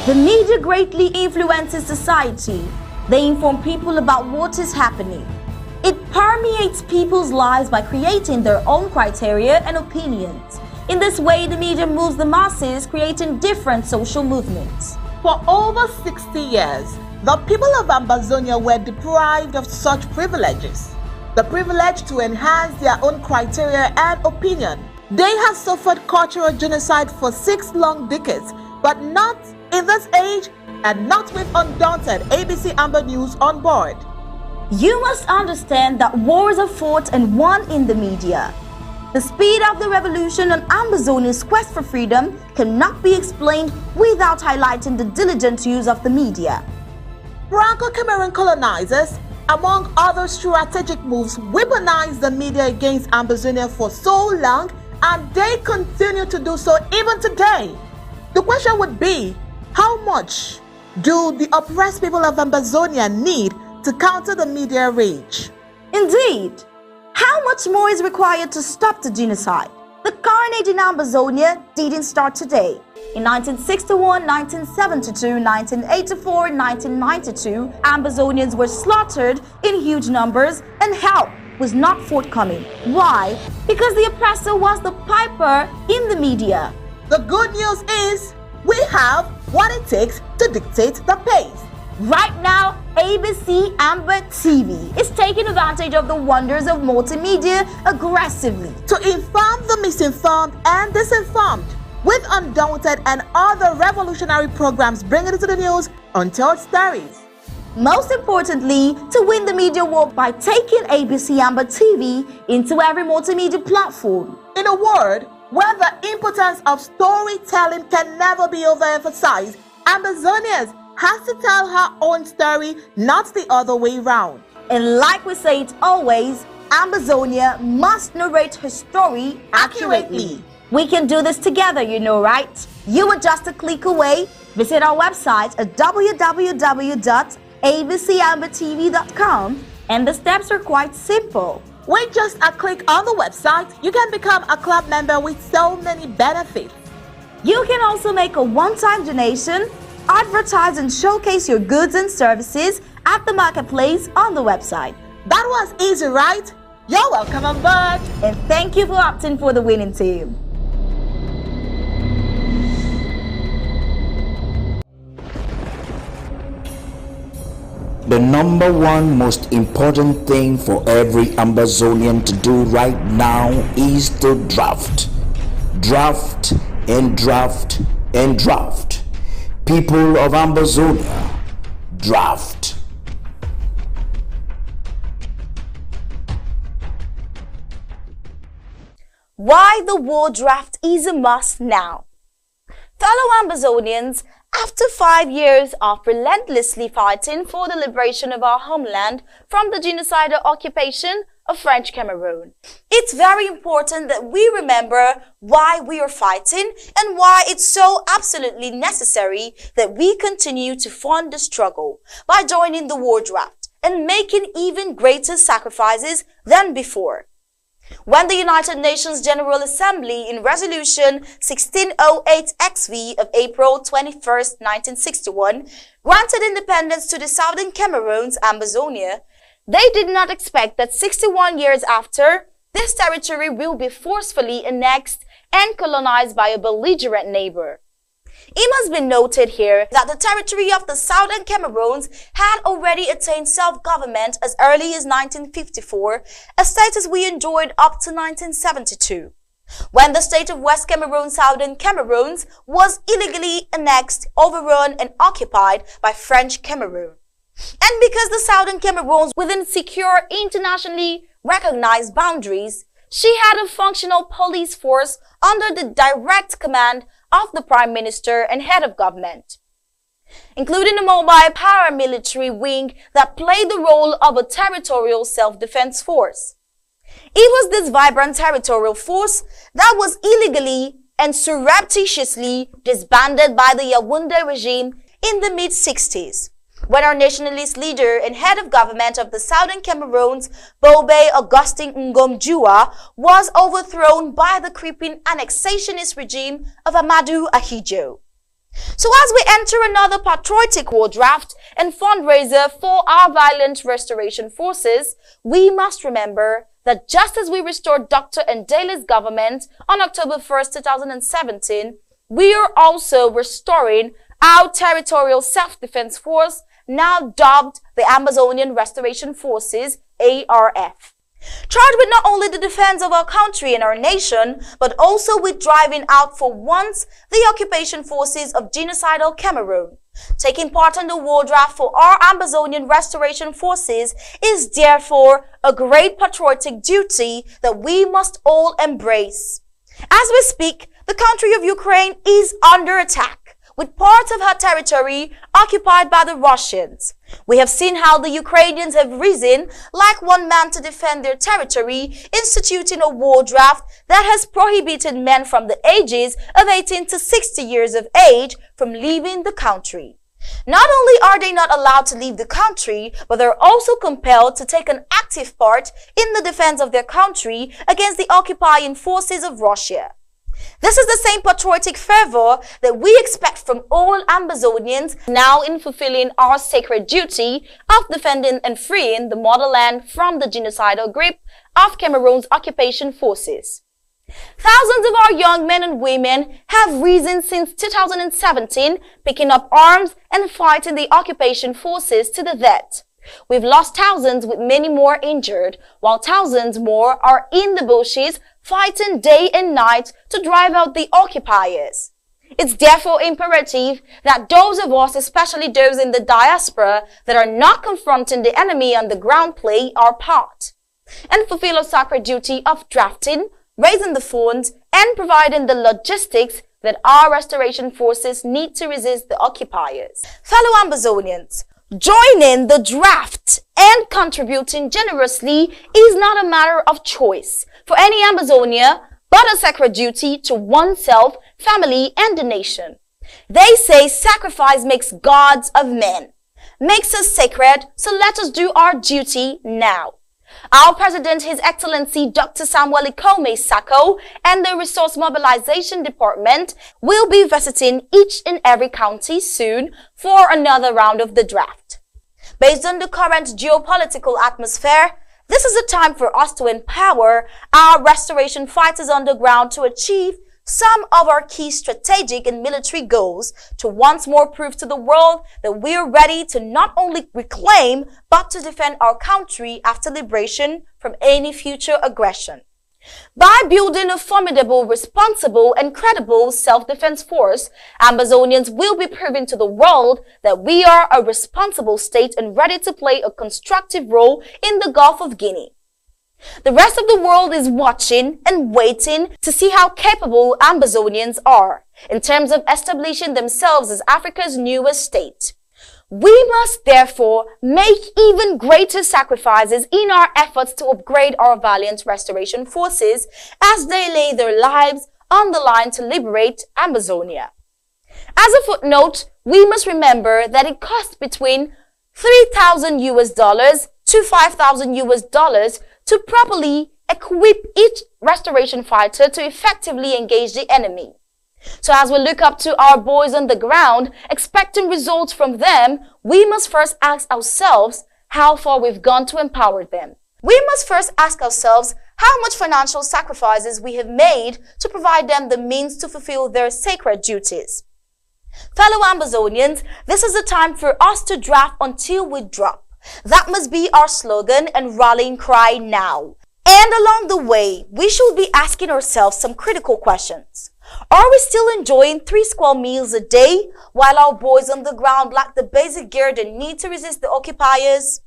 The media greatly influences society. They inform people about what is happening. It permeates people's lives by creating their own criteria and opinions. In this way, the media moves the masses, creating different social movements. For over 60 years, the people of Ambazonia were deprived of such privileges. The privilege to enhance their own criteria and opinion. They have suffered cultural genocide for 6 long decades, but not in this age and not with undaunted ABC Amber News on board. You must understand that wars are fought and won in the media. The speed of the revolution and Ambazonia's quest for freedom cannot be explained without highlighting the diligent use of the media. Franco-Cameroon colonizers, among other strategic moves, weaponized the media against Ambazonia for so long, and they continue to do so even today. The question would be, how much do the oppressed people of Ambazonia need to counter the media rage? Indeed, how much more is required to stop the genocide? The carnage in Ambazonia didn't start today. In 1961, 1972, 1984, 1992, Ambazonians were slaughtered in huge numbers and help was not forthcoming. Why? Because the oppressor was the piper in the media. The good news is we have what it takes to dictate the pace. Right now, ABC Amber TV is taking advantage of the wonders of multimedia aggressively to inform the misinformed and disinformed with undaunted and other revolutionary programs bringing it to the news untold stories. Most importantly, to win the media war by taking ABC Amber TV into every multimedia platform. In a word, where the importance of storytelling can never be overemphasized, Ambazonians has to tell her own story, not the other way round. And like we say it always, Ambazonia must narrate her story accurately. We can do this together, you know, right? You are just a click away. Visit our website at www.abcambertv.com, and the steps are quite simple. With just a click on the website, you can become a club member with so many benefits. You can also make a one-time donation, advertise and showcase your goods and services at the marketplace on the website. That was easy, right? You're welcome on board. And thank you for opting for the winning team. The number one most important thing for every Ambazonian to do right now is to draft. Draft and draft and draft. People of Ambazonia, draft. Why the war draft is a must now. Fellow Ambazonians, after 5 years of relentlessly fighting for the liberation of our homeland from the genocidal occupation of French Cameroon, it's very important that we remember why we are fighting and why it's so absolutely necessary that we continue to fund the struggle by joining the war draft and making even greater sacrifices than before. When the United Nations General Assembly in Resolution 1608-XV of April 21, 1961, granted independence to the Southern Cameroon's Ambazonia, they did not expect that 61 years after, this territory will be forcefully annexed and colonized by a belligerent neighbor. It must be noted here that the territory of the Southern Cameroons had already attained self-government as early as 1954, a status we enjoyed up to 1972, when the state of West Cameroon, Southern Cameroons, was illegally annexed, overrun and occupied by French Cameroon. And because the Southern Cameroons within secure internationally recognized boundaries, she had a functional police force under the direct command of the Prime Minister and head of government, including a mobile paramilitary wing that played the role of a territorial self-defense force. It was this vibrant territorial force that was illegally and surreptitiously disbanded by the Yaoundé regime in the mid-60s, when our nationalist leader and head of government of the Southern Cameroons, Bobe Augustin Ngom-Dua, was overthrown by the creeping annexationist regime of Amadou Ahidjo. So as we enter another patriotic war draft and fundraiser for our violent restoration forces, we must remember that just as we restored Dr. Ndele's government on October 1st, 2017, we are also restoring our territorial self-defense force, now dubbed the Amazonian Restoration Forces, ARF. Charged with not only the defense of our country and our nation, but also with driving out for once the occupation forces of genocidal Cameroon. Taking part in the war draft for our Amazonian Restoration Forces is therefore a great patriotic duty that we must all embrace. As we speak, the country of Ukraine is under attack, with parts of her territory occupied by the Russians. We have seen how the Ukrainians have risen like one man to defend their territory, instituting a war draft that has prohibited men from the ages of 18 to 60 years of age from leaving the country. Not only are they not allowed to leave the country, but they're also compelled to take an active part in the defense of their country against the occupying forces of Russia. This is the same patriotic fervor that we expect from all Amazonians now in fulfilling our sacred duty of defending and freeing the motherland from the genocidal grip of Cameroon's occupation forces. Thousands of our young men and women have risen since 2017, picking up arms and fighting the occupation forces to the death. We've lost thousands with many more injured, while thousands more are in the bushes fighting day and night to drive out the occupiers. It's therefore imperative that those of us, especially those in the diaspora, that are not confronting the enemy on the ground play our part and fulfill a sacred duty of drafting, raising the funds, and providing the logistics that our restoration forces need to resist the occupiers. Fellow Amazonians, joining the draft and contributing generously is not a matter of choice for any Amazonia, but a sacred duty to oneself, family, and the nation. They say sacrifice makes gods of men, makes us sacred, so let us do our duty now. Our President, His Excellency Dr. Samuel Ikome Sako, and the Resource Mobilization Department will be visiting each and every county soon for another round of the draft. Based on the current geopolitical atmosphere, this is a time for us to empower our restoration fighters on the ground to achieve some of our key strategic and military goals, to once more prove to the world that we are ready to not only reclaim, but to defend our country after liberation from any future aggression. By building a formidable, responsible, and credible self-defense force, Amazonians will be proving to the world that we are a responsible state and ready to play a constructive role in the Gulf of Guinea. The rest of the world is watching and waiting to see how capable Amazonians are in terms of establishing themselves as Africa's newest state. We must therefore make even greater sacrifices in our efforts to upgrade our valiant restoration forces as they lay their lives on the line to liberate Amazonia. As a footnote, we must remember that it costs between $3,000 to $5,000 to properly equip each restoration fighter to effectively engage the enemy. So as we look up to our boys on the ground, expecting results from them, we must first ask ourselves how far we've gone to empower them. We must first ask ourselves how much financial sacrifices we have made to provide them the means to fulfill their sacred duties. Fellow Amazonians, this is the time for us to draft until we drop. That must be our slogan and rallying cry now. And along the way, we should be asking ourselves some critical questions. Are we still enjoying 3 square meals a day while our boys on the ground lack the basic gear they need to resist the occupiers?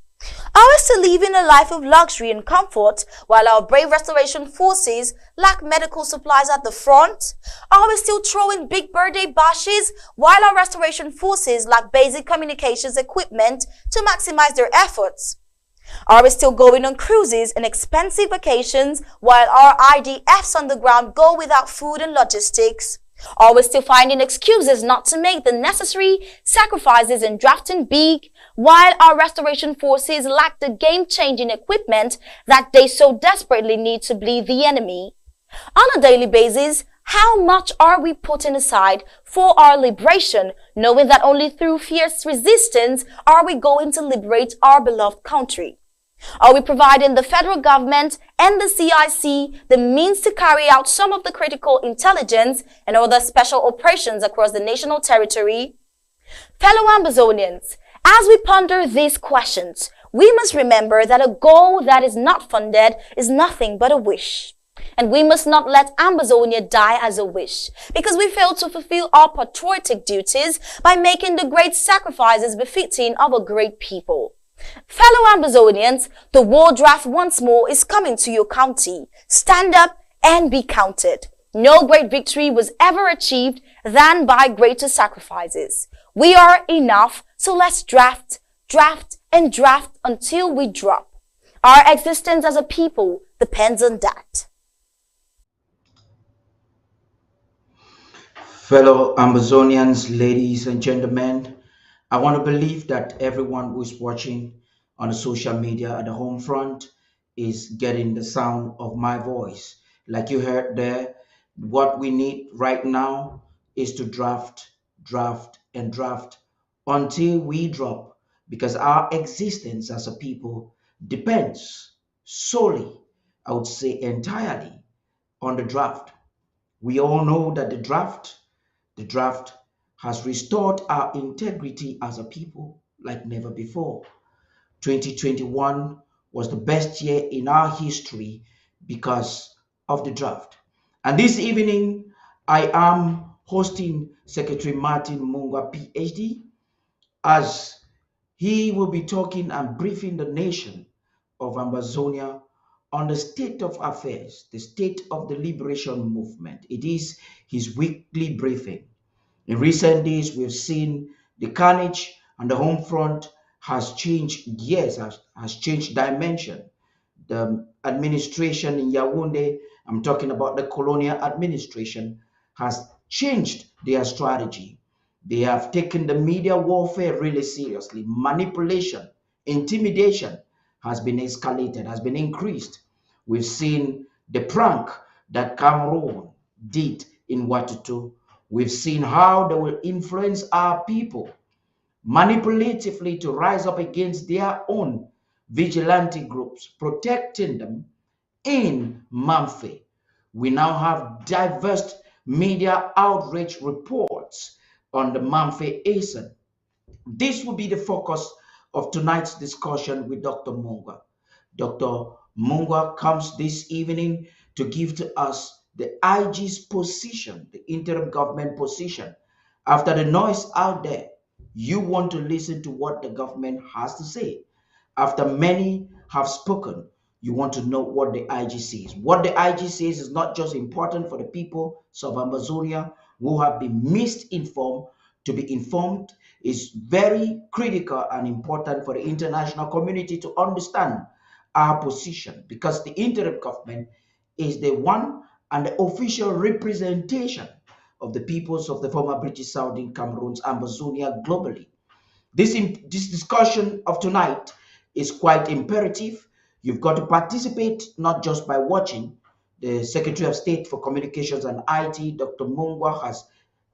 Are we still living a life of luxury and comfort while our brave restoration forces lack medical supplies at the front? Are we still throwing big birthday bashes while our restoration forces lack basic communications equipment to maximize their efforts? Are we still going on cruises and expensive vacations while our IDFs on the ground go without food and logistics? Are we still finding excuses not to make the necessary sacrifices and drafting big while our restoration forces lack the game-changing equipment that they so desperately need to bleed the enemy? On a daily basis, How much are we putting aside for our liberation, knowing that only through fierce resistance are we going to liberate our beloved country? Are we providing the federal government and the CIC the means to carry out some of the critical intelligence and other special operations across the national territory? Fellow Ambazonians, as we ponder these questions, we must remember that a goal that is not funded is nothing but a wish. And we must not let Ambazonia die as a wish, because we fail to fulfill our patriotic duties by making the great sacrifices befitting of a great people. Fellow Ambazonians, the war draft once more is coming to your county. Stand up and be counted. No great victory was ever achieved than by greater sacrifices. We are enough, so let's draft, draft, and draft until we drop. Our existence as a people depends on that. Fellow Amazonians, ladies and gentlemen, I want to believe that everyone who is watching on the social media at the home front is getting the sound of my voice. Like you heard there, what we need right now is to draft, draft, and draft until we drop, because our existence as a people depends solely, I would say entirely, on the draft. We all know that the draft has restored our integrity as a people like never before. 2021 was the best year in our history because of the draft. And this evening, I am hosting Secretary Martin Mungwa, PhD, as he will be talking and briefing the nation of Amazonia on the state of affairs, the state of the liberation movement. It is his weekly briefing. In recent days, we've seen the carnage and the home front has changed gears, has changed dimension. The administration in Yaoundé, I'm talking about the colonial administration, has changed their strategy. They have taken the media warfare really seriously. Manipulation, intimidation has been escalated, has been increased. We've seen the prank that Cameroon did in Watutu. We've seen how they will influence our people manipulatively to rise up against their own vigilante groups, protecting them in Mamfe. We now have diverse media outrage reports on the Mamfe ASIN. This will be the focus of tonight's discussion with Dr. Mungwa. Dr. Mungwa comes this evening to give to us the IG's position, the interim government position. After the noise out there, you want to listen to what the government has to say. After many have spoken, you want to know what the IG says. What the IG says is not just important for the people of Amazonia who have been misinformed. To be informed is very critical and important for the international community to understand our position, because the interim government is the one and the official representation of the peoples of the former British Southern Cameroon's Amazonia globally. This discussion of tonight is quite imperative. You've got to participate not just by watching. The Secretary of State for Communications and IT, Dr. Mungwa, has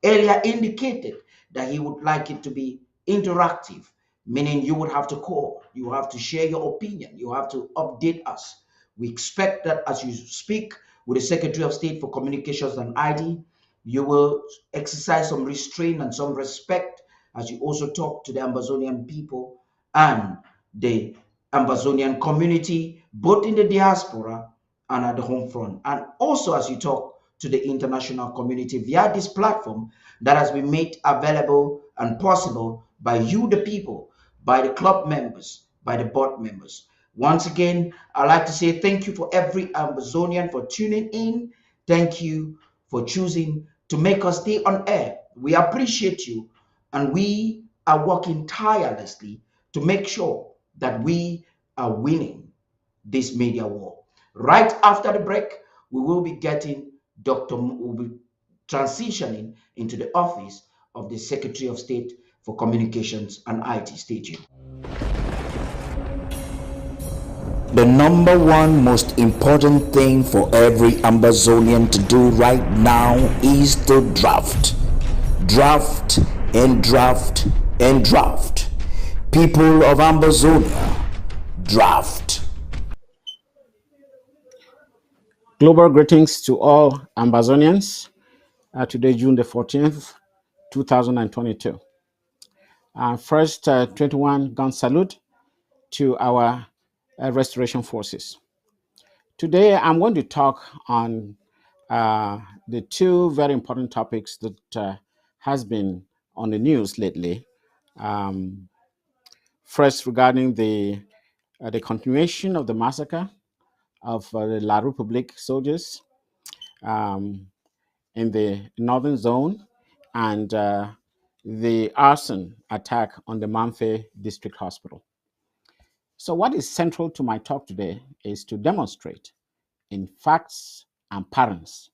earlier indicated that he would like it to be interactive, meaning you would have to call, you have to share your opinion, you have to update us. We expect that as you speak with the Secretary of State for Communications and IT, you will exercise some restraint and some respect as you also talk to the Ambazonian people and the Ambazonian community, both in the diaspora and at the home front. And also as you talk to the international community via this platform that has been made available and possible by you, the people, by the club members, by the board members. Once again, I'd like to say thank you for every Ambazonian for tuning in. Thank you for choosing to make us stay on air. We appreciate you, and we are working tirelessly to make sure that we are winning this media war. Right after the break, we will be getting will be transitioning into the office of the Secretary of State for Communications and IT. Stay tuned. The number one most important thing for every Amazonian to do right now is to draft. Draft and draft and draft. People of Amazonia, draft. Global greetings to all Ambazonians. Today, June the 14th, 2022. First, 21 gun salute to our restoration forces. Today, I'm going to talk on the two very important topics that has been on the news lately. Um, First, regarding the continuation of the massacre of the La Republique soldiers. Um, in the northern zone and the arson attack on the Manfe District Hospital. So, what is central to my talk today is to demonstrate in facts and patterns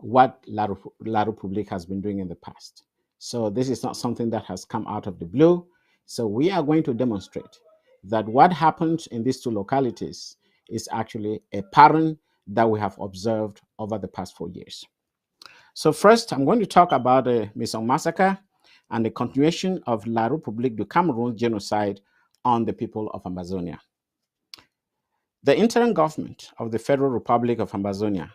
what La Republique has been doing in the past. So, this is not something that has come out of the blue. So, we are going to demonstrate that what happened in these two localities is actually a pattern that we have observed over the past 4 years. So first, I'm going to talk about the Maison massacre and the continuation of La République du Cameroon genocide on the people of Amazonia. The interim government of the Federal Republic of Amazonia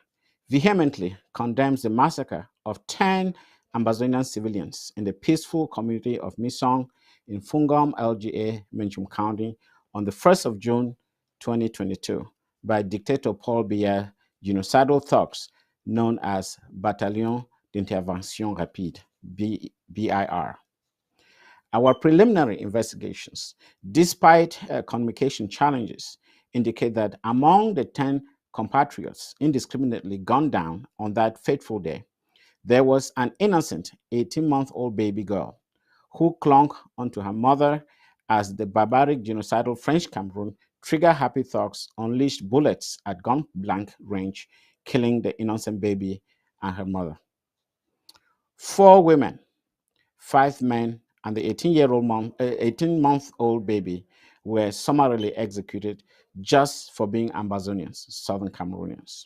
vehemently condemns the massacre of 10 Amazonian civilians in the peaceful community of Misong in Fungom, LGA, Menchum County on the 1st of June 2022 by dictator Paul Biya genocidal thugs known as Bataillon d'Intervention Rapide, BIR. Our preliminary investigations, despite communication challenges, indicate that among the 10 compatriots indiscriminately gunned down on that fateful day, there was an innocent 18-month-old baby girl who clung onto her mother as the barbaric genocidal French Cameroon trigger-happy thugs unleashed bullets at gun-blank range, killing the innocent baby and her mother. 4 women, 5 men, and the 18-month-old baby were summarily executed just for being Ambazonians, Southern Cameroonians.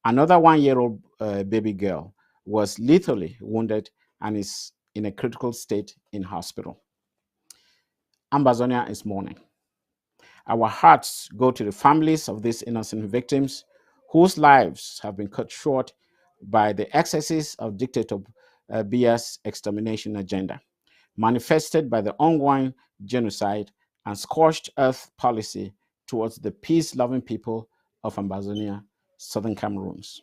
Another 1-year-old baby girl was lethally wounded and is in a critical state in hospital. Ambazonia is mourning. Our hearts go to the families of these innocent victims whose lives have been cut short by the excesses of dictator Biya's extermination agenda, manifested by the ongoing genocide and scorched earth policy towards the peace-loving people of Ambazonia, Southern Cameroons.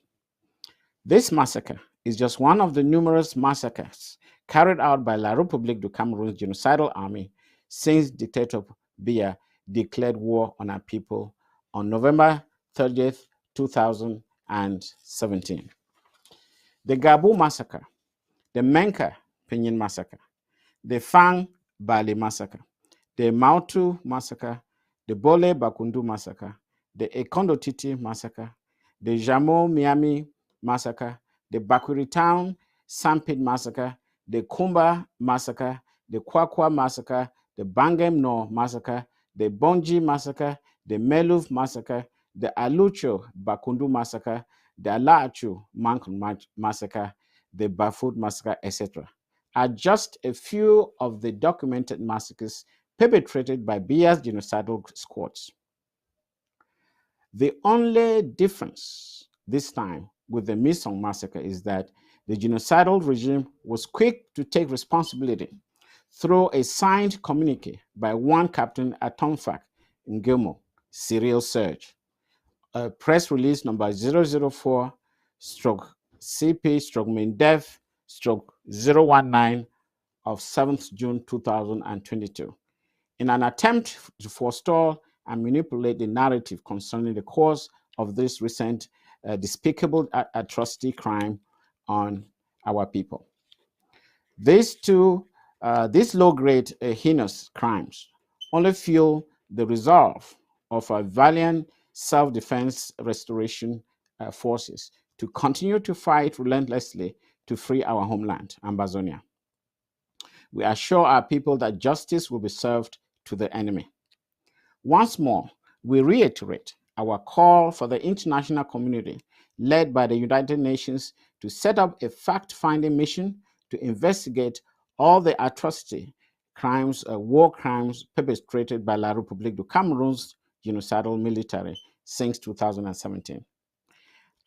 This massacre is just one of the numerous massacres carried out by La République du Cameroon's genocidal army since dictator Biya declared war on our people on November 30th, 2017. The Gabu massacre, the Menka Pinyin massacre, the Fang Bali massacre, the Mautu massacre, the Bole Bakundu massacre, the Ekondo Titi massacre, the Jamo Miami massacre, the Bakuri Town Sampit massacre, the Kumba massacre, the Kwakwa massacre, the Bangem No massacre, the Bonji massacre, the Meluf massacre, the Alucho Bakundu massacre, the Alaachu Mankun massacre, the Bafut massacre, etc., are just a few of the documented massacres perpetrated by Biya's genocidal squads. The only difference this time with the Misong massacre is that the genocidal regime was quick to take responsibility through a signed communique by one captain at Tomfak in Gilmo, Cyril Serge. Press release number 004 CP Mindev 019 of 7th June 2022 in an attempt to forestall and manipulate the narrative concerning the cause of this recent despicable atrocity crime on our people. These low-grade heinous crimes only fuel the resolve of our valiant self-defense restoration forces to continue to fight relentlessly to free our homeland, Ambazonia. We assure our people that justice will be served to the enemy. Once more, we reiterate our call for the international community, led by the United Nations, to set up a fact-finding mission to investigate all the atrocity, crimes, war crimes perpetrated by La République du Cameroon's genocidal military since 2017.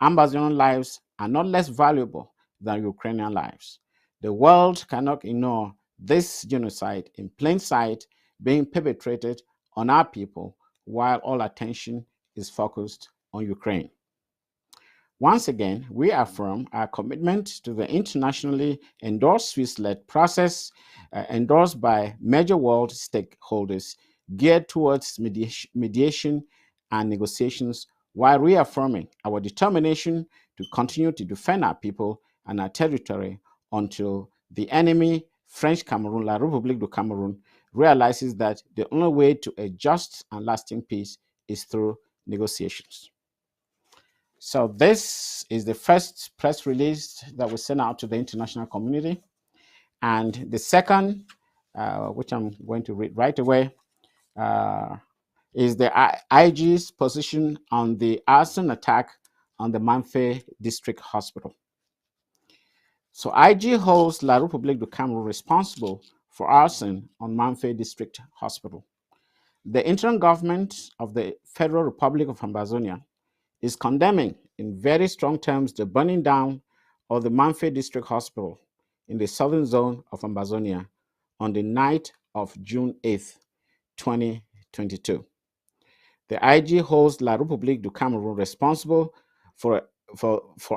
Ambazonian lives are not less valuable than Ukrainian lives. The world cannot ignore this genocide in plain sight being perpetrated on our people while all attention is focused on Ukraine. Once again, we affirm our commitment to the internationally endorsed Swiss-led process endorsed by major world stakeholders geared towards mediation and negotiations, while reaffirming our determination to continue to defend our people and our territory until the enemy, French Cameroon, La République du Cameroon, realizes that the only way to a just and lasting peace is through negotiations. So this is the first press release that we sent out to the international community. And the second, which I'm going to read right away, is the IG's position on the arson attack on the Manfé District Hospital. So IG holds La République du Cameroun responsible for arson on Manfé District Hospital. The interim government of the Federal Republic of Ambazonia is condemning in very strong terms the burning down of the Manfé District Hospital in the southern zone of Ambazonia on the night of June 8th, 2022. The IG holds La République du Cameroun responsible for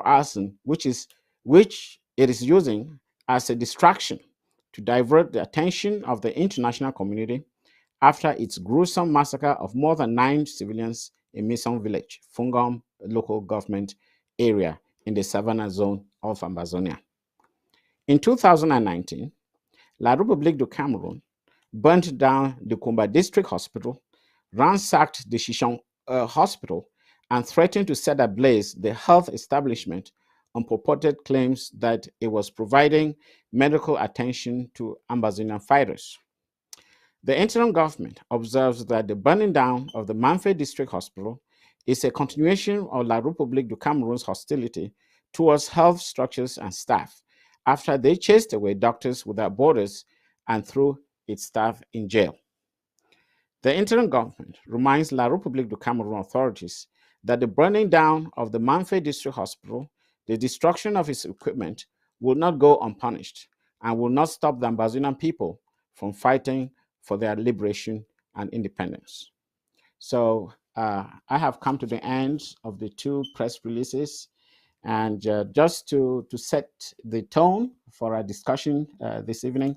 arson, which it is using as a distraction to divert the attention of the international community after its gruesome massacre of more than 9 civilians in Mission Village, Fungom local government area in the Savannah zone of Ambazonia. In 2019, La République du Cameroun burnt down the Kumba District Hospital, ransacked the Chichon Hospital, and threatened to set ablaze the health establishment on purported claims that it was providing medical attention to Ambazonian fighters. The interim government observes that the burning down of the Manfé District Hospital is a continuation of La République du Cameroon's hostility towards health structures and staff after they chased away Doctors Without Borders and threw its staff in jail. The interim government reminds La République du Cameroon authorities that the burning down of the Manfé District Hospital, the destruction of its equipment, will not go unpunished and will not stop the Ambazonian people from fighting for their liberation and independence. So I have come to the end of the two press releases, and just to set the tone for our discussion this evening,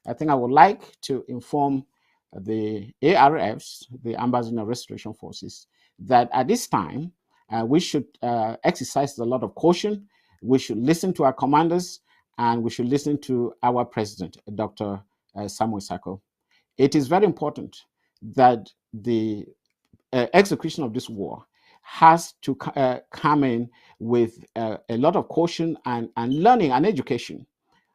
I think I would like to inform the ARFs, the Ambazonian Restoration Forces, that at this time we should exercise a lot of caution. We should listen to our commanders, and we should listen to our president, Dr. Samuel Sako. It is very important that the execution of this war has to come in with a lot of caution and learning and education.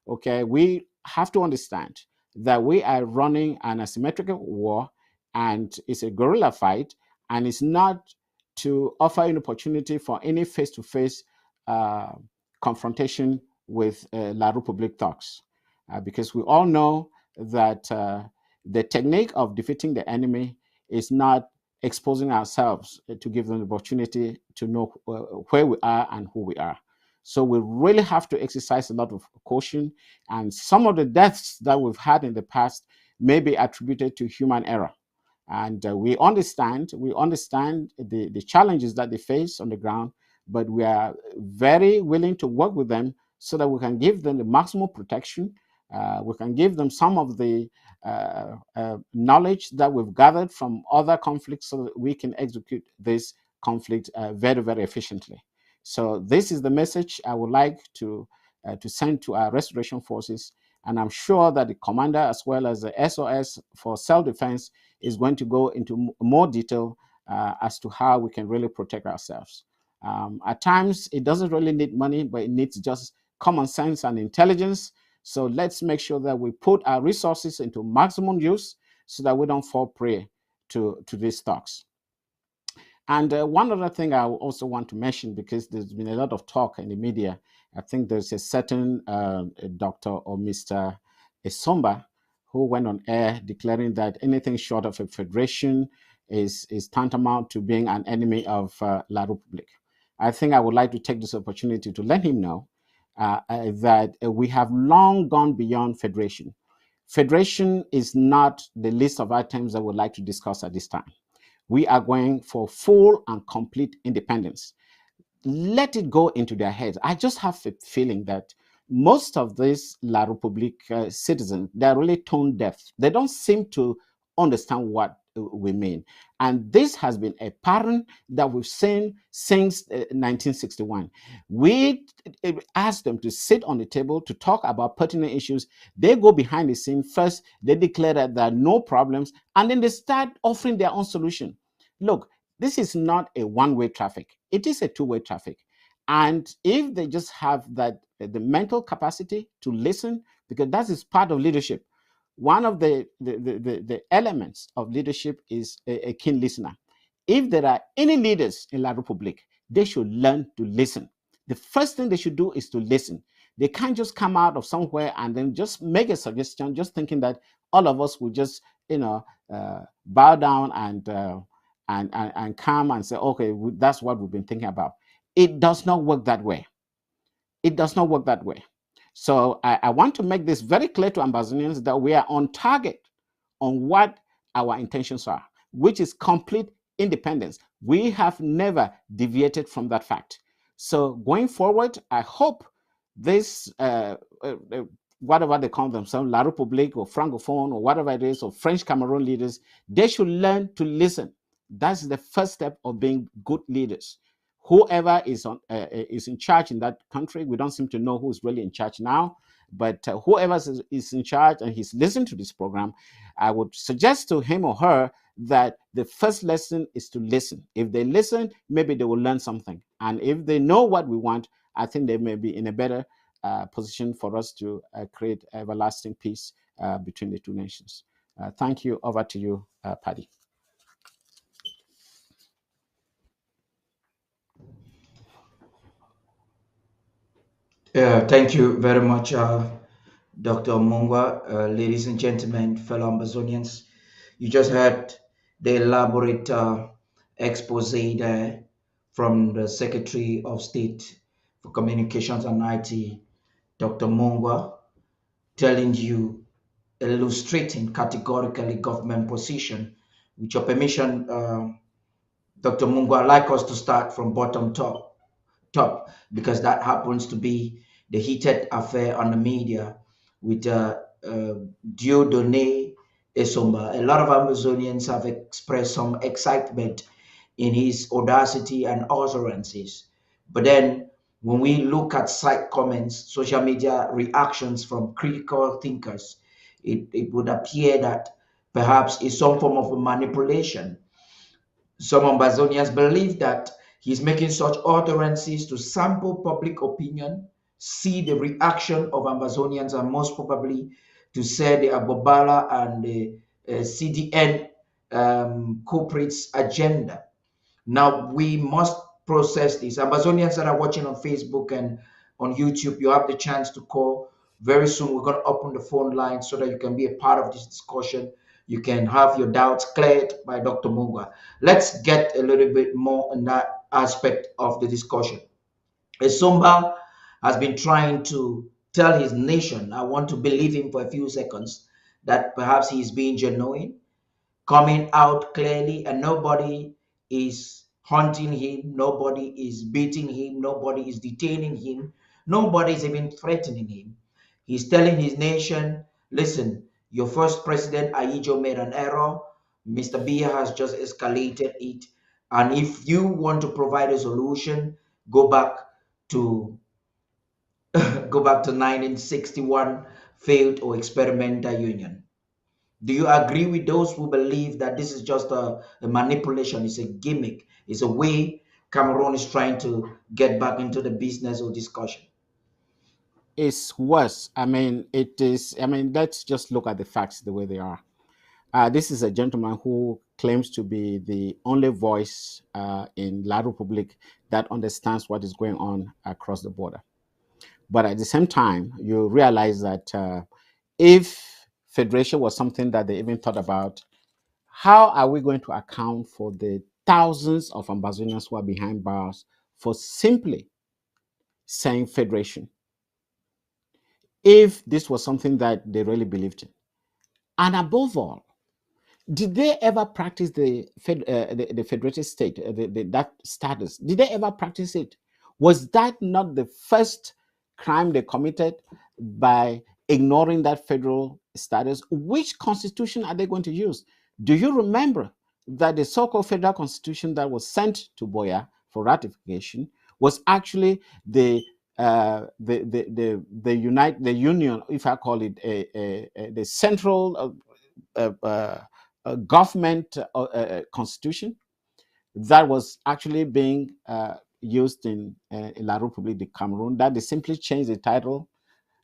Okay, we have to understand that we are running an asymmetrical war, and it's a guerrilla fight, and it's not to offer an opportunity for any face-to-face confrontation with La République thugs, because we all know that the technique of defeating the enemy is not exposing ourselves to give them the opportunity to know where we are and who we are. So we really have to exercise a lot of caution, and some of the deaths that we've had in the past may be attributed to human error. And we understand the challenges that they face on the ground, but we are very willing to work with them so that we can give them the maximum protection. We can give them some of the knowledge that we've gathered from other conflicts so that we can execute this conflict very, very efficiently. So this is the message I would like to send to our restoration forces. And I'm sure that the commander, as well as the SOS for self-defense, is going to go into more detail as to how we can really protect ourselves. At times, it doesn't really need money, but it needs just common sense and intelligence. So let's make sure that we put our resources into maximum use so that we don't fall prey to these thugs. And one other thing I also want to mention, because there's been a lot of talk in the media, I think there's a certain doctor or Mr. Esomba who went on air declaring that anything short of a federation is tantamount to being an enemy of La Republique. I think I would like to take this opportunity to let him know that we have long gone beyond federation. Federation is not the list of items that we'd like to discuss at this time. We are going for full and complete independence. Let it go into their heads. I just have a feeling that most of these La Republique citizens, they're really tone deaf. They don't seem to understand what we mean. And this has been a pattern that we've seen since 1961. We ask them to sit on the table to talk about pertinent issues. They go behind the scene first, they declare that there are no problems, and then they start offering their own solution. Look, this is not a one-way traffic. It is a two-way traffic. And if they just have that the mental capacity to listen, because that is part of leadership. One of the elements of leadership is a keen listener. If there are any leaders in La Republique, they should learn to listen. The first thing they should do is to listen. They can't just come out of somewhere and then just make a suggestion, just thinking that all of us will just, bow down and come and say, okay, that's what we've been thinking about. It does not work that way. It does not work that way. So I want to make this very clear to Ambazonians that we are on target on what our intentions are, which is complete independence. We have never deviated from that fact. So going forward, I hope this, whatever they call themselves, La République or Francophone or whatever it is, or French Cameroon leaders, they should learn to listen. That's the first step of being good leaders. Whoever is in charge in that country, we don't seem to know who's really in charge now, but whoever is in charge and he's listening to this program, I would suggest to him or her that the first lesson is to listen. If they listen, maybe they will learn something. And if they know what we want, I think they may be in a better position for us to create everlasting peace between the two nations. Thank you. Over to you, Paddy. Thank you very much, Dr. Mungwa. Ladies and gentlemen, fellow Amazonians, you just heard the elaborate expose there from the Secretary of State for Communications and IT, Dr. Mungwa, telling you, illustrating categorically government position. With your permission, Dr. Mungwa, I'd like us to start from bottom top because that happens to be the heated affair on the media with Dieudonné Esomba. A lot of Amazonians have expressed some excitement in his audacity and utterances. But then when we look at site comments, social media reactions from critical thinkers, it would appear that perhaps it's some form of a manipulation. Some Ambazonians believe that he's making such utterances to sample public opinion, see the reaction of Ambazonians, and most probably to say the Agbobala and the CDN corporates agenda. Now we must process this. Amazonians that are watching on Facebook and on YouTube, you have the chance to call. Very soon, we're going to open the phone line so that you can be a part of this discussion. You can have your doubts cleared by Dr. Mungwa. Let's get a little bit more on that aspect of the discussion. Esomba has been trying to tell his nation, I want to believe him for a few seconds, that perhaps he is being genuine, coming out clearly, and nobody is hunting him, nobody is beating him, nobody is detaining him, nobody is even threatening him. He's telling his nation, listen, your first president, Aijo, made an error. Mr. Biya has just escalated it. And if you want to provide a solution, go back to go back to 1961 failed or experimental union. Do you agree with those who believe that this is just a manipulation? It's a gimmick. It's a way Cameroon is trying to get back into the business or discussion. It's worse. I mean, it is. I mean, let's just look at the facts the way they are. This is a gentleman who claims to be the only voice in La Republique that understands what is going on across the border. But at the same time, you realize that if federation was something that they even thought about, how are we going to account for the thousands of Ambazonians who are behind bars for simply saying federation, if this was something that they really believed in? And above all, did they ever practice the federated state, that status? Did they ever practice it? Was that not the first crime they committed by ignoring that federal status? Which constitution are they going to use? Do you remember that the so-called federal constitution that was sent to Boya for ratification was actually the union, if I call it the central government constitution that was actually being used in La République de Cameroon, that they simply changed the title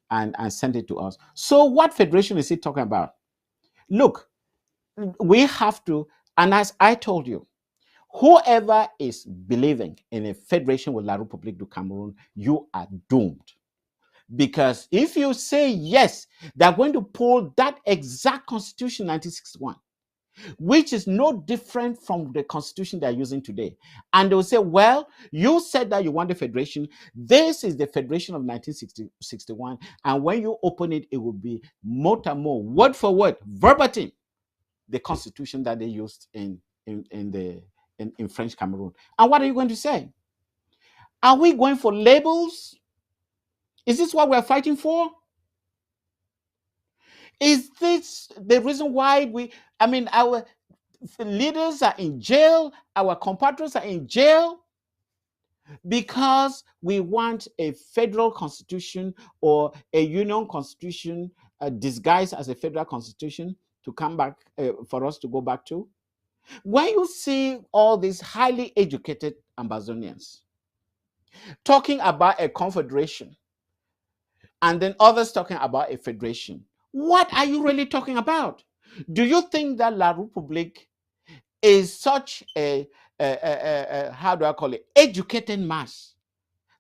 and sent it to us. So what federation is he talking about? Look, we have to, and as I told you, whoever is believing in a federation with La République du Cameroon, you are doomed. Because if you say yes, they're going to pull that exact constitution 1961, which is no different from the constitution they're using today. And they'll say, well, you said that you want a federation. This is the federation of 1961. And when you open it, it will be mot a mot, word for word, verbatim, the constitution that they used in French Cameroon. And what are you going to say? Are we going for labels? Is this what we're fighting for? Is this the reason why our leaders are in jail, our compatriots are in jail because we want a federal constitution or a union constitution disguised as a federal constitution to come back for us to go back to? When you see all these highly educated Ambazonians talking about a confederation and then others talking about a federation, what are you really talking about? Do you think that La République is such how do I call it, educated mass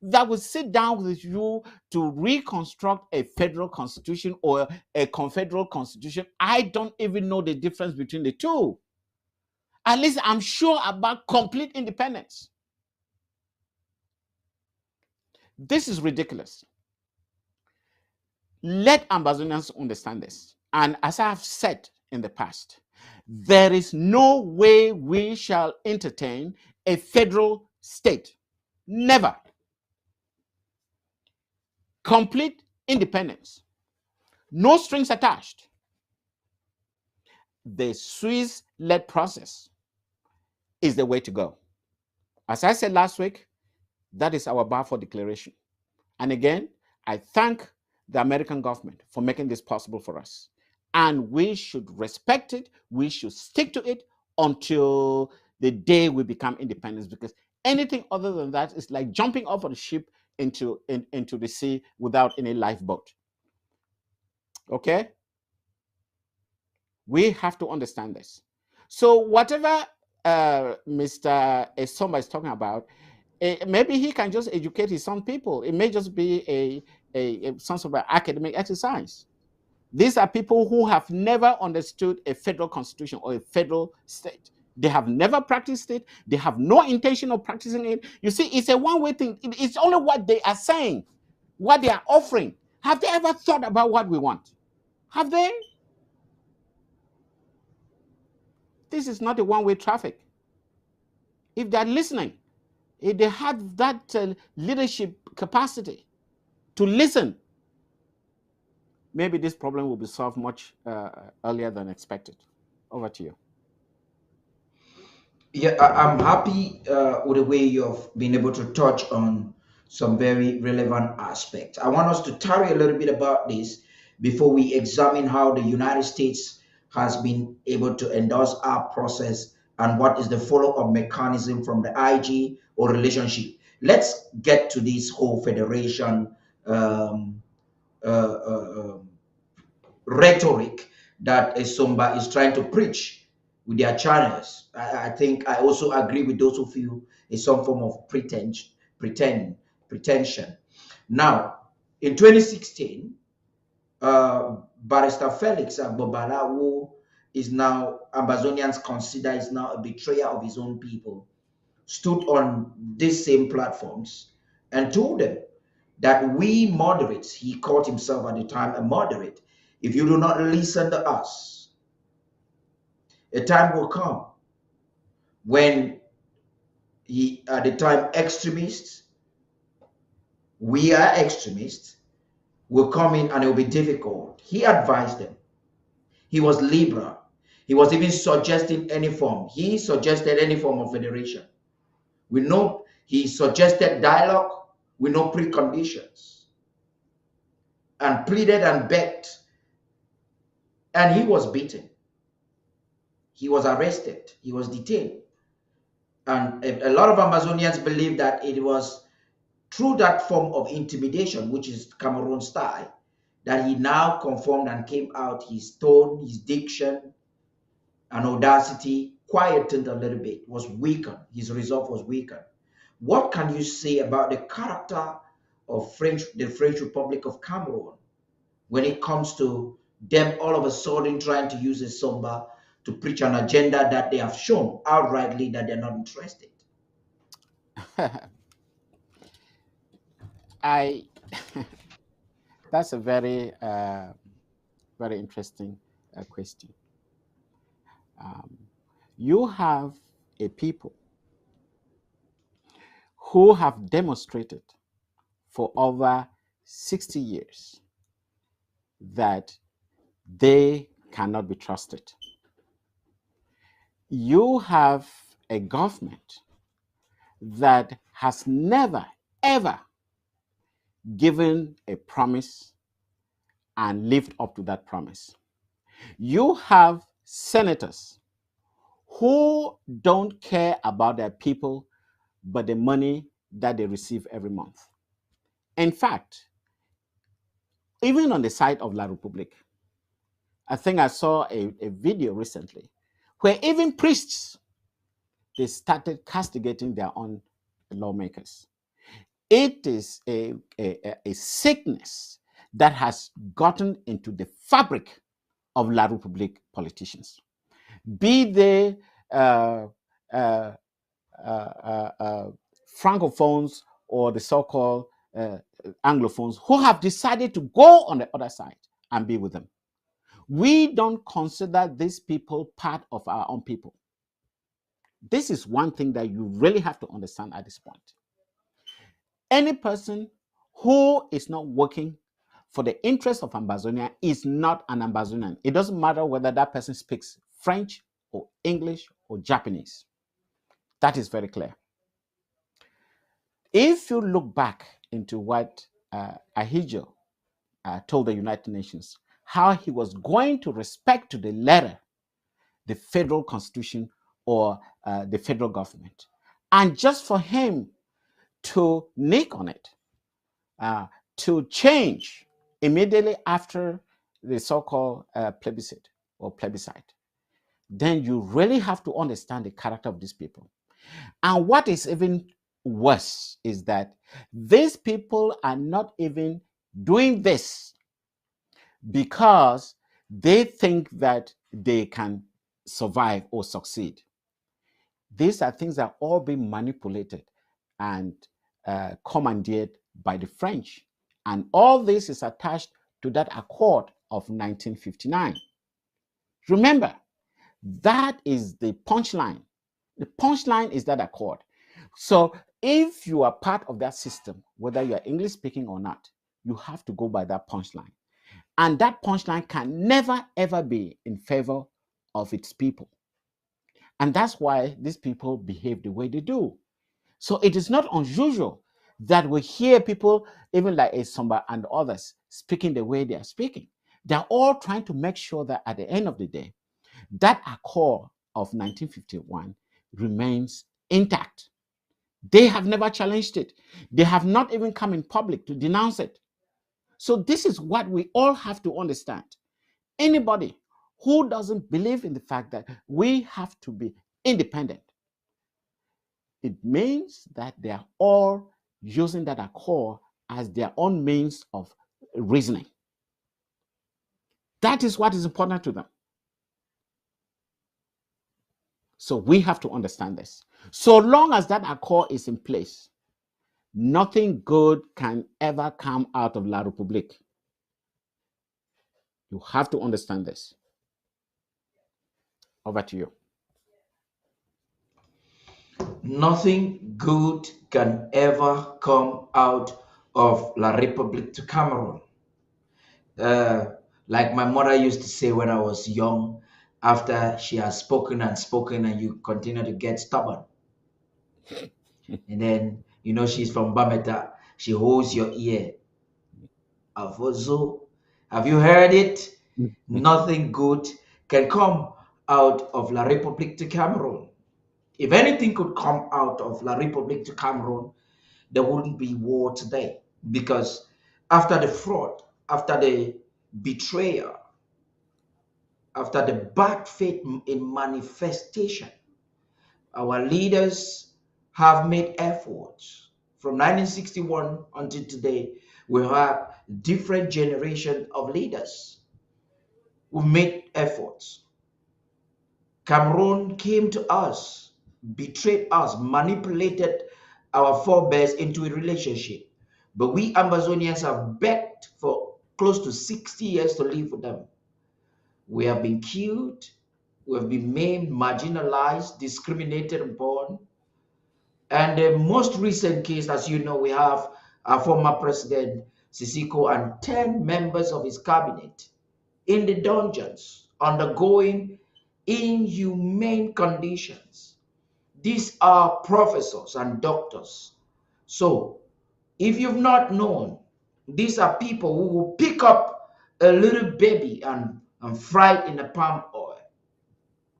that will sit down with you to reconstruct a federal constitution or a confederal constitution? I don't even know the difference between the two. At least I'm sure about complete independence. This is ridiculous. Let Ambazonians understand this. And as I have said in the past, there is no way we shall entertain a federal state. Never. Complete independence. No strings attached. The Swiss-led process is the way to go. As I said last week, that is our Balfour Declaration. And again, I thank the American government for making this possible for us. And we should respect it. We should stick to it until the day we become independent, because anything other than that is like jumping off of a ship into the sea without any lifeboat. Okay? We have to understand this. So whatever Mr. Esoma is talking about, maybe he can just educate his own people. It may just be some sort of academic exercise. These are people who have never understood a federal constitution or a federal state. They have never practiced it. They have no intention of practicing it. You see, it's a one-way thing. It's only what they are saying, what they are offering. Have they ever thought about what we want? Have they? This is not a one-way traffic. If they're listening, if they have that leadership capacity to listen, maybe this problem will be solved much earlier than expected. Over to you. Yeah, I'm happy with the way you've been able to touch on some very relevant aspects. I want us to tarry a little bit about this before we examine how the United States has been able to endorse our process and what is the follow-up mechanism from the IG or relationship. Let's get to this whole federation um, uh, uh, rhetoric that Esomba is trying to preach. with their channels. I think I also agree with those who feel it's some form of pretension. Now, in 2016, Barrister Felix Agbobala, who is now Ambazonians consider is now a betrayer of his own people, stood on these same platforms and told them that we moderates, he called himself at the time a moderate, if you do not listen to us, a time will come when he, at the time, extremists, we are extremists, will come in and it will be difficult. He advised them. He was liberal. He was even suggesting any form. He suggested any form of federation. We know he suggested dialogue with no preconditions and pleaded and begged. And he was beaten. He was arrested. He was detained. And a lot of Amazonians believe that it was through that form of intimidation, which is Cameroon style, that he now conformed and came out. His tone, his diction, and audacity quietened a little bit, was weakened. His resolve was weakened. What can you say about the character of the French Republic of Cameroon when it comes to them all of a sudden trying to use a Somba to preach an agenda that they have shown outrightly that they're not interested? That's a very, very interesting question. You have a people who have demonstrated for over 60 years that they cannot be trusted. You have a government that has never, ever given a promise and lived up to that promise. You have senators who don't care about their people but the money that they receive every month. In fact, even on the side of La Republique, I think I saw a video recently where even priests, they started castigating their own lawmakers. It is a sickness that has gotten into the fabric of La Republique politicians. Be they Francophones or the so-called Anglophones who have decided to go on the other side and be with them. We don't consider these people part of our own people. This is one thing that you really have to understand at this point. Any person who is not working for the interest of Ambazonia is not an Ambazonian. It doesn't matter whether that person speaks French or English or Japanese. That is very clear. If you look back into what Ahidjo told the United Nations, how he was going to respect to the letter the federal constitution or the federal government, and just for him to nick on it, to change immediately after the so-called plebiscite, then you really have to understand the character of these people. And what is even worse is that these people are not even doing this because they think that they can survive or succeed. These are things that are all being manipulated and commandeered by the French. And all this is attached to that accord of 1959. Remember, that is the punchline. The punchline is that accord. So if you are part of that system, whether you are English speaking or not, you have to go by that punchline. And that punchline can never, ever be in favor of its people. And that's why these people behave the way they do. So it is not unusual that we hear people, even like Esomba and others, speaking the way they are speaking. They're all trying to make sure that at the end of the day, that accord of 1951 remains intact. They have never challenged it. They have not even come in public to denounce it. So this is what we all have to understand. Anybody Who doesn't believe in the fact that we have to be independent? It means that they are all using that accord as their own means of reasoning. That is what is important to them. So we have to understand this. So long as that accord is in place, nothing good can ever come out of La République. You have to understand this. Over to you. Nothing good can ever come out of La République to Cameroon. Uh, like my mother used to say when I was young, after she has spoken and spoken, and you continue to get stubborn. And then, she's from Bameta. She holds your ear. Avozo, have you heard it? Nothing good can come out of La République de Cameroon. If anything could come out of La République de Cameroon, there wouldn't be war today. Because after the fraud, after the betrayal, after the bad faith in manifestation, our leaders have made efforts. From 1961 until today, we have different generation of leaders who made efforts. Cameroon came to us, betrayed us, manipulated our forebears into a relationship. But we Amazonians have begged for close to 60 years to live with them. We have been killed, we have been maimed, marginalized, discriminated upon. And the most recent case, as you know, we have our former president, Sisiko, and 10 members of his cabinet in the dungeons, undergoing inhumane conditions. These are professors and doctors. So, if you've not known, these are people who will pick up a little baby and fry it in the palm oil.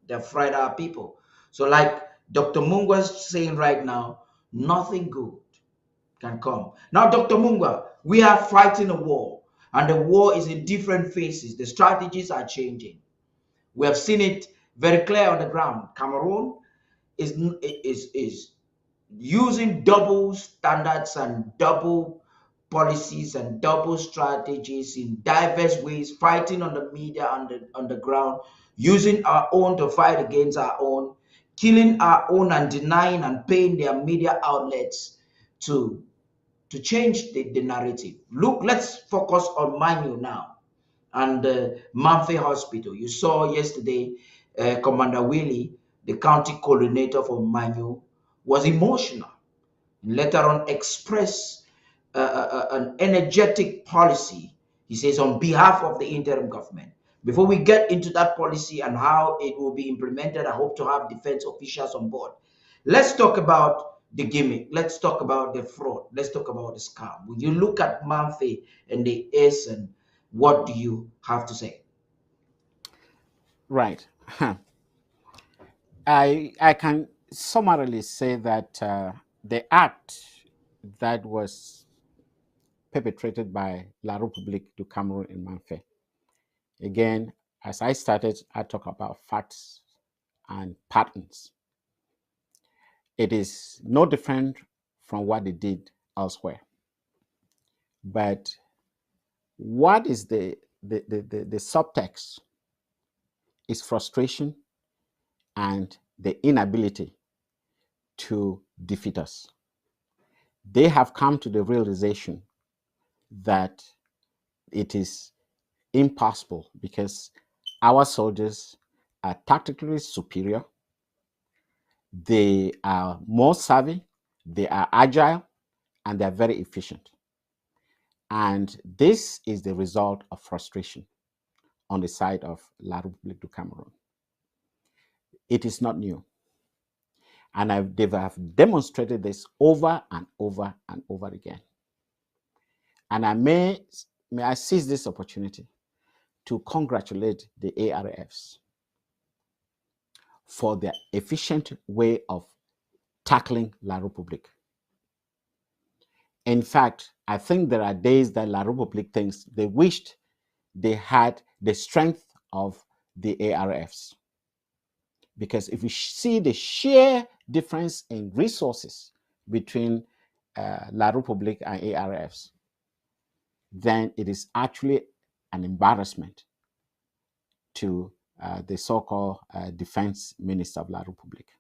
They fried our people. So, like Dr. Mungwa is saying right now, nothing good can come. Now, Dr. Mungwa, we are fighting a war, and the war is in different phases. The strategies are changing. We have seen it very clear on the ground. Cameroon is using double standards and double policies and double strategies in diverse ways, fighting on the media on the ground, using our own to fight against our own, killing our own and denying and paying their media outlets to change the narrative. Look, let's focus on Manu now and Manfe Hospital. You saw yesterday, Commander Willie, the county coordinator for Manu, was emotional. Later on, expressed an energetic policy, he says, on behalf of the interim government. Before we get into that policy and how it will be implemented, I hope to have defense officials on board. Let's talk about the gimmick. Let's talk about the fraud. Let's talk about the scam. When you look at Manfe and the F.Asce, what do you have to say? Right. I can summarily say that the act that was perpetrated by La République du Cameroun in Manfe, again, as I started, I talk about facts and patterns. It is no different from what they did elsewhere. But what is the subtext is frustration and the inability to defeat us. They have come to the realization that it is impossible because our soldiers are tactically superior, they are more savvy, they are agile, and they are very efficient. And this is the result of frustration on the side of La République du Cameroun. It is not new. And they have demonstrated this over and over and over again. And may I seize this opportunity to congratulate the ARFs for their efficient way of tackling La République. In fact, I think there are days that La République thinks they wished they had the strength of the ARFs. Because if you see the sheer difference in resources between La Republique and ARFs, then it is actually an embarrassment to the so-called defense minister of La Republique,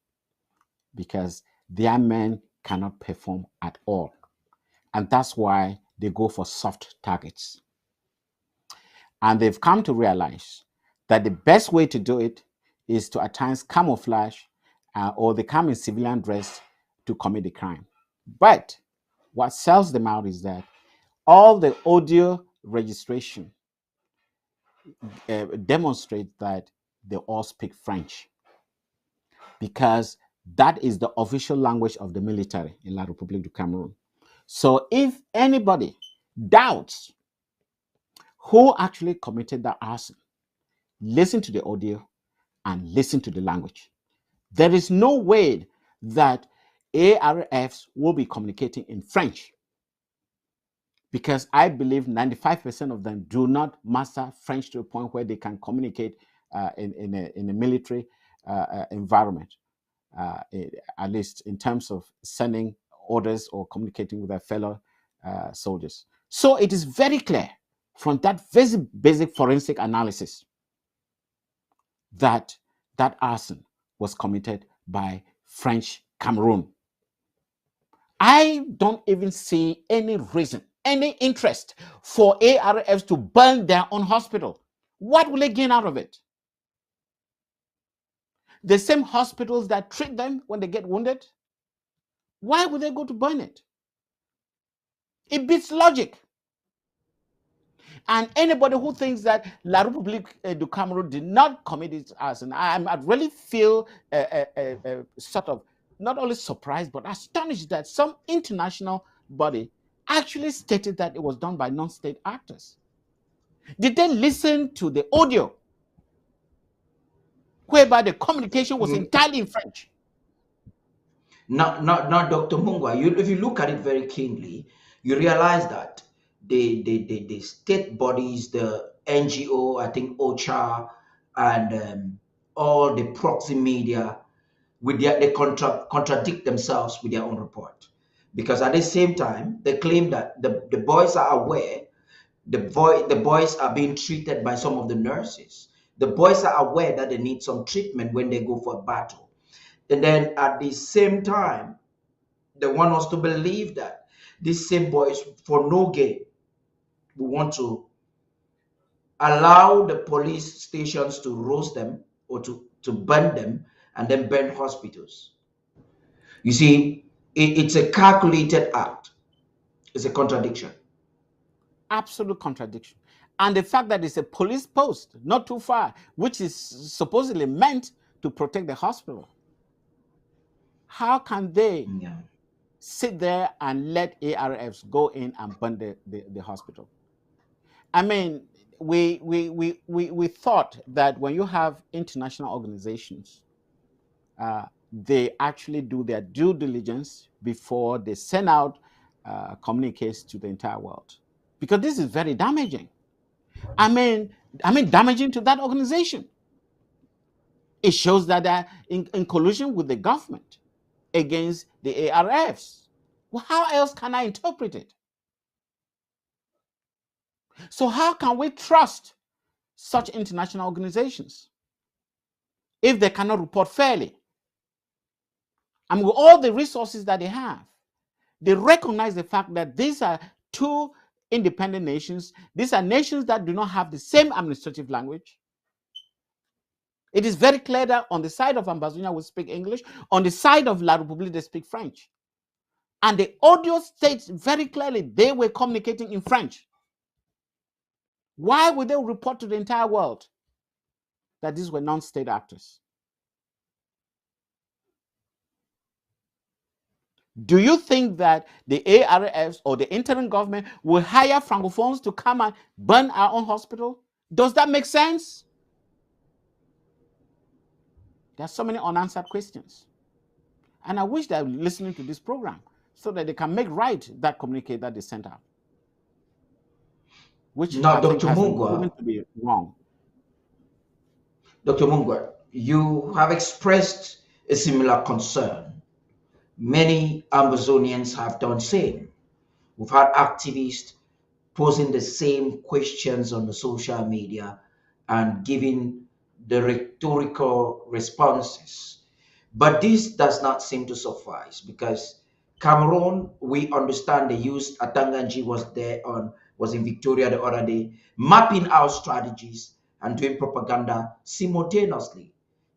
because their men cannot perform at all. And that's why they go for soft targets. And they've come to realize that the best way to do it is to at times camouflage or they come in civilian dress to commit the crime. But what sells them out is that all the audio registration demonstrates that they all speak French, because that is the official language of the military in La République du Cameroon. So if anybody doubts who actually committed that arson, listen to the audio and listen to the language. There is no way that ARFs will be communicating in French, because I believe 95% of them do not master French to a point where they can communicate in a military environment, at least in terms of sending orders or communicating with their fellow soldiers. So it is very clear from that very basic forensic analysis that that arson was committed by French Cameroon. I don't even see any reason, any interest for ARFs to burn their own hospital. What will they gain out of it? The same hospitals that treat them when they get wounded, why would they go to burn it? It beats logic. And anybody who thinks that La République du Cameroun did not commit it as I really feel sort of not only surprised but astonished that some international body actually stated that it was done by non-state actors. Did they listen to the audio whereby the communication was entirely in French? Not Dr. Mungwa. If you look at it very keenly, you realize that the state bodies, the NGO, I think OCHA, and all the proxy media, they contradict themselves with their own report. Because at the same time, they claim that the boys are aware, the boys are being treated by some of the nurses. The boys are aware that they need some treatment when they go for a battle. And then at the same time, they want us to believe that these same boys, for no gain, we want to allow the police stations to roast them or to burn them and then burn hospitals. You see, it's a calculated act. It's a contradiction. Absolute contradiction. And the fact that it's a police post not too far, which is supposedly meant to protect the hospital. How can they sit there and let ARFs go in and burn the hospital? I mean, we thought that when you have international organizations, they actually do their due diligence before they send out communiques to the entire world, because this is very damaging. I mean, damaging to that organization. It shows that they're in collusion with the government against the ARFs. Well, how else can I interpret it? So how can we trust such international organizations if they cannot report fairly? And with all the resources that they have, they recognize the fact that these are two independent nations. These are nations that do not have the same administrative language. It is very clear that on the side of Ambazonia, we speak English. On the side of La République, they speak French. And the audio states very clearly they were communicating in French. Why would they report to the entire world that these were non-state actors? Do you think that the ARFs or the interim government will hire Francophones to come and burn our own hospital? Does that make sense? There are so many unanswered questions. And I wish they were listening to this program so that they can make right that communique that they sent out, which Now, I think Dr. has been proven Mungwa, to be wrong. Dr. Mungwa, you have expressed a similar concern. Many Amazonians have done same. We've had activists posing the same questions on the social media and giving the rhetorical responses. But this does not seem to suffice because Cameroon, we understand they used Atanganji was in Victoria the other day, mapping out strategies and doing propaganda simultaneously,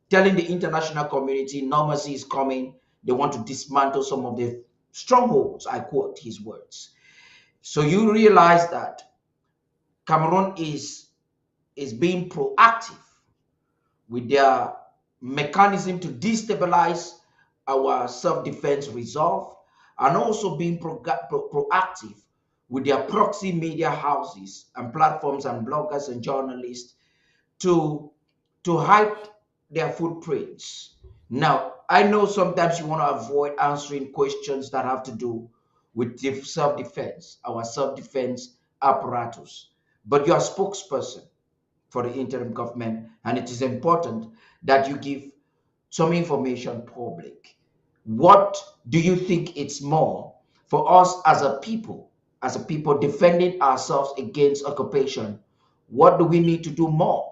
telling the international community normalcy is coming. They want to dismantle some of the strongholds. I quote his words. So you realize that Cameroon is being proactive with their mechanism to destabilize our self-defense resolve, and also being proactive with their proxy media houses and platforms and bloggers and journalists to hide their footprints. Now, I know sometimes you want to avoid answering questions that have to do with self-defense, our self-defense apparatus, but you're a spokesperson for the interim government, and it is important that you give some information public. What do you think it's more for us as a people defending ourselves against occupation? What do we need to do more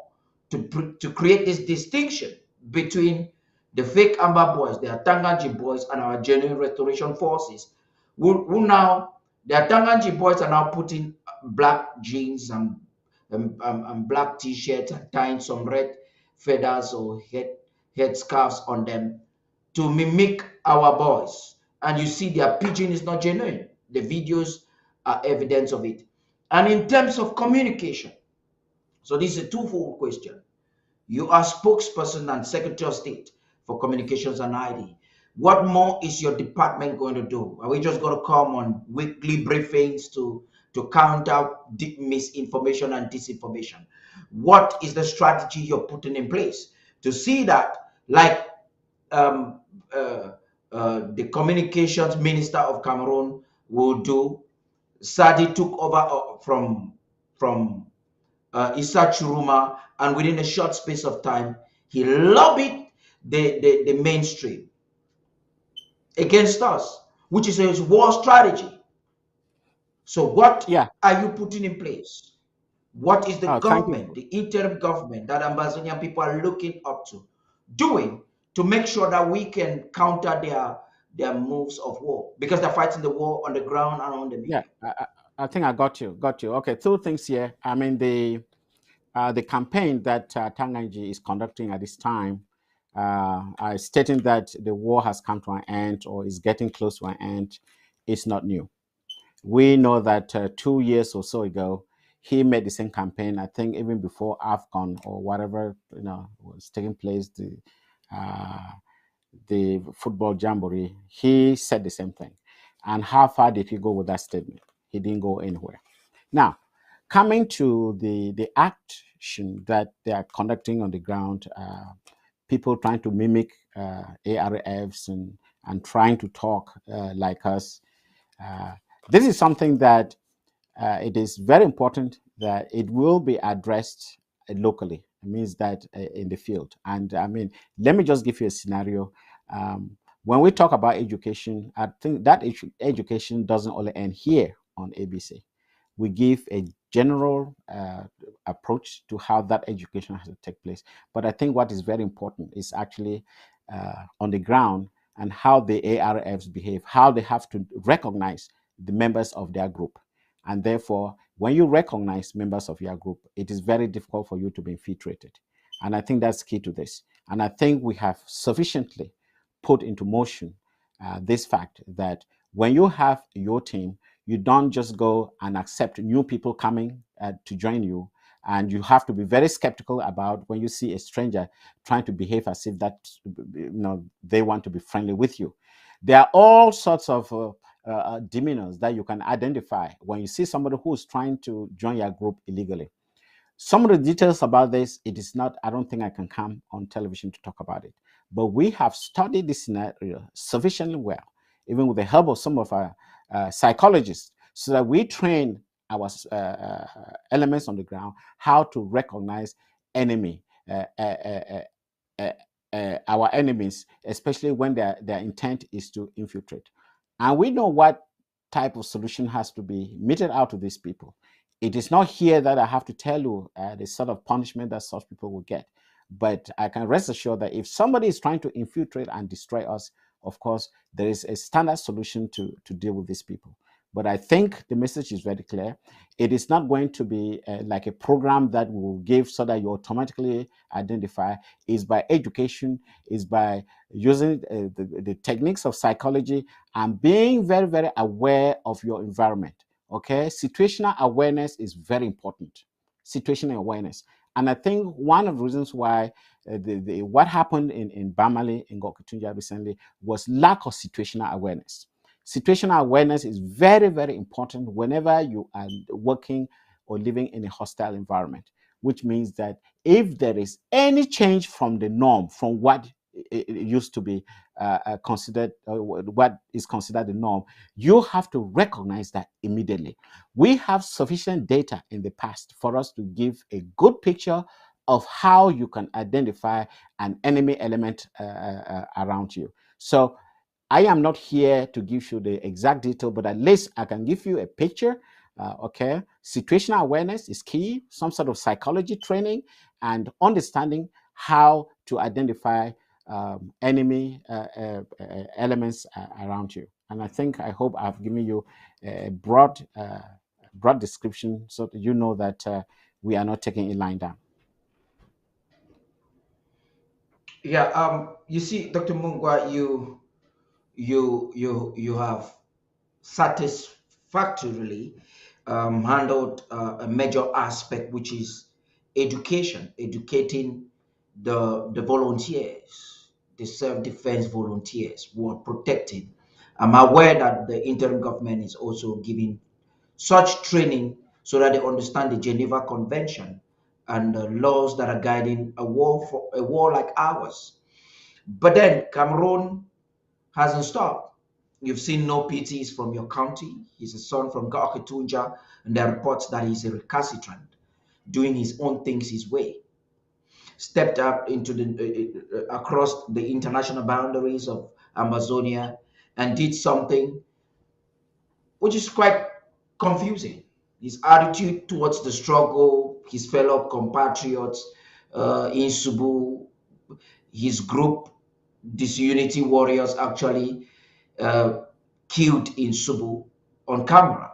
to create this distinction between the fake Amber boys, the Atangaji boys, and our genuine restoration forces? Who now, the Atangaji boys are now putting black jeans and black t-shirts and tying some red feathers or head scarves on them to mimic our boys. And you see their pigeon is not genuine. The videos are evidence of it. And in terms of communication, so this is a twofold question. You are spokesperson and Secretary of State for Communications and ID. What more is your department going to do? Are we just going to come on weekly briefings to counter misinformation and disinformation? What is the strategy you're putting in place to see that, like um, the communications minister of Cameroon will do? Sadi took over from Issa Churuma, and within a short space of time, he lobbied the mainstream against us, which is a war strategy. So, what Yeah. are you putting in place? What is the Thank government, you. the interim government that Ambazonian people are looking up to, doing to make sure that we can counter their moves of war? Because they're fighting the war on the ground and on the Yeah, media. I think I got you. Got you. Okay, two things here. I mean, the campaign that Tanganji is conducting at this time, stating that the war has come to an end or is getting close to an end, is not new. We know that 2 years or so ago, he made the same campaign. I think even before AFCON or whatever was taking place, uh, the football jamboree, he said the same thing. And how far did he go with that statement? He didn't go anywhere. Now, coming to the action that they are conducting on the ground, people trying to mimic ARFs and trying to talk like us. Uh, this is something that it is very important that it will be addressed locally. It means that in the field. And I mean, let me just give you a scenario. Um, when we talk about education, I think that education doesn't only end here on ABC. We give a general approach to how that education has to take place. But I think what is very important is actually on the ground and how the ARFs behave, how they have to recognize the members of their group. And therefore, when you recognize members of your group, it is very difficult for you to be infiltrated. And I think that's key to this. And I think we have sufficiently put into motion this fact that when you have your team, you don't just go and accept new people coming to join you. And you have to be very skeptical about when you see a stranger trying to behave as if that they want to be friendly with you. There are all sorts of demeanors that you can identify when you see somebody who is trying to join your group illegally. Some of the details about this, it is not, I don't think I can come on television to talk about it. But we have studied this scenario sufficiently well, even with the help of some of our psychologists, so that we train our elements on the ground how to recognize enemy uh, uh, uh, uh, our enemies, especially when their intent is to infiltrate. And we know what type of solution has to be meted out to these people. It is not here that I have to tell you the sort of punishment that such people will get. But I can rest assured that if somebody is trying to infiltrate and destroy us, of course, there is a standard solution to deal with these people. But I think the message is very clear. It is not going to be like a program that will give so that you automatically identify. Is by education, is by using the techniques of psychology and being very, very aware of your environment. Okay, situational awareness is very important. Situational awareness. And I think one of the reasons why what happened in Bamali, in Gokutunja recently, was lack of situational awareness. Situational awareness is very, very important whenever you are working or living in a hostile environment, which means that if there is any change from the norm, from what it used to be considered, what is considered the norm, you have to recognize that immediately. We have sufficient data in the past for us to give a good picture of how you can identify an enemy element around you. So I am not here to give you the exact detail, but at least I can give you a picture. Okay, situational awareness is key, some sort of psychology training, and understanding how to identify enemy elements around you. And I hope I've given you a broad description so that you know that we are not taking a line down. Yeah. You see, Dr. Mungwa, you have satisfactorily handled a major aspect, which is education, educating the volunteers, the self-defense volunteers who are protecting. I'm aware that the interim government is also giving such training so that they understand the Geneva Convention and the laws that are guiding a war like ours. But then Cameroon hasn't stopped. You've seen no PTs from your county. He's a son from Gaoketunja, and there are reports that he's a recalcitrant, doing his own things his way. Stepped up into across the international boundaries of Amazonia and did something which is quite confusing. His attitude towards the struggle, his fellow compatriots in Subu, his group, disunity warriors actually uh, killed in Subu on camera.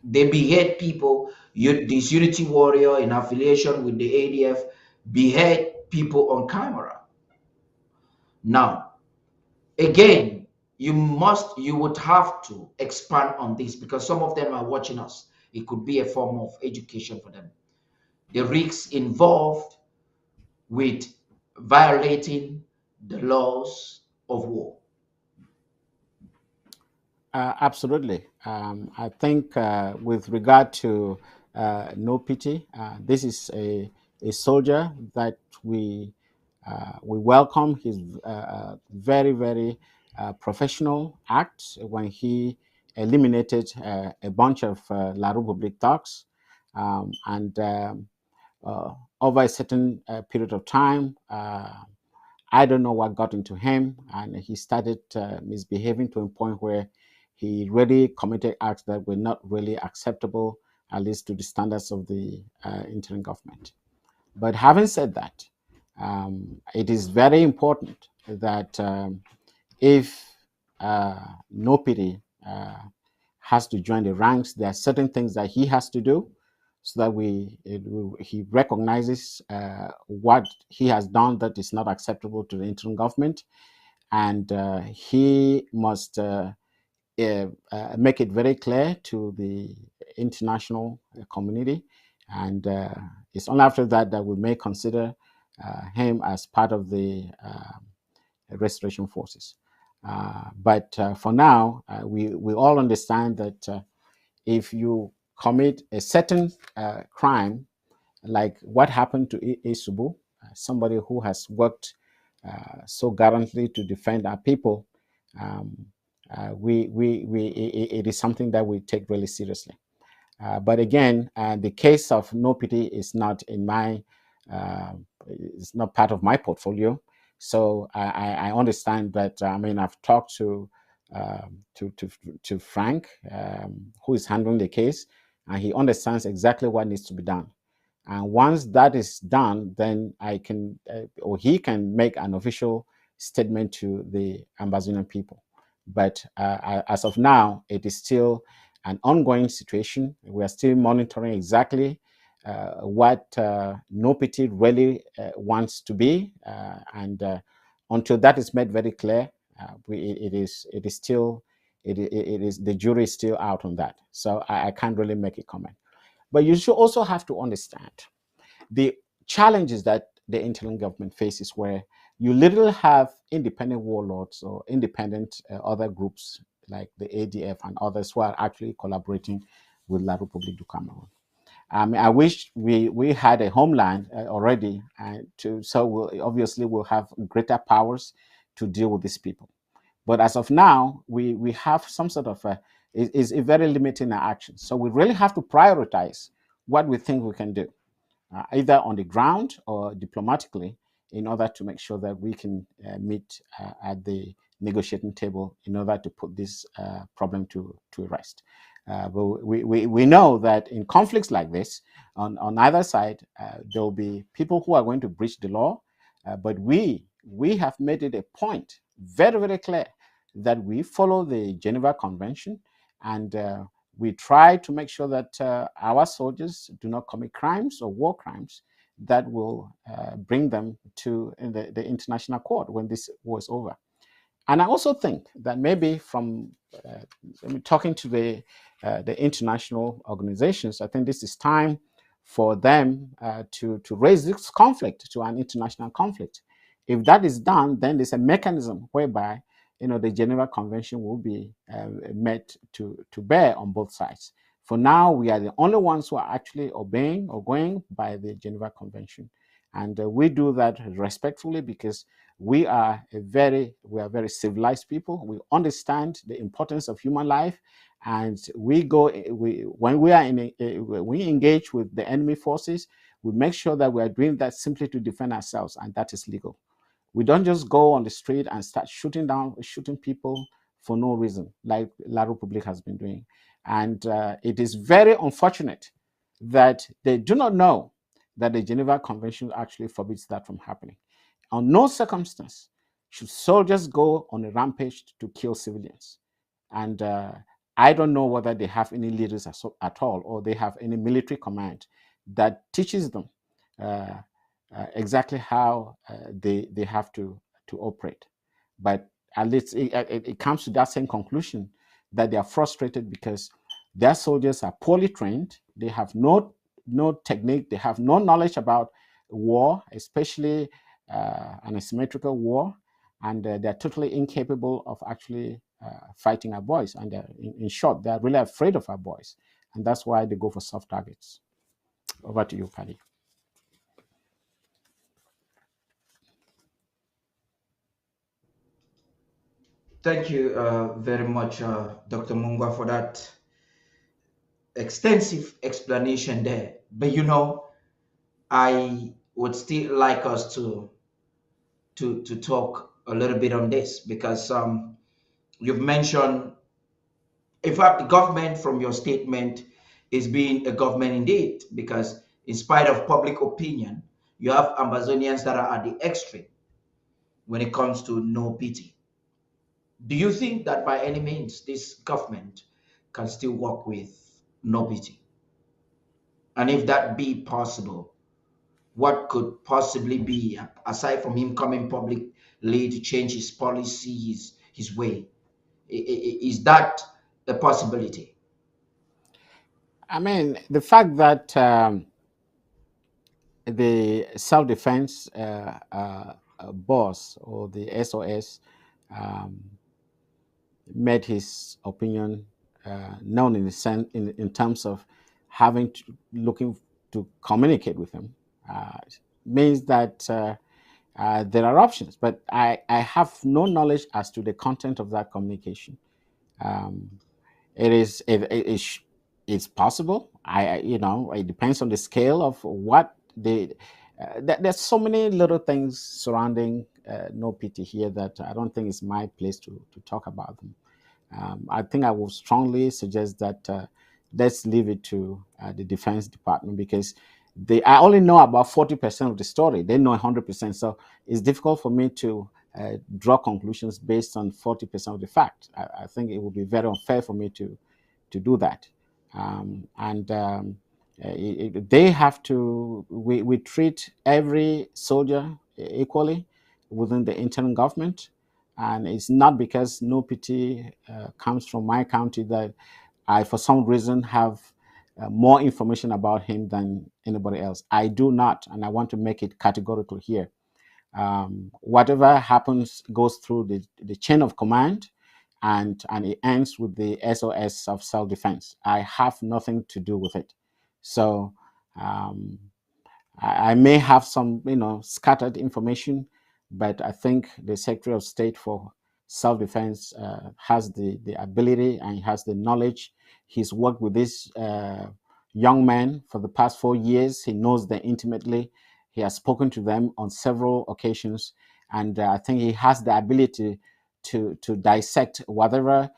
They behead people. This unity warrior in affiliation with the ADF behead people on camera. Now, again, you would have to expand on this because some of them are watching us. It could be a form of education for them. The risks involved with violating the laws of war. Absolutely. I think with regard to no pity, this is a soldier that we welcome his very, very professional act when he eliminated a bunch of La Republique thugs. And over a certain period of time, I don't know what got into him, and he started misbehaving to a point where he really committed acts that were not really acceptable, at least to the standards of the interim government. But having said that, it is very important that if Nopiri has to join the ranks, there are certain things that he has to do so that he recognizes what he has done that is not acceptable to the interim government, and he must make it very clear to the international community, and it's only after that that we may consider him as part of the restoration forces. But for now, we all understand that if you commit a certain crime, like what happened to Isubu, somebody who has worked so gallantly to defend our people, um, it is something that we take really seriously. But again, the case of no pity is not in my It's not part of my portfolio. So I understand that. I mean, I've talked um, to to to Frank, who is handling the case, and he understands exactly what needs to be done. And once that is done, then I can, or he can make an official statement to the Ambazonian people. But as of now, it is still an ongoing situation. We are still monitoring exactly what NOPT really wants to be, and until that is made very clear, it is still it is the jury is still out on that. So I can't really make a comment. But you should also have to understand the challenges that the interim government faces, where you literally have independent warlords or independent other groups like the ADF and others who are actually collaborating with La République du Cameroon. I wish we had a homeland already, so obviously we'll have greater powers to deal with these people. But as of now, we have some sort of is a very limiting action. So we really have to prioritize what we think we can do, either on the ground or diplomatically, in order to make sure that we can meet at the negotiating table in order to put this problem to rest. But we know that in conflicts like this, on either side, there will be people who are going to breach the law. But we have made it a point, very, very clear, that we follow the Geneva Convention, and we try to make sure that our soldiers do not commit crimes or war crimes that will bring them to the international court when this war is over. And I also think that maybe from talking to the international organizations, I think this is time for them to raise this conflict to an international conflict. If that is done, then there's a mechanism whereby the Geneva Convention will be met to bear on both sides. For now, we are the only ones who are actually obeying or going by the Geneva Convention, and we do that respectfully because we are very civilized people. We understand the importance of human life, and when we engage with the enemy forces, we make sure that we are doing that simply to defend ourselves, and that is legal. We don't just go on the street and start shooting people for no reason, like La République has been doing. And it is very unfortunate that they do not know that the Geneva Convention actually forbids that from happening. On no circumstance should soldiers go on a rampage to kill civilians. And I don't know whether they have any leaders at all, or they have any military command that teaches them uh, exactly how they have to operate. But at least it comes to that same conclusion, that they are frustrated because their soldiers are poorly trained. They have no technique. They have no knowledge about war, especially an asymmetrical war, and they're totally incapable of actually fighting our boys. And in short, they're really afraid of our boys, and that's why they go for soft targets. Over to you, Paddy. Thank you very much, Dr. Mungwa, for that extensive explanation there. But I would still like us to talk a little bit on this because you've mentioned, in fact, the government from your statement is being a government indeed, because in spite of public opinion, you have Amazonians that are at the extreme when it comes to no pity. Do you think that by any means this government can still work with no pity? And if that be possible, what could possibly be, aside from him coming publicly to change his policies, his way? Is that a possibility? I mean, the fact that the self-defense boss, or the SOS, um, made his opinion known in the in terms of looking to communicate with him, uh, means that there are options. But I have no knowledge as to the content of that communication. Um, it is it's possible. It depends on the scale of what There's so many little things surrounding no pity here that I don't think it's my place to talk about them. I think I will strongly suggest that let's leave it to the Defense Department, because I only know about 40% of the story. They know 100%. So it's difficult for me to draw conclusions based on 40% of the fact. I think it would be very unfair for me to do that. And they have to, we treat every soldier equally within the interim government. And it's not because no pity comes from my county that I, for some reason, have more information about him than anybody else. I do not, and I want to make it categorical here. Whatever happens goes through the chain of command, and it ends with the SOS of self-defense. I have nothing to do with it. So um, I may have some, scattered information, but I think the Secretary of State for Self-Defense has the ability and has the knowledge. He's worked with this young man for the past 4 years. He knows them intimately. He has spoken to them on several occasions, and I think he has the ability to dissect whatever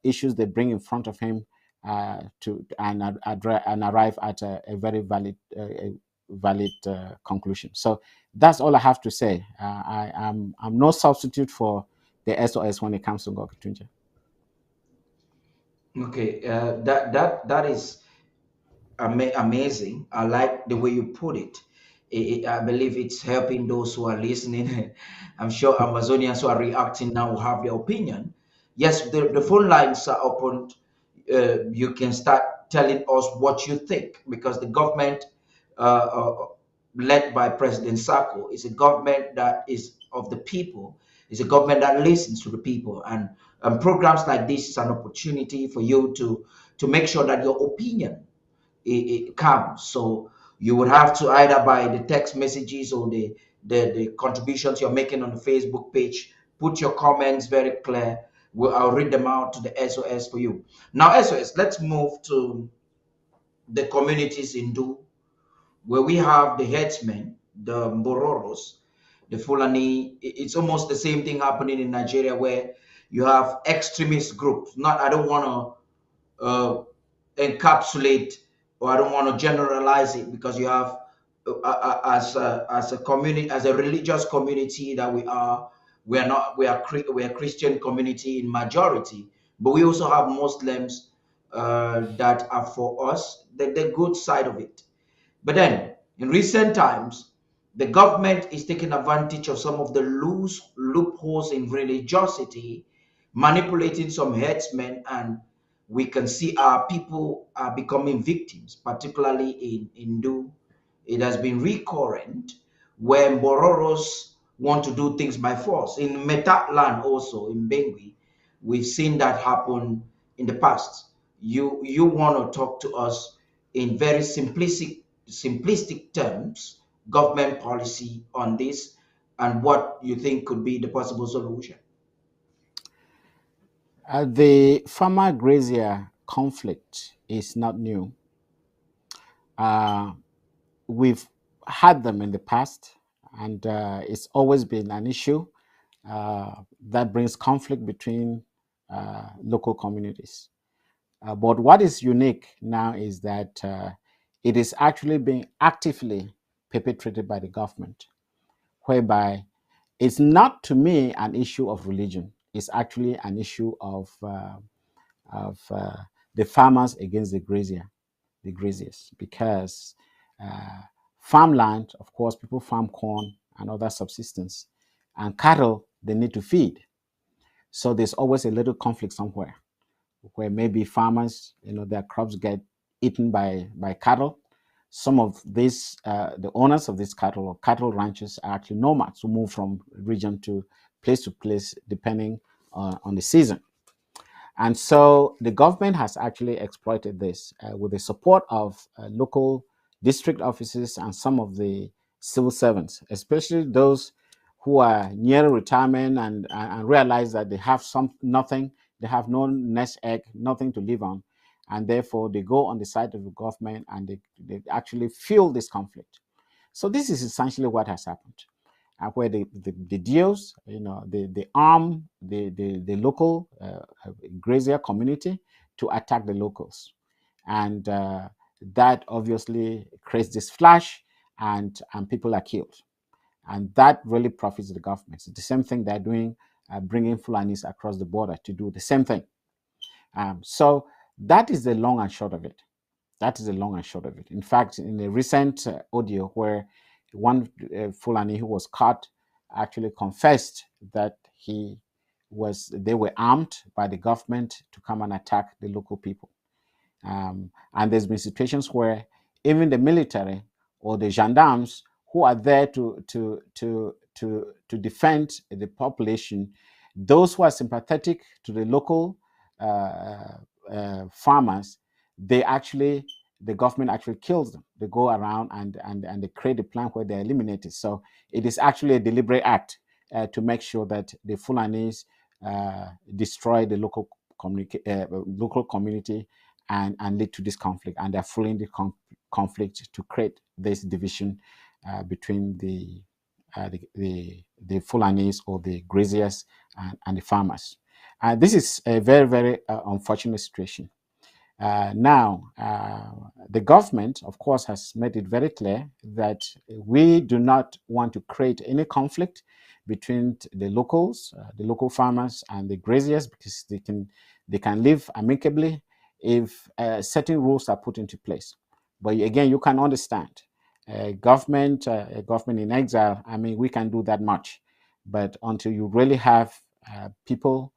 issues they bring in front of him and arrive at a very valid conclusion. So that's all I have to say. I'm no substitute for the SOS when it comes to Gokitunja. Okay, that is amazing. I like the way you put it. I believe it's helping those who are listening. I'm sure Amazonians who are reacting now will have their opinion. Yes, the phone lines are open. You can start telling us what you think, because the government, led by President Sako, is a government that is of the people. It's a government that listens to the people, and programs like this is an opportunity for you to make sure that your opinion it counts. So you would have to either by the text messages or the contributions you're making on the Facebook page, put your comments very clear. I'll read them out to the SOS for you. Now, SOS, let's move to the communities in Du, where we have the headsmen, the Mbororos, the Fulani. It's almost the same thing happening in Nigeria, where you have extremist groups. Not, I don't want to encapsulate, or I don't want to generalize it, because you have as a community, as a religious community that we are not, we are Christian community in majority, but we also have Muslims that are for us the good side of it. But then in recent times, the government is taking advantage of some of the loose loopholes in religiosity, manipulating some headsmen, and we can see our people are becoming victims, particularly in Hindu. It has been recurrent when Bororos want to do things by force. In Metatland also, in Bengui, we've seen that happen in the past. You want to talk to us in very simplistic terms, government policy on this, and what you think could be the possible solution? The farmer grazier conflict is not new. Uh, we've had them in the past, and it's always been an issue that brings conflict between local communities. But what is unique now is that it is actually being actively perpetrated by the government, whereby it's not, to me, an issue of religion. It's actually an issue of the farmers against the graziers, because uh, farmland, of course, people farm corn and other subsistence, and cattle they need to feed. So there's always a little conflict somewhere, where maybe farmers, their crops get eaten by cattle. Some of these, the owners of these cattle or cattle ranches are actually nomads who move from region to place depending on the season. And so the government has actually exploited this with the support of local district offices and some of the civil servants, especially those who are near retirement and realize that they have nothing, they have no nest egg, nothing to live on. And therefore, they go on the side of the government and they actually fuel this conflict. So this is essentially what has happened, where the deals, they arm the local grazier community to attack the locals, and that obviously creates this flash, and people are killed, and that really profits the government. It's the same thing they're doing, bringing Fulanis across the border to do the same thing. So that is the long and short of it. That is the long and short of it. In fact, in a recent audio where one Fulani who was caught actually confessed that they were armed by the government to come and attack the local people. And there's been situations where even the military or the gendarmes who are there to defend the population, those who are sympathetic to the local farmers, the government actually kills them. They go around and they create a plan where they're eliminated. So it is actually a deliberate act to make sure that the Fulanis destroy the local community and lead to this conflict. And they're fueling the conflict to create this division between the Fulanis or the graziers and the farmers. This is a very, very unfortunate situation. Now, the government, of course, has made it very clear that we do not want to create any conflict between the locals, the local farmers, and the graziers, because they can live amicably if certain rules are put into place. But again, you can understand a government in exile. I mean, we can do that much, but until you really have people,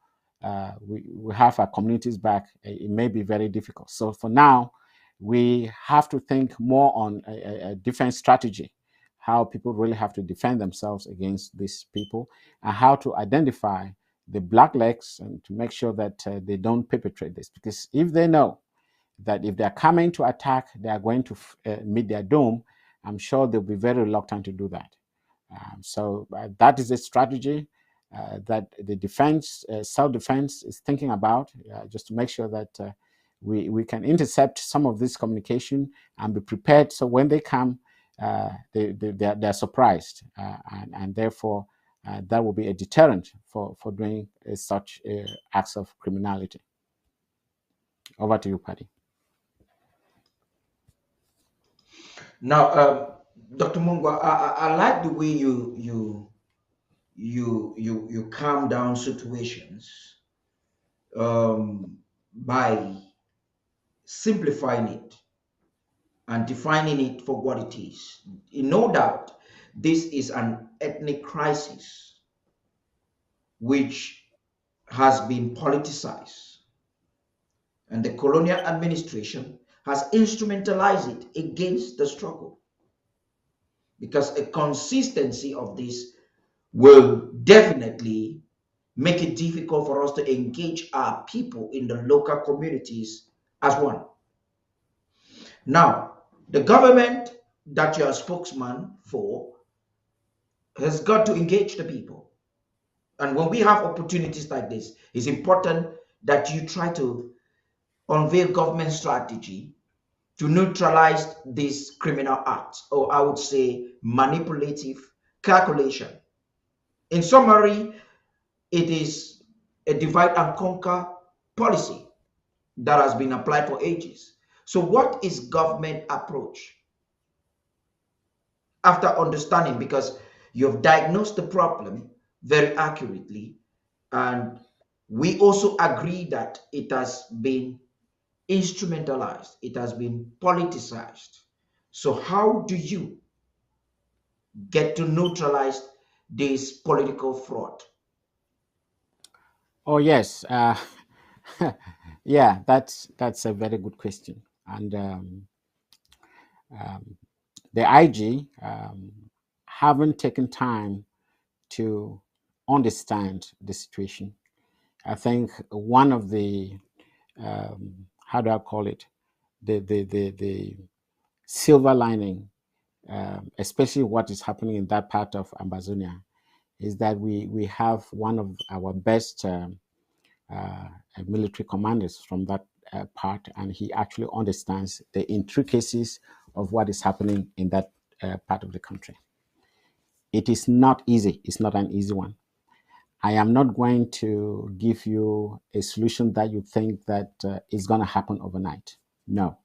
we have our communities back, it may be very difficult. So for now, we have to think more on a defense strategy, how people really have to defend themselves against these people, and how to identify the blacklegs and to make sure that they don't perpetrate this. Because if they know that if they're coming to attack, they are going to meet their doom, I'm sure they'll be very reluctant to do that. So that is a strategy that the defense, self-defense, is thinking about, just to make sure that we can intercept some of this communication and be prepared. So when they come, they're surprised, and therefore that will be a deterrent for doing such acts of criminality. Over to you, Paddy. Now, Dr. Mungwa, I like the way you calm down situations by simplifying it and defining it for what it is. No doubt, this is an ethnic crisis which has been politicized, and the colonial administration has instrumentalized it against the struggle, because a consistency of this will definitely make it difficult for us to engage our people in the local communities as one. Now, the government that you're a spokesman for has got to engage the people. And when we have opportunities like this, it's important that you try to unveil government strategy to neutralize this criminal act, or I would say manipulative calculation. In summary, it is a divide and conquer policy that has been applied for ages. So what is government approach? After understanding, because you've diagnosed the problem very accurately, and we also agree that it has been instrumentalized, it has been politicized. So how do you get to neutralize this political fraud? Oh yes, yeah, that's a very good question, and um, the IG haven't taken time to understand the situation. I think one of the how do I call it, the silver lining, especially what is happening in that part of Amazonia, is that we have one of our best uh, military commanders from that part, and he actually understands the intricacies of what is happening in that part of the country. It is not easy. It's not an easy one. I am not going to give you a solution that you think that is going to happen overnight. No,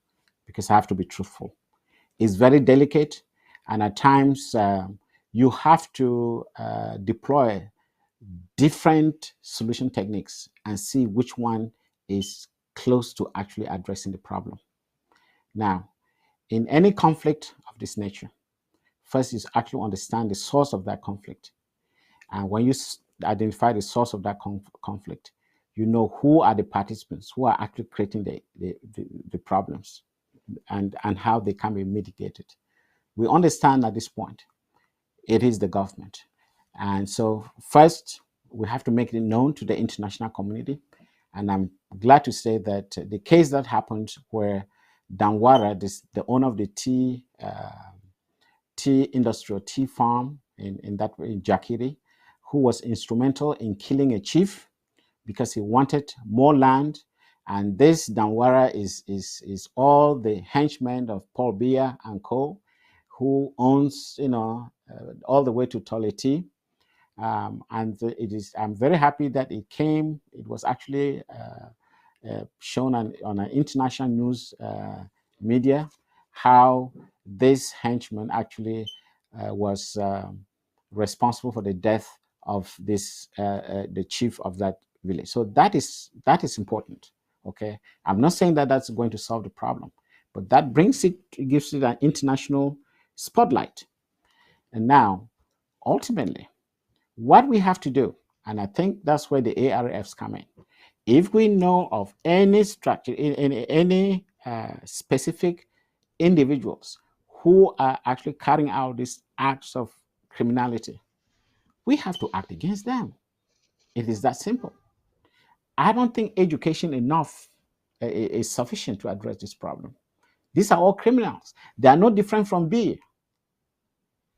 because I have to be truthful. It's very delicate, and at times you have to deploy different solution techniques and see which one is close to actually addressing the problem. Now, in any conflict of this nature, first is actually understand the source of that conflict. And when you identify the source of that conflict, you know who are the participants who are actually creating the problems, and how they can be mitigated. We understand at this point it is the government. And so, first, we have to make it known to the international community. And I'm glad to say that the case that happened where Danwara, the owner of the tea industry or tea farm in Jakiri, who was instrumental in killing a chief because he wanted more land. And this Danwara is all the henchmen of Paul Biya and Co., who owns, all the way to Toleti. And it is. I'm very happy that it came. It was actually shown on an international news media how this henchman actually was responsible for the death of the chief of that village. So that is important. Okay, I'm not saying that that's going to solve the problem, but that gives it an international spotlight. And now, ultimately, what we have to do, and I think that's where the ARFs come in. If we know of any structure, any specific individuals who are actually carrying out these acts of criminality, we have to act against them. It is that simple. I don't think education enough is sufficient to address this problem. These are all criminals. They are no different from B.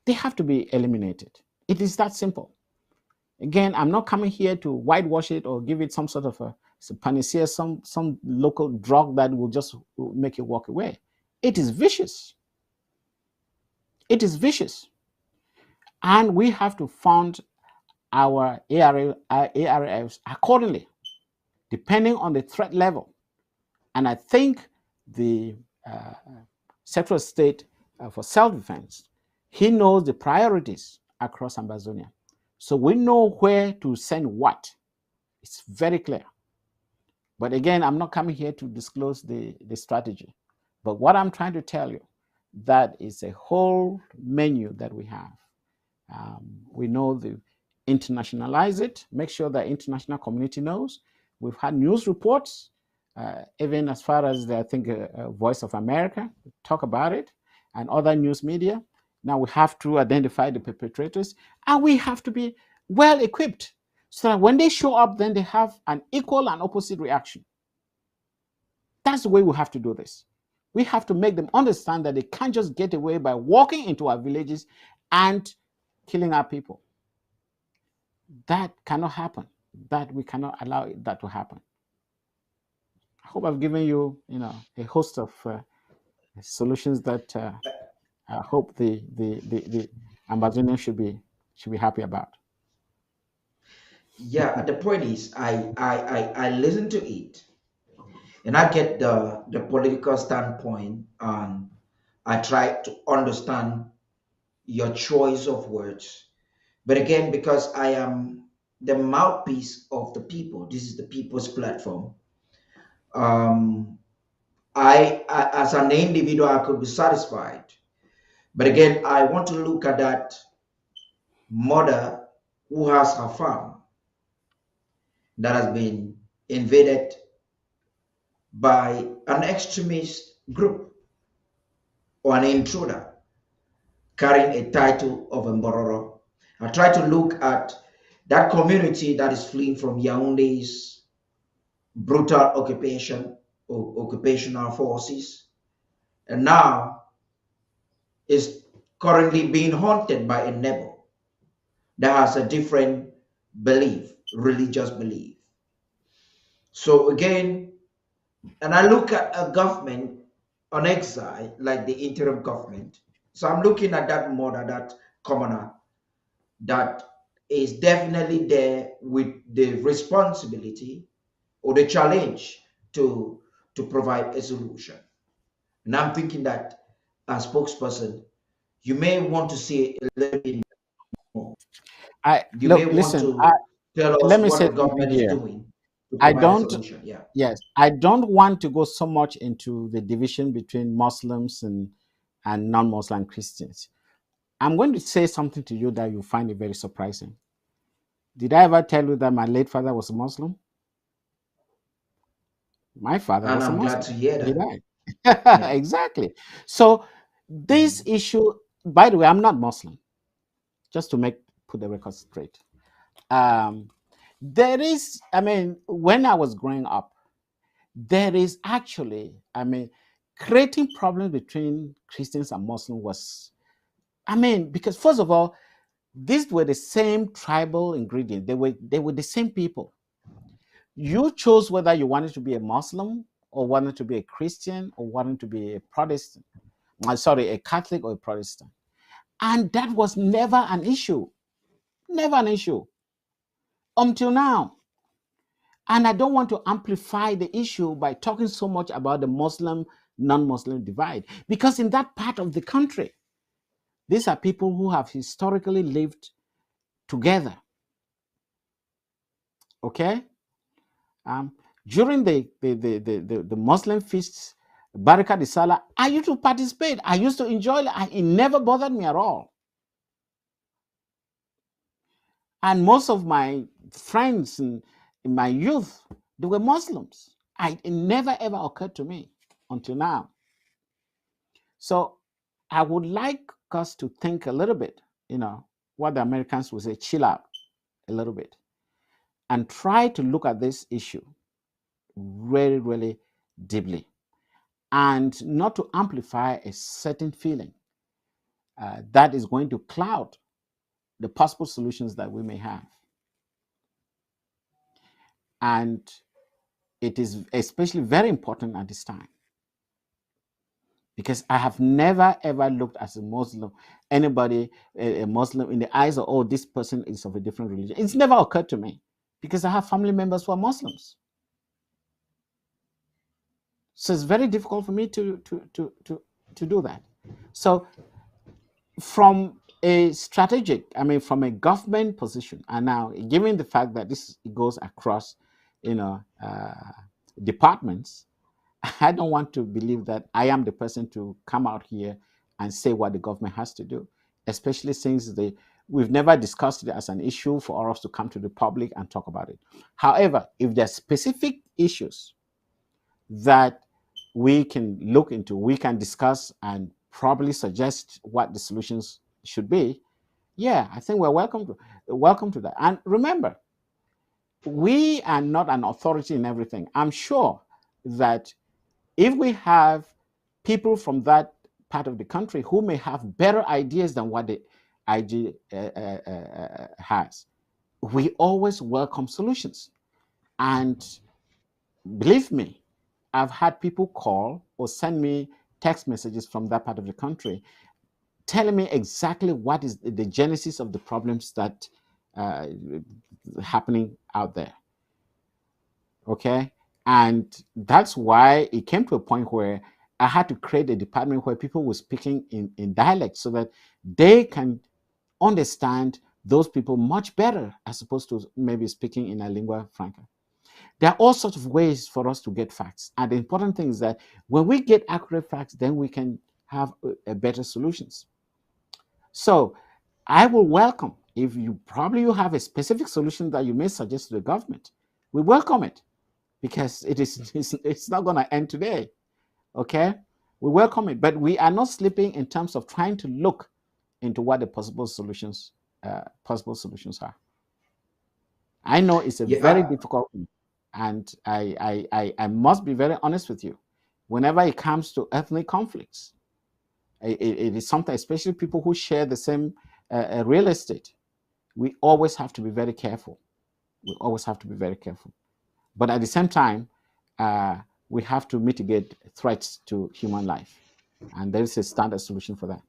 They have to be eliminated. It is that simple. Again, I'm not coming here to whitewash it or give it some sort of a panacea, some local drug that will just make it walk away. It is vicious. It is vicious. And we have to fund our ARFs accordingly, depending on the threat level. And I think the Secretary of State for Self-Defense, he knows the priorities across Ambazonia. So we know where to send what. It's very clear. But again, I'm not coming here to disclose the strategy. But what I'm trying to tell you, that is a whole menu that we have. We know the internationalize it, make sure the international community knows. We've had news reports, even as far as I think Voice of America talk about it, and other news media. Now we have to identify the perpetrators, and we have to be well equipped so that when they show up, then they have an equal and opposite reaction. That's the way we have to do this. We have to make them understand that they can't just get away by walking into our villages and killing our people. That cannot happen. That we cannot allow that to happen. I hope I've given you, a host of solutions that I hope the Ambazonians should be happy about. Yeah, the point is, I listen to it, and I get the political standpoint, and I try to understand your choice of words. But again, because I am the mouthpiece of the people, this is the people's platform. Um, as an individual, I could be satisfied. But again, I want to look at that mother who has her farm that has been invaded by an extremist group or an intruder carrying a title of Mbororo. I try to look at that community that is fleeing from Yaounde's brutal occupation or occupational forces, and now is currently being haunted by a neighbor that has a different belief, religious belief. So again, and I look at a government on exile, like the interim government, So I'm looking at that mother, that commoner, that is definitely there with the responsibility or the challenge to provide a solution. And I'm thinking that as spokesperson, you may want to say a little bit more. I You may look, want listen. to tell us Let me what say the something government is here. doing to I provide a don't. solution. Yeah. Yes, I don't want to go so much into the division between Muslims and non-Muslim Christians. I'm going to say something to you that you find it very surprising. Did I ever tell you that my late father was a Muslim? My father And was a I'm glad Muslim. to hear He that. died. Yeah. Exactly. So this Mhm. issue, by the way, I'm not Muslim. Just to put the record straight. Um, there is, I mean, when I was growing up, there is actually, I mean, creating problems between Christians and Muslims was, I mean, because first of all, these were the same tribal ingredient. They were the same people. You chose whether you wanted to be a Muslim or wanted to be a Christian or wanted to be a Protestant. Sorry, a Catholic or a Protestant. And that was never an issue. Never an issue until now. And I don't want to amplify the issue by talking so much about the Muslim non Muslim divide, because in that part of the country, these are people who have historically lived together. Okay? Um, During the Muslim feasts, Baraka de Salah, I used to participate. I used to enjoy it. It never bothered me at all. And most of my friends in my youth, they were Muslims. It never ever occurred to me until now. So I would like us to think a little bit, what the Americans would say, chill out a little bit, and try to look at this issue really, really deeply, and not to amplify a certain feeling that is going to cloud the possible solutions that we may have. And it is especially very important at this time, because I have never ever looked as a Muslim, anybody, a Muslim, in the eyes of, oh, this person is of a different religion. It's never occurred to me, because I have family members who are Muslims. So it's very difficult for me to do that. So from a strategic, I mean, from a government position, and now given the fact that this goes across, departments, I don't want to believe that I am the person to come out here and say what the government has to do, especially since we've never discussed it as an issue for us to come to the public and talk about it. However, if there's specific issues that we can look into, we can discuss and probably suggest what the solutions should be. Yeah, I think we're welcome to that. And remember, we are not an authority in everything. I'm sure that if we have people from that part of the country who may have better ideas than what the IG has, we always welcome solutions. And believe me, I've had people call or send me text messages from that part of the country telling me exactly what is the genesis of the problems that uh, happening out there. Okay, and that's why it came to a point where I had to create a department where people were speaking in dialect so that they can understand those people much better as opposed to maybe speaking in a lingua franca. There are all sorts of ways for us to get facts, and the important thing is that when we get accurate facts, then we can have a better solutions. So I will welcome if you have a specific solution that you may suggest to the government. We welcome it, because it's not going to end today. Okay, we welcome it, but we are not sleeping in terms of trying to look into what the possible solutions are. I know it's a Yeah. very difficult thing, and I must be very honest with you. Whenever it comes to ethnic conflicts, it is something, especially people who share the same real estate. We always have to be very careful. We always have to be very careful. But at the same time, uh, we have to mitigate threats to human life, and there is a standard solution for that.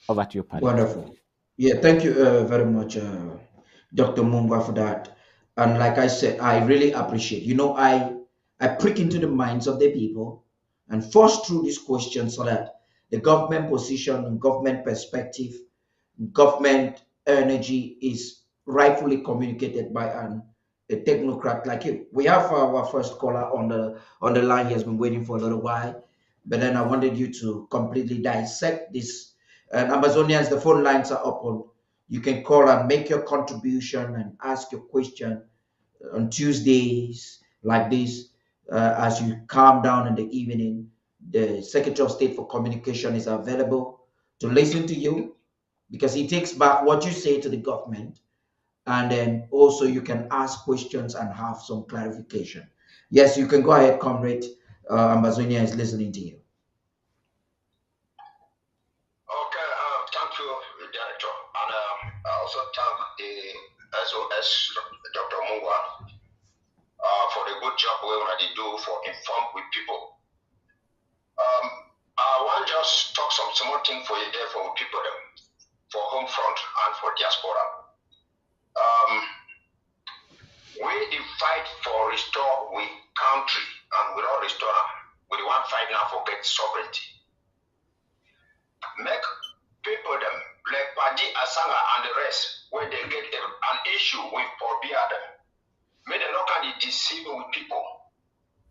Over to you, Paddy. Wonderful. Yeah, thank you very much, Dr. Mungwa, for that. And like I said, I really appreciate. I prick into the minds of the people and force through these questions so that the government position and government perspective, government energy is rightfully communicated by a technocrat like you. We have our first caller on the line. He has been waiting for a little while, but then I wanted you to completely dissect this. And Amazonians, the phone lines are open. You can call and make your contribution and ask your question on Tuesdays like this. As you calm down in the evening, the Secretary of State for Communication is available to listen to you because he takes back what you say to the government, and then also you can ask questions and have some clarification. Yes, you can go ahead, comrade. Amazonia is listening to you. Okay, thank you, Director. And I also thank the SOS, Dr. Mungwa, for the good job we already do for inform with people. I want just talk some small thing for you there for people, for home front and for diaspora. We the fight for restore we country and we don't restore them. We want fight now for get sovereignty. Make people them like Padi Asanga and the rest when they get an issue with Pobia them. May they not can deceive with people.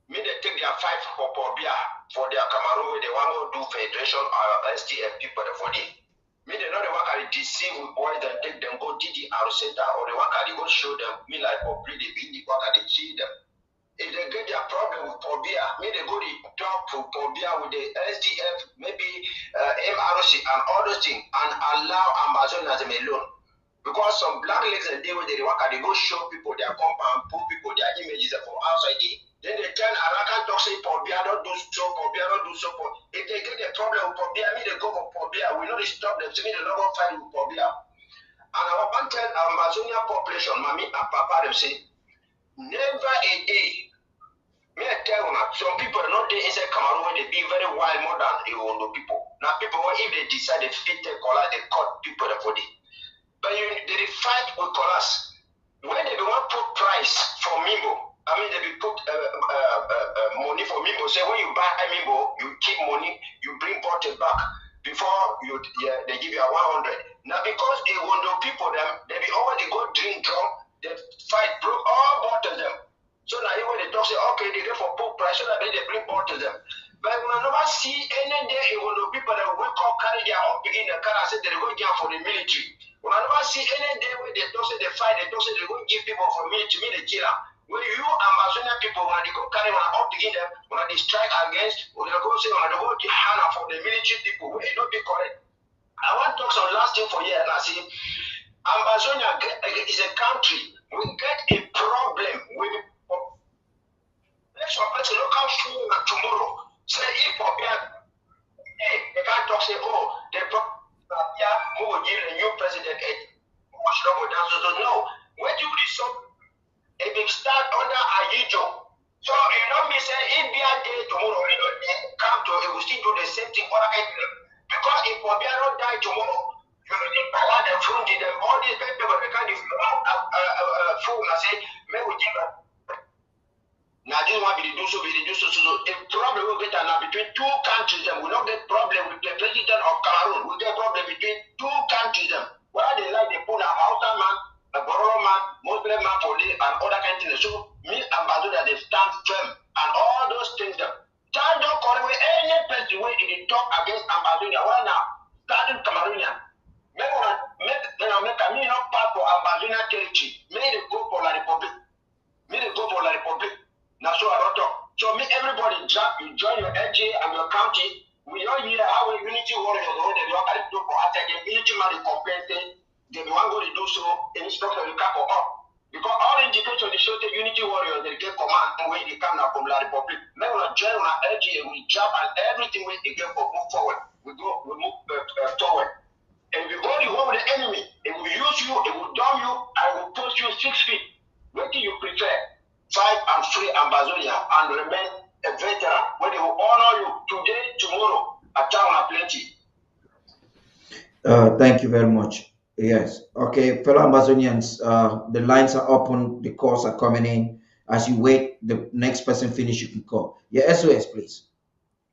May they take their fight for Pobia for their Cameroon where they want to do federation or SDF people for them. Me they know the work I deceive with boys and take them go DDR center or the work I go show them me like complete the big work I cheat them. If they get their problem with Pobia, me they go to talk to Pobia with the SDF, maybe MRC and all those things and allow Amazon as them alone. Because some black legs and they with the work they go show people their compound, put people their images from outside there. Then they tell Arakan talk say Pobia don't do so, Pobia don't do so. If they get a problem with Pobia, me they go for Pobia. We know they stop them, so me they not go fight with Pobia. And our tell Amazonia population, mommy and papa, them say, never a day. Me I tell you now, some people are not there inside Cameroon when they be very wild more than the people. Now people, if they decide they fit their color, they cut people for them. But they fight with colors. When they want to put price for Mimbo, I mean, they will put money for Mimbo. Say when you buy Mimbo, you keep money, you bring bottle back before they give you a 100. Now because they want the people them, they be already go drink drum, they fight broke all bottles them. So now when they talk say okay, they go for put price, so that they bring bottles them. But when I never see any day when the people that wake up carry their own in the car and say they go down for the military. When I never see any day when they don't say they fight, they don't say they go give people for military, me the killer. When you Amazonian people, when they go carry one up to them, when they strike against, when they go say when they go to Hana for the military people, it don't be correct. I want to talk some last thing for you, and I say Amazonia is a country. We get a problem with let's local food tomorrow. Say if they can't talk say they who will give a new president what's wrong with that? So no. When you resolve if it start under Ayijo. So you know me say if be a day tomorrow we don't come to it will still do the same thing for because if we are not die tomorrow, you need power them from them all these people they can't fool and say may we give up. Now this one be reduced, so the problem will get now between two countries and we don't get problem with the president of Cameroon. We get problem between two countries them. Where they like they put a Hausa man, a Borough man, Muslim man for this and other countries. So me and Bazoda they stand firm and all those things them. Child don't call away any person when they talk against Amazonia. Why now? Starting Cameroonian. Make a me not part for Amazonia territory. May they go for la Republic. May they go for la Republic. Now, so I don't talk. So, me, everybody, you join your LG and your county. We all hear how a unity warriors or they work at the military man complain, they want to do so in instruction of the cap up. Because all indications they show the unity warriors, they get command and when they come now from La Republic. Then we join our LG, we jump and everything we get for move forward. We move forward. And if you go the war with the enemy, it will use you, it will dump you, and will push you 6 feet. What do you prefer? Fight and free Amazonia and remain a veteran where they will honor you today, tomorrow, a town of plenty. Thank you very much. Yes. Okay, fellow Amazonians, the lines are open, the calls are coming in. As you wait, the next person finish, you can call. Yeah, SOS, please.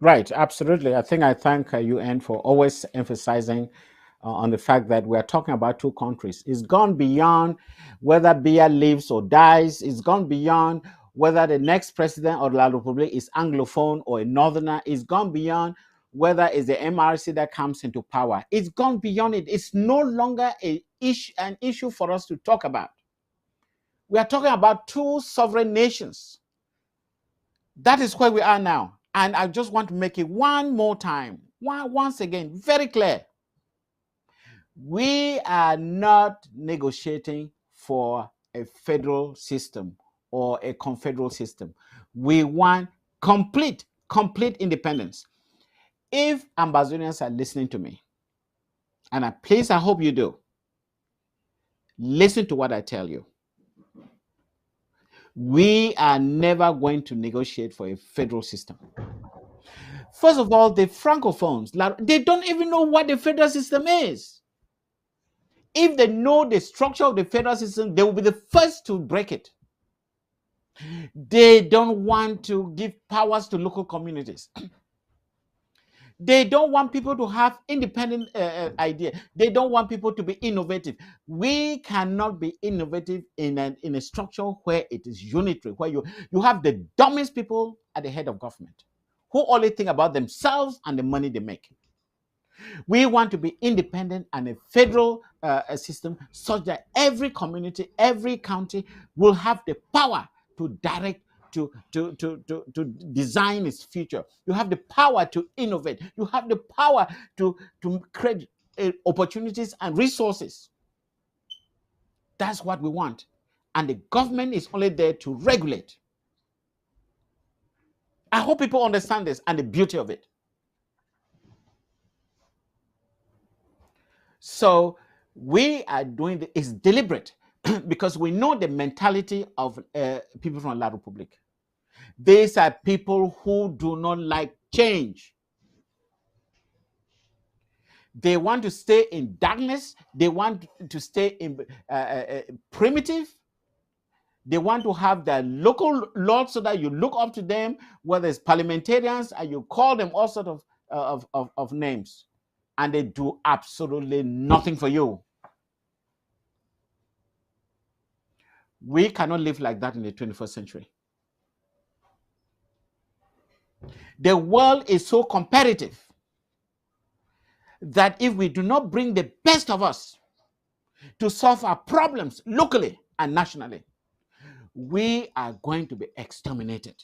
Right, absolutely. I think I thank UN for always emphasizing on the fact that we are talking about two countries. It's gone beyond whether Biya lives or dies. It's gone beyond whether the next president of La Republic is Anglophone or a Northerner. It's gone beyond whether it's the MRC that comes into power. It's gone beyond it. It's no longer an issue for us to talk about. We are talking about two sovereign nations. That is where we are now. And I just want to make it one more time, once again, very clear. We are not negotiating for a federal system or a confederal system. We want complete independence. If Ambazonians are listening to me, and I hope you do, listen to what I tell you. We are never going to negotiate for a federal system. First of all, the Francophones, they don't even know what the federal system is. If they know the structure of the federal system, they will be the first to break it. They don't want to give powers to local communities. They don't want people to have independent idea. They don't want people to be innovative. We cannot be innovative in a structure where it is unitary, where you have the dumbest people at the head of government who only think about themselves and the money they make. We want to be independent and a federal system such that every community, every county will have the power to direct, to design its future. You have the power to innovate. You have the power to create opportunities and resources. That's what we want. And the government is only there to regulate. I hope people understand this and the beauty of it. So we are doing it's deliberate because we know the mentality of people from La Republic. These are people who do not like change. They want to stay in darkness. They want to stay in primitive. They want to have their local lords so that you look up to them, whether it's parliamentarians, and you call them all sorts of names. And they do absolutely nothing for you. We cannot live like that in the 21st century. The world is so competitive that if we do not bring the best of us to solve our problems locally and nationally, we are going to be exterminated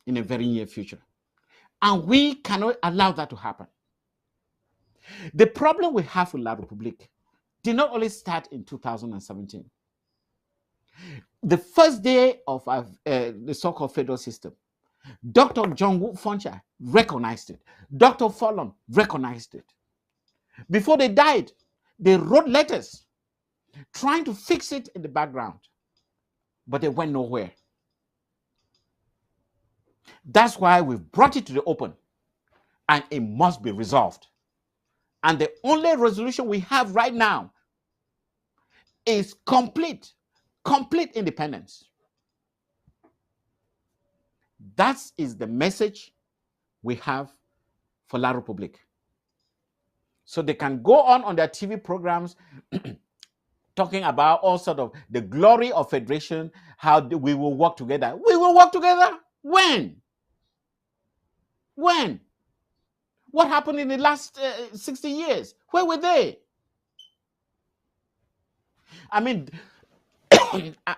in a very near future. And we cannot allow that to happen. The problem we have with La Republique did not only start in 2017. The first day of the so-called federal system, Dr. John Wood Foncha recognized it. Dr. Fallon recognized it. Before they died, they wrote letters trying to fix it in the background, but they went nowhere. That's why we've brought it to the open, and it must be resolved. And the only resolution we have right now is complete independence. That is the message we have for La Republique. So they can go on their TV programs talking about all sort of the glory of federation, how we will work together. We will work together? When? When? What happened in the last 60 years? Where were they? I mean,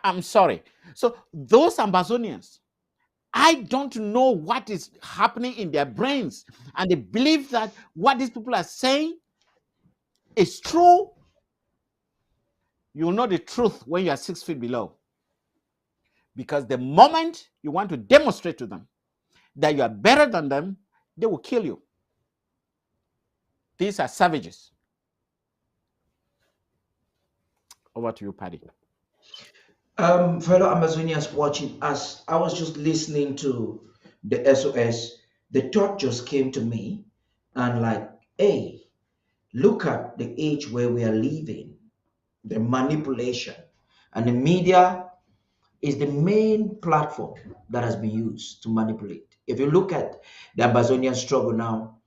I'm sorry. So those Ambazonians, I don't know what is happening in their brains. And they believe that what these people are saying is true. You'll know the truth when you are 6 feet below. Because the moment you want to demonstrate to them that you are better than them, they will kill you. These are savages. Over to you, Paddy. Fellow Amazonians watching, as I was just listening to the SOS, the thought just came to me and like, hey, Look at the age where we are living, the manipulation, and the media is the main platform that has been used to manipulate. If you look at the Amazonian struggle now,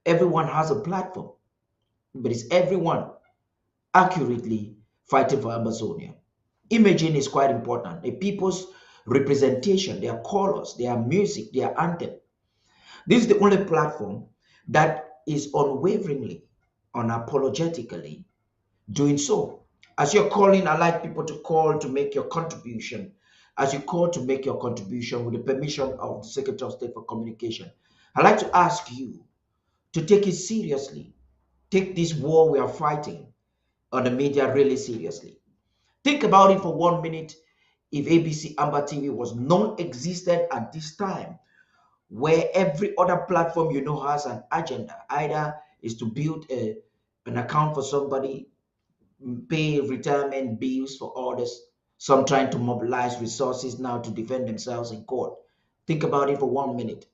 everyone has a platform, but it's everyone accurately fighting for Amazonia. Imaging is quite important. A people's representation, their colors, their music, their anthem. This is the only platform that is unwaveringly, unapologetically doing so. As you're calling, I like people to call to make your contribution. As you call to make your contribution with the permission of the Secretary of State for Communication, I'd like to ask you to take it seriously. Take this war we are fighting on the media really seriously. Think about it for 1 minute. If ABC Amber TV was non-existent at this time, where every other platform has an agenda, either is to build an account for somebody, pay retirement bills for others, some trying to mobilize resources now to defend themselves in court. Think about it for 1 minute.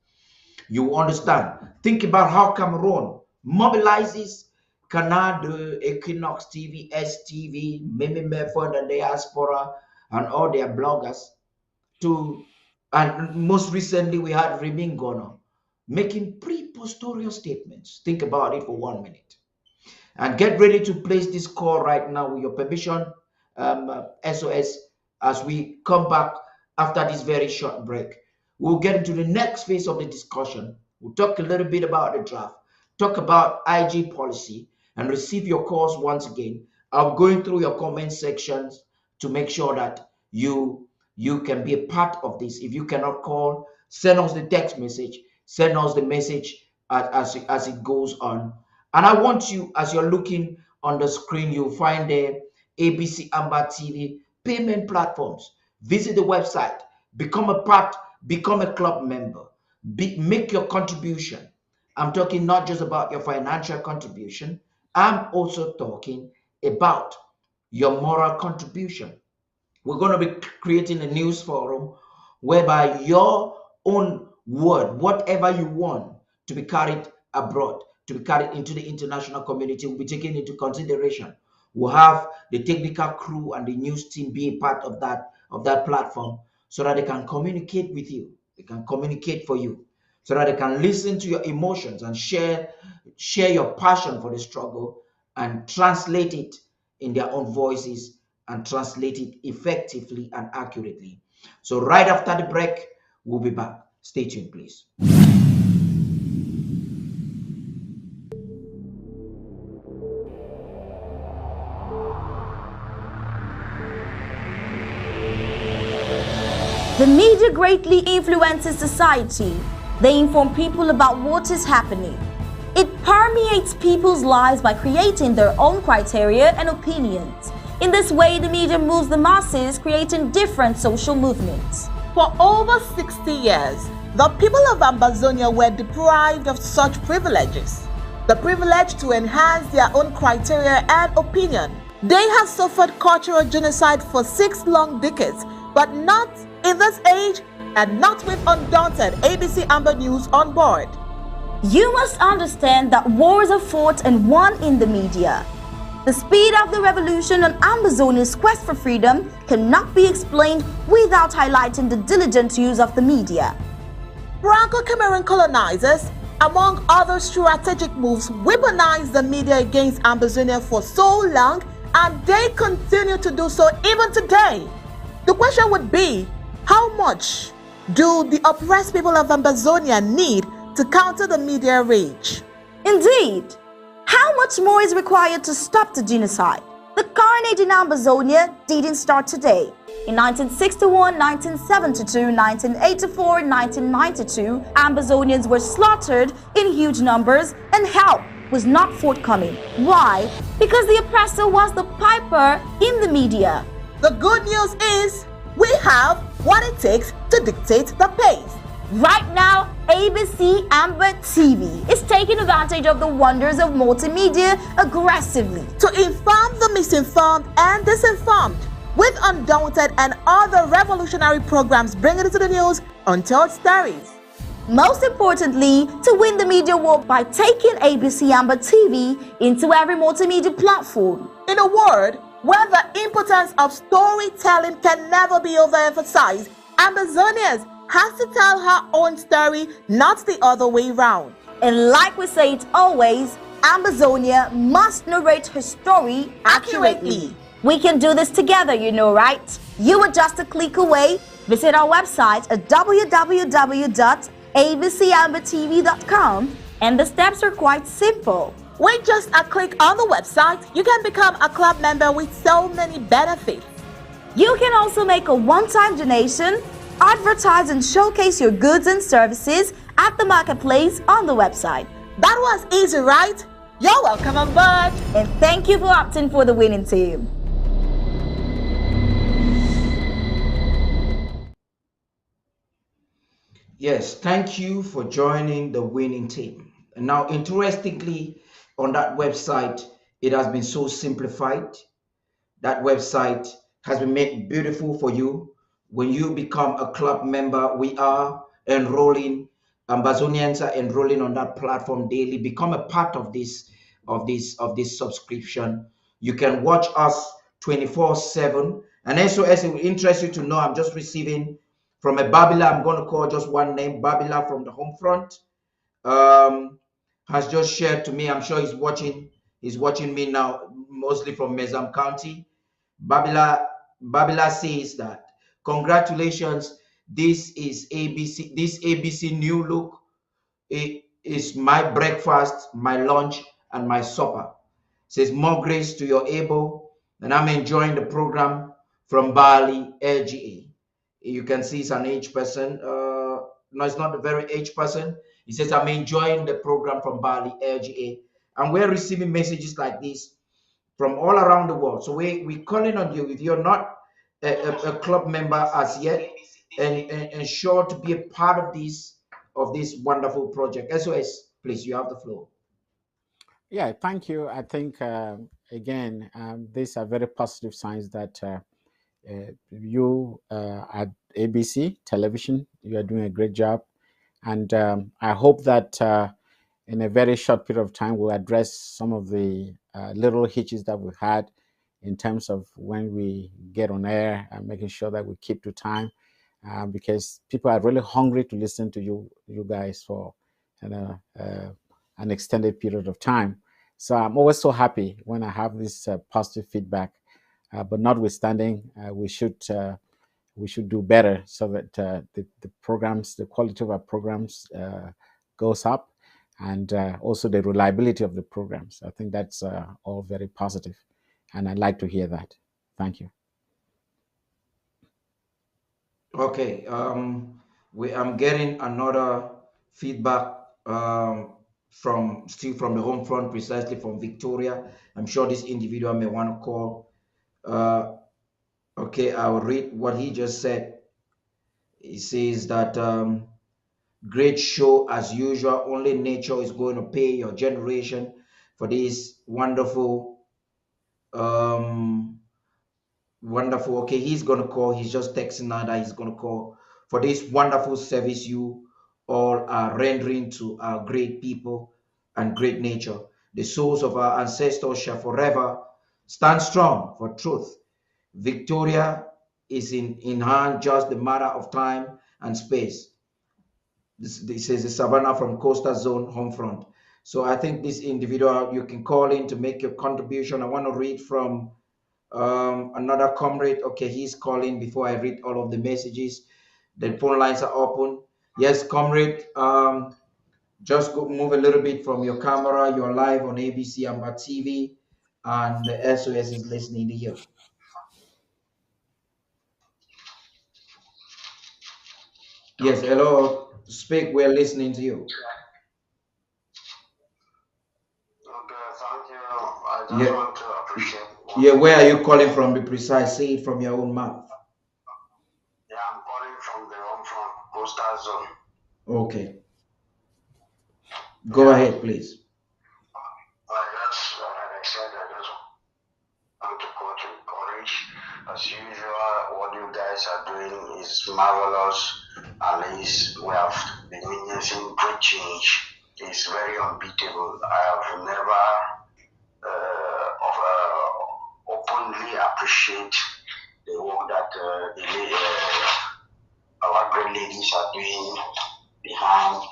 You understand. Think about how Cameroon mobilizes Canada, Equinox TV, STV, Mimi Medford, and Diaspora, and all their bloggers to, and most recently we had Rimin Gono making pre-postorial statements. Think about it for 1 minute. And get ready to place this call right now with your permission, SOS, as we come back after this very short break. We'll get into the next phase of the discussion. We'll talk a little bit about the draft, talk about IG policy, and receive your calls once again. I'm going through your comment sections to make sure that you can be a part of this. If you cannot call, send us the text message, send us the message as it goes on. And I want you, as you're looking on the screen, you'll find the ABC Amber TV payment platforms. Visit the website, become a part, become a club member, make your contribution. I'm talking not just about your financial contribution, I'm also talking about your moral contribution. We're going to be creating a news forum whereby your own word, whatever you want to be carried abroad, to be carried into the international community, will be taken into consideration. We'll have the technical crew and the news team be a part of that platform so that they can communicate with you. They can communicate for you so that they can listen to your emotions and share your passion for the struggle and translate it in their own voices and translate it effectively and accurately. So right after the break, we'll be back. Stay tuned, please. The media greatly influences society. They inform people about what is happening. It permeates people's lives by creating their own criteria and opinions. In this way, the media moves the masses, creating different social movements. For over 60 years, the people of Ambazonia were deprived of such privileges. The privilege to enhance their own criteria and opinion. They have suffered cultural genocide for 6 long decades, but not in this age and not with undaunted ABC Amber News on board. You must understand that wars are fought and won in the media. The speed of the revolution on Ambazonia's quest for freedom cannot be explained without highlighting the diligent use of the media. Franco-Cameroon colonizers, among other strategic moves, weaponized the media against Ambazonia for so long, and they continue to do so even today. The question would be, how much do the oppressed people of Ambazonia need to counter the media rage? Indeed, how much more is required to stop the genocide? The carnage in Ambazonia didn't start today. In 1961, 1972, 1984, 1992, Ambazonians were slaughtered in huge numbers and help was not forthcoming. Why? Because the oppressor was the piper in the media. The good news is we have what it takes to dictate the pace. Right now, ABC Amber TV is taking advantage of the wonders of multimedia aggressively to inform the misinformed and disinformed with Undaunted and other revolutionary programs bringing it to the news untold stories. Most importantly, to win the media war by taking ABC Amber TV into every multimedia platform. In a word, where the importance of storytelling can never be overemphasized, Ambazonians has to tell her own story, not the other way round. And like we say it always, Ambazonia must narrate her story accurately. We can do this together, you know, right? You are just a click away. Visit our website at www.abcambertv.com, and the steps are quite simple. With just a click on the website, you can become a club member with so many benefits. You can also make a one-time donation, advertise and showcase your goods and services at the marketplace on the website. That was easy, right? You're welcome on board. And thank you for opting for the winning team. Yes, thank you for joining the winning team. And now, interestingly, on that website, it has been so simplified. That website has been made beautiful for you. When you become a club member, we are enrolling, Ambazonians are enrolling on that platform daily. Become a part of this subscription. You can watch us 24/7. And SOS, it will interest you to know I'm just receiving from a Babila. I'm going to call just one name, Babila from the home front. Has just shared to me. I'm sure he's watching. He's watching me now, mostly from Mezam County. Babila says that congratulations. This is ABC. This ABC new look. It is my breakfast, my lunch, and my supper. Says more grace to your able, and I'm enjoying the program from Bali, LGA. You can see it's an aged person. No, it's not a very aged person. He says, I'm enjoying the program from Bali, LGA. And we're receiving messages like this from all around the world. So we're calling on you. If you're not a club member as yet, and sure to be a part of this wonderful project. SOS, please, you have the floor. Yeah, thank you. I think, again, these are very positive signs that you at ABC Television, you are doing a great job. And I hope that in a very short period of time, we'll address some of the little hitches that we've had in terms of when we get on air and making sure that we keep to time, because people are really hungry to listen to you guys for an extended period of time. So I'm always so happy when I have this positive feedback. But notwithstanding, we should do better so that the programs, the quality of our programs goes up, and also the reliability of the programs. I think that's all very positive, and I'd like to hear that. Thank you. Okay. I'm getting another feedback from still from the home front, precisely from Victoria. I'm sure this individual may want to call. Okay, I'll read what he just said. He says that great show as usual. Only nature is going to pay your generation for this wonderful, wonderful. Okay, he's gonna call. He's just texting now that he's gonna call for this wonderful service you all are rendering to our great people and great nature. The souls of our ancestors shall forever stand strong for truth. Victoria is in hand, just the matter of time and space. This is a Savannah from Coastal Zone home front. So I think this individual, you can call in to make your contribution. I want to read from another comrade. Okay, he's calling before I read all of the messages. The phone lines are open. Yes, comrade, just go move a little bit from your camera. You're live on ABC Amba TV, and the SOS is listening to you. Yes, hello. Speak. We're listening to you. Okay, thank you. I just want to appreciate. Yeah, where are you calling from? Be precise. Say it from your own mouth. Yeah, I'm calling from the home front, Coastal Zone. Okay. Go ahead, please. Like I said, I just want to call to encourage, as usual, what you guys are doing is marvelous. At least we have been witnessing great change. It's very unbeatable. I have never openly appreciate the work that our great ladies are doing behind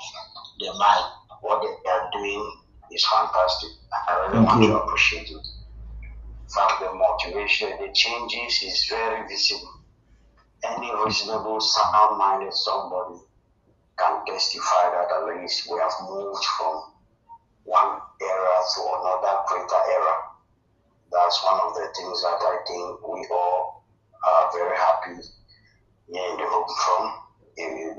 the mic. What they are doing is fantastic. I really want to appreciate it. Some of the motivation, the changes is very visible. Any reasonable, sound-minded somebody can testify that at least we have moved from one era to another greater era. That's one of the things that I think we all are very happy in the home from,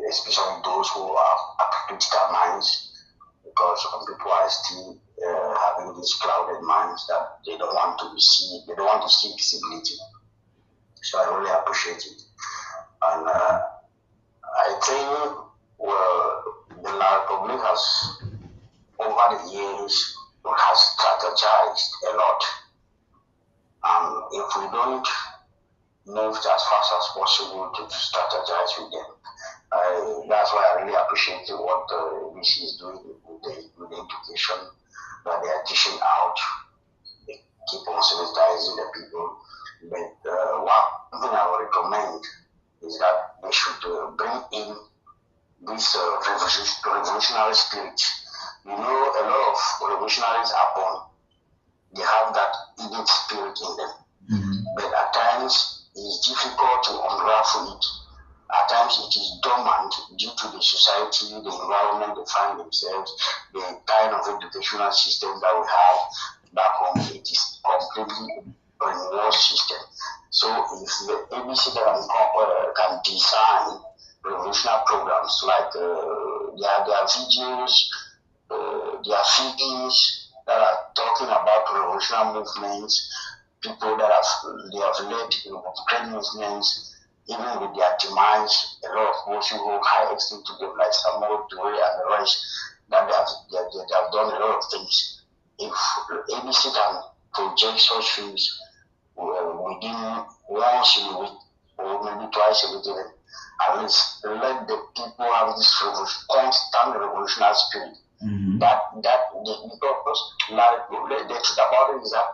especially those who have critical minds, because some people are still having these clouded minds that they don't want to see, they don't want to see visibility. So I really appreciate it. And I think, well, the La Republic has, over the years, has strategized a lot. If we don't move as fast as possible to strategize with them, that's why I really appreciate what VC is doing with the education that they are teaching out. They keep on sensitizing the people. But one thing I would recommend is that they should bring in this revolutionary spirit. You know, a lot of revolutionaries are born. They have that innate spirit in them. But at times, it is difficult to unravel it. At times, it is dormant due to the society, the environment they find themselves, the kind of educational system that we have back home. It is completely brainwashed system. So if the ABC can design revolutionary programs like their videos, their feedings that are talking about revolutionary movements, people that have led great movements, even with their demise, a lot of those who hold high esteem to them, like Samuel Dore and the rest, that they have done a lot of things. If ABC can project such films within once in a week or maybe twice a week, even, at least let the people have this constant revolutionary spirit. Because the truth about it is that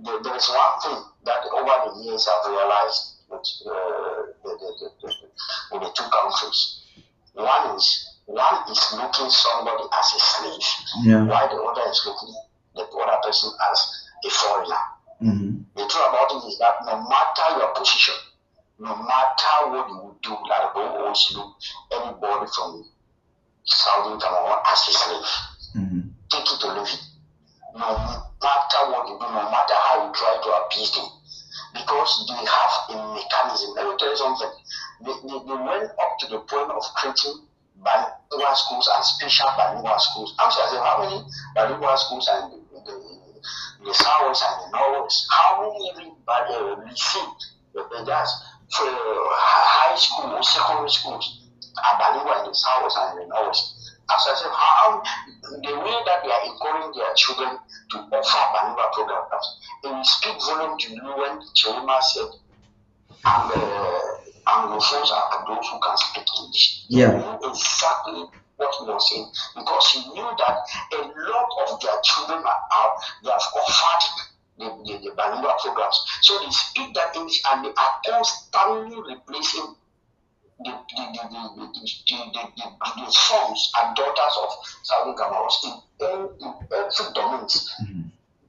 there is one thing that over the years I've realized with the two countries. One is looking somebody as a slave, while the other is looking the other person as a foreigner. The truth about it is that no matter your position, no matter what you do, like don't always look anybody from Southern Cameroon as a slave. Take it or leave it. No matter what you do, no matter how you try to appease them, because they have a mechanism. Let me tell you something. They went up to the point of creating bilingual schools and special bilingual schools. I'm saying, how many bilingual schools are in the Southwest and the Northwest? How many everybody received that's for high school or secondary schools are bilingual in the Southwest and the Northwest? As I said, how the way that they are encouraging their children to offer bilingual programs, it will speak volume to you when Chirima said, Anglophones are those who can speak English. He knew exactly what he was saying, because he knew that a lot of their children they have offered the bilingual programs. So they speak that English and they are constantly replacing the sons and daughters of Southern Cameroons in every domain.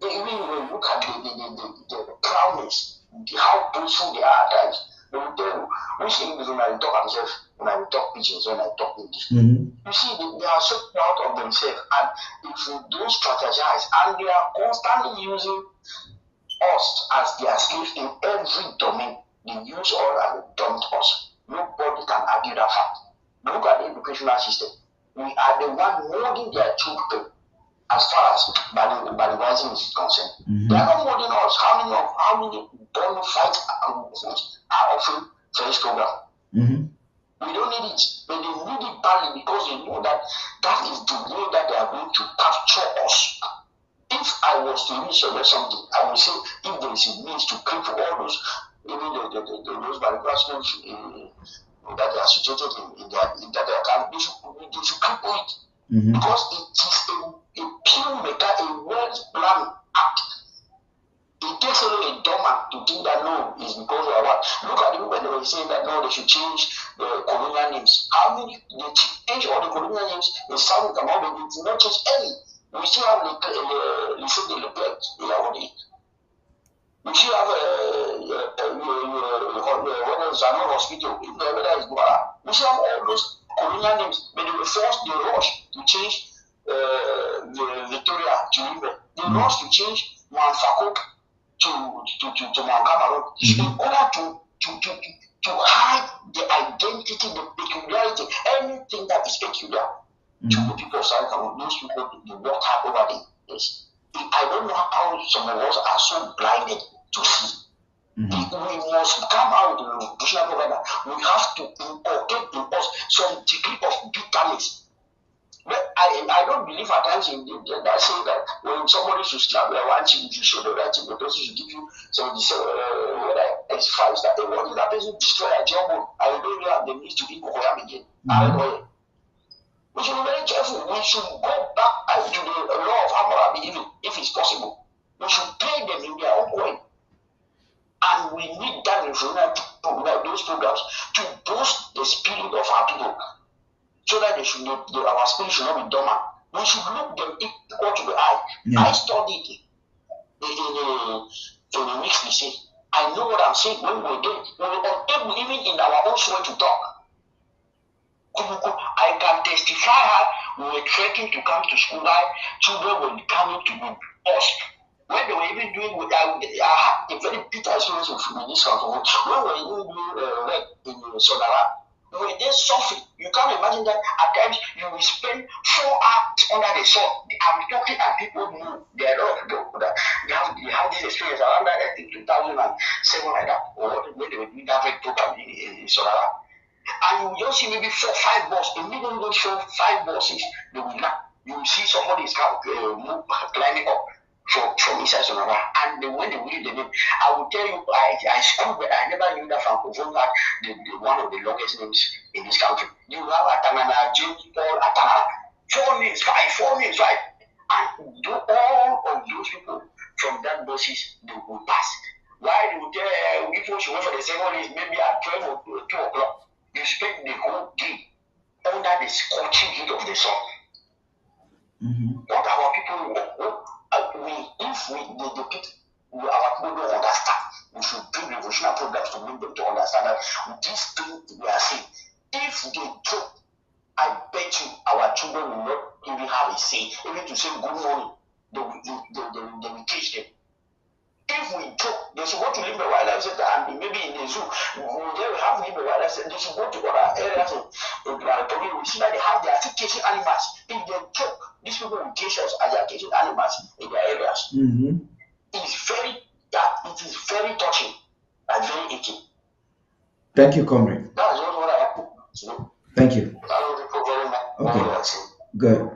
Even when you look at the crownies, how boastful they are at times, they will tell you, which English when I talk themselves, when I talk pidgins, when I talk English. You see, they are so proud of themselves, and if you don't strategize, and they are constantly using us as their slaves in every domain, they use us and they dump us. Nobody can argue that fact. Look at the educational system. We are the one molding their children as far as bilingualism is concerned. They are not molding us. How many bona fide Anglophones are offering French program? We don't need it, but they need it badly because they know that that is the way that they are going to capture us. If I was to research something, I would say if there is a means to cripple all those even those Bariba's names that are situated in that account, they should cripple it. Because it is a pure mega, a well-planned act. It takes only a dumber to think that no, it's because of what. Look at the when they were saying that no, they should change the colonial names. How many they change all the colonial names in South America, but they did not change any. We still have the Lycée de Leclerc, we still have Zanon Hospital, whether it's Guara. We still have all those colonial names, but they were forced, they rushed to change the Victoria to Libre. They rushed to change Manfakok to Cameroon in order to hide the identity, the peculiarity, anything that is peculiar to the people of South Cameroon. Those people, they worked hard over the years. I don't know how some of us are so blinded to see. We must come out with the revolutionary program. We have to inculcate in us some degree of bitterness. But I don't believe at times in that say that when somebody should slap one cheek, you should show the right cheek, but those should give you some X5 that they want that person destroy a job. I don't really have the need to eat Kokoyam again. We should be very careful. We should go back to the law of Hammurabi even if it's possible. We should pay them in their own coin. And we need that revolutionary program, those programs, to boost the spirit of our people. So that our spirit should not be dormant. We should look them equal to the eye. I studied in a mixed lycée. I know what I'm saying. When we were unable even in our own way to talk. I can testify how we were trekking to come to school. Children were coming to be lost. When they were even doing, I had a very bitter experience with this country. When we were even doing reg in Sonara. We were just suffering. You can't imagine that at times you will spend 4 hours under the sun. I'm talking and people know. There are a lot of people that they have this experience around that, I think 2007 like that, or when they were doing that program in Sonara. And you just see maybe 4 5 buses, immediately those 4 5 buses, they will not. You will see somebody is climbing up from inside Sonora, and when they read the name, I will tell you, I schooled, but I never knew that Francophone had the one of the longest names in this country. You have Atanana, James Paul, Atana, 4 names, 5, and all of those people from that buses, they will pass. Why they will tell people should wait for the second is maybe at 12 or 2 o'clock. You spend the whole day under the scorching heat of the sun. What our people if the people our people don't understand, we should bring revolutionary programs to make them to understand that this thing we are saying, if they drop, I bet you our children will not even have a say, even to say good morning, they will teach them. If we drop, they should go to live the wildlife center and maybe in the zoo. They will have live the wildlife center. They should go to other areas in the we see that they have their catching animals. If they drop, these people will catch us as they are catching animals in their areas. It is very touching and very aching. Thank you, comrade. That's just what I have to do. Thank you. Okay. Good.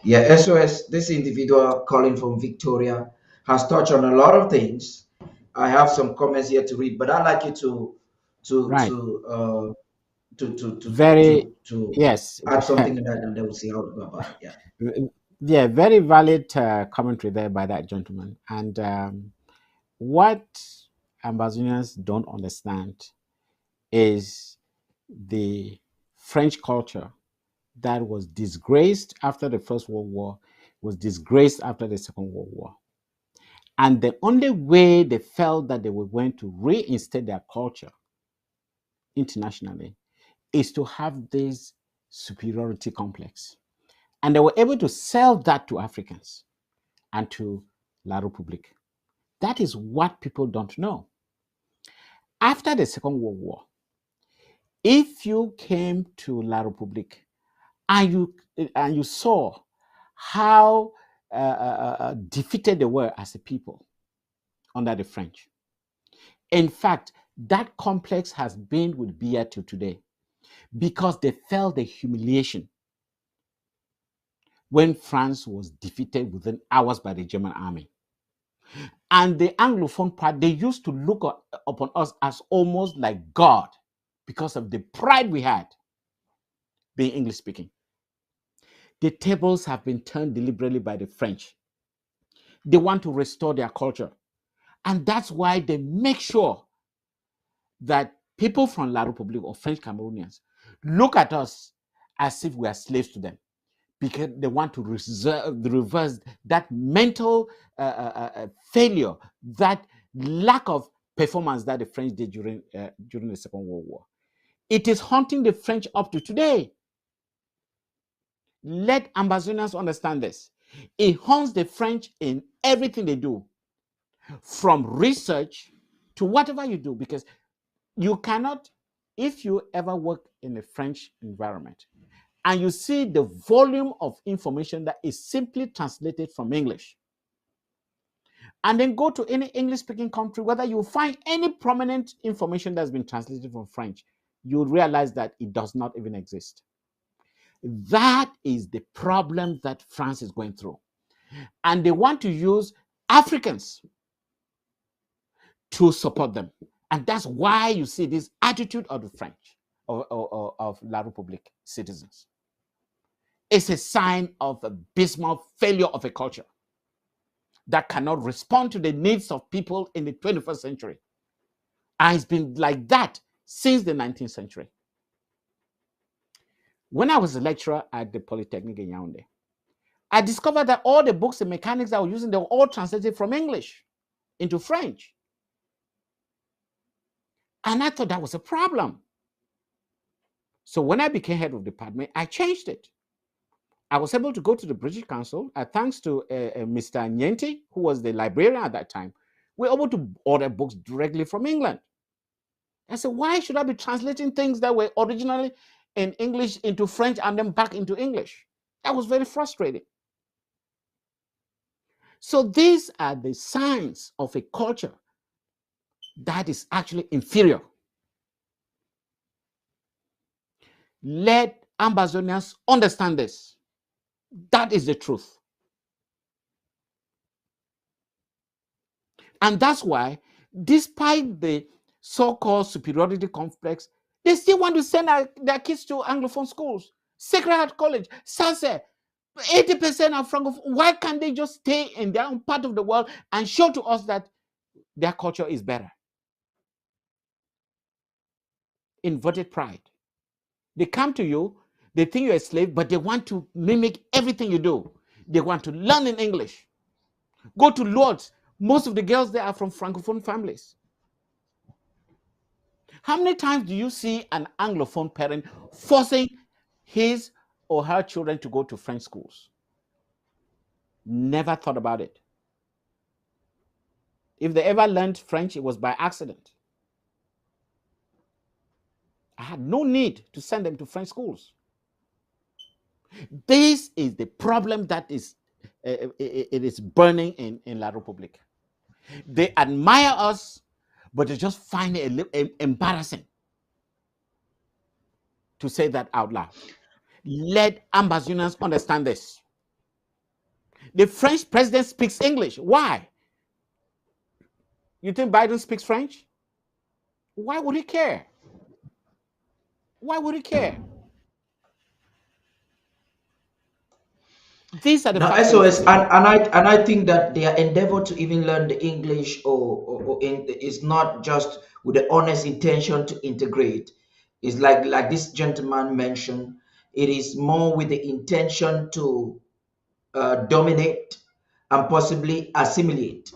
Yeah, SOS, this individual calling from Victoria has touched on a lot of things. I have some comments here to read, but I'd like you to yes, add something to that, and then we'll see how to go about it. Yeah, very valid commentary there by that gentleman. And what Ambazonians don't understand is the French culture that was disgraced after the First World War, was disgraced after the Second World War. And the only way they felt that they were going to reinstate their culture internationally is to have this superiority complex. And they were able to sell that to Africans and to La République. That is what people don't know. After the Second World War, if you came to La République and you saw how defeated they were as a people under the French. In fact, that complex has been with Biya till today because they felt the humiliation when France was defeated within hours by the German army. And the Anglophone part, they used to look upon us as almost like God because of the pride we had being English speaking. The tables have been turned deliberately by the French. They want to restore their culture. And that's why they make sure that people from La République or French Cameroonians look at us as if we are slaves to them, because they want to reverse that mental failure, that lack of performance that the French did during the Second World War. It is haunting the French up to today. Let Ambazonians understand this. It haunts the French in everything they do, from research to whatever you do, because you cannot, if you ever work in a French environment and you see the volume of information that is simply translated from English, and then go to any English speaking country, whether you find any prominent information that's been translated from French, you'll realize that it does not even exist. That is the problem that France is going through. And they want to use Africans to support them. And that's why you see this attitude of the French, of La République citizens. It's a sign of abysmal failure of a culture that cannot respond to the needs of people in the 21st century. And it's been like that since the 19th century. When I was a lecturer at the Polytechnic in Yaoundé, I discovered that all the books and mechanics I was using, they were all translated from English into French. And I thought that was a problem. So when I became head of department, I changed it. I was able to go to the British Council, thanks to Mr. Nyenti, who was the librarian at that time. We were able to order books directly from England. I said, why should I be translating things that were originally in English into French and then back into English? That was very frustrating. So these are the signs of a culture that is actually inferior. Let Ambazonians understand this. That is the truth. And that's why, despite the so-called superiority complex, they still want to send their kids to Anglophone schools. Sacred Heart College, Sanse, 80% are Francophone. Why can't they just stay in their own part of the world and show to us that their culture is better? Inverted pride. They come to you, they think you're a slave, but they want to mimic everything you do. They want to learn in English. Go to Lords. Most of the girls there are from Francophone families. How many times do you see an Anglophone parent forcing his or her children to go to French schools? Never thought about it. If they ever learned French, it was by accident. I had no need to send them to French schools. This is the problem that is it is burning in La République. They admire us, but they just find it a little embarrassing to say that out loud. Let Ambazonians understand this. The French president speaks English. Why? You think Biden speaks French? Why would he care? Why would he care? These are the Now, facts. SOS, and I think that their endeavor to even learn the English is not just with the honest intention to integrate. It's like this gentleman mentioned. It is more with the intention to dominate and possibly assimilate.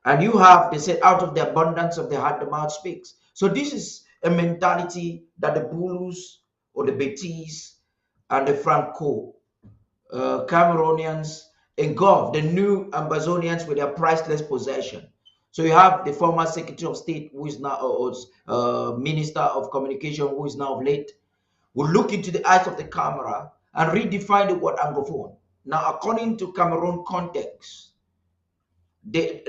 And you have, they said, out of the abundance of the heart, the mouth speaks. So this is a mentality that the Bulus or the Betis and the Franco Cameroonians engulf the new Ambazonians with their priceless possession. So you have the former Secretary of State, who is now Minister of Communication, who is now of late, will look into the eyes of the camera and redefine the word Anglophone. Now, according to Cameroon context,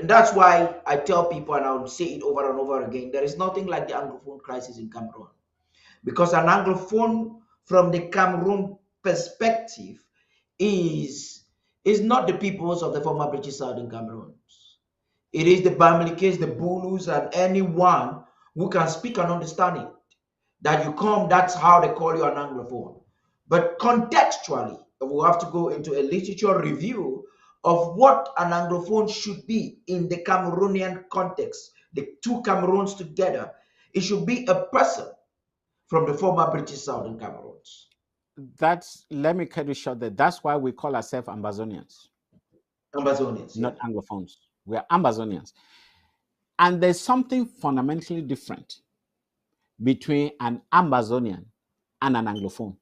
that's why I tell people, and I'll say it over and over again, there is nothing like the Anglophone crisis in Cameroon. Because an Anglophone, from the Cameroon perspective, is not the peoples of the former British Southern Cameroons. It is the Bamilikes, the Bulus, and anyone who can speak and understand it. That you come, that's how they call you an Anglophone. But contextually, we have to go into a literature review of what an Anglophone should be in the Cameroonian context, the two Cameroons together. It should be a person from the former British Southern Cameroons. Let me cut it short there. That's why we call ourselves Ambazonians, Amazonians, yeah. not Anglophones. We are Ambazonians. And there's something fundamentally different between an Ambazonian and an Anglophone.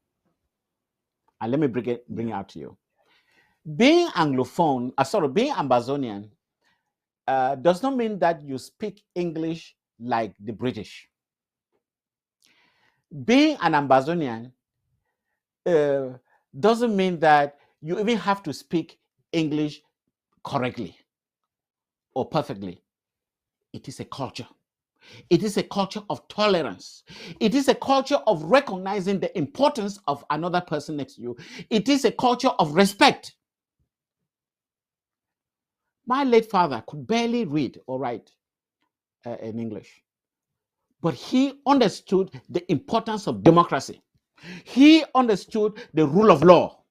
And let me bring it out to you. Being Anglophone, being Ambazonian does not mean that you speak English like the British. Being an Ambazonian doesn't mean that you even have to speak English correctly or perfectly. It is a culture. It is a culture of tolerance. It is a culture of recognizing the importance of another person next to you. It is a culture of respect. My late father could barely read or write in English, but he understood the importance of democracy. He understood the rule of law.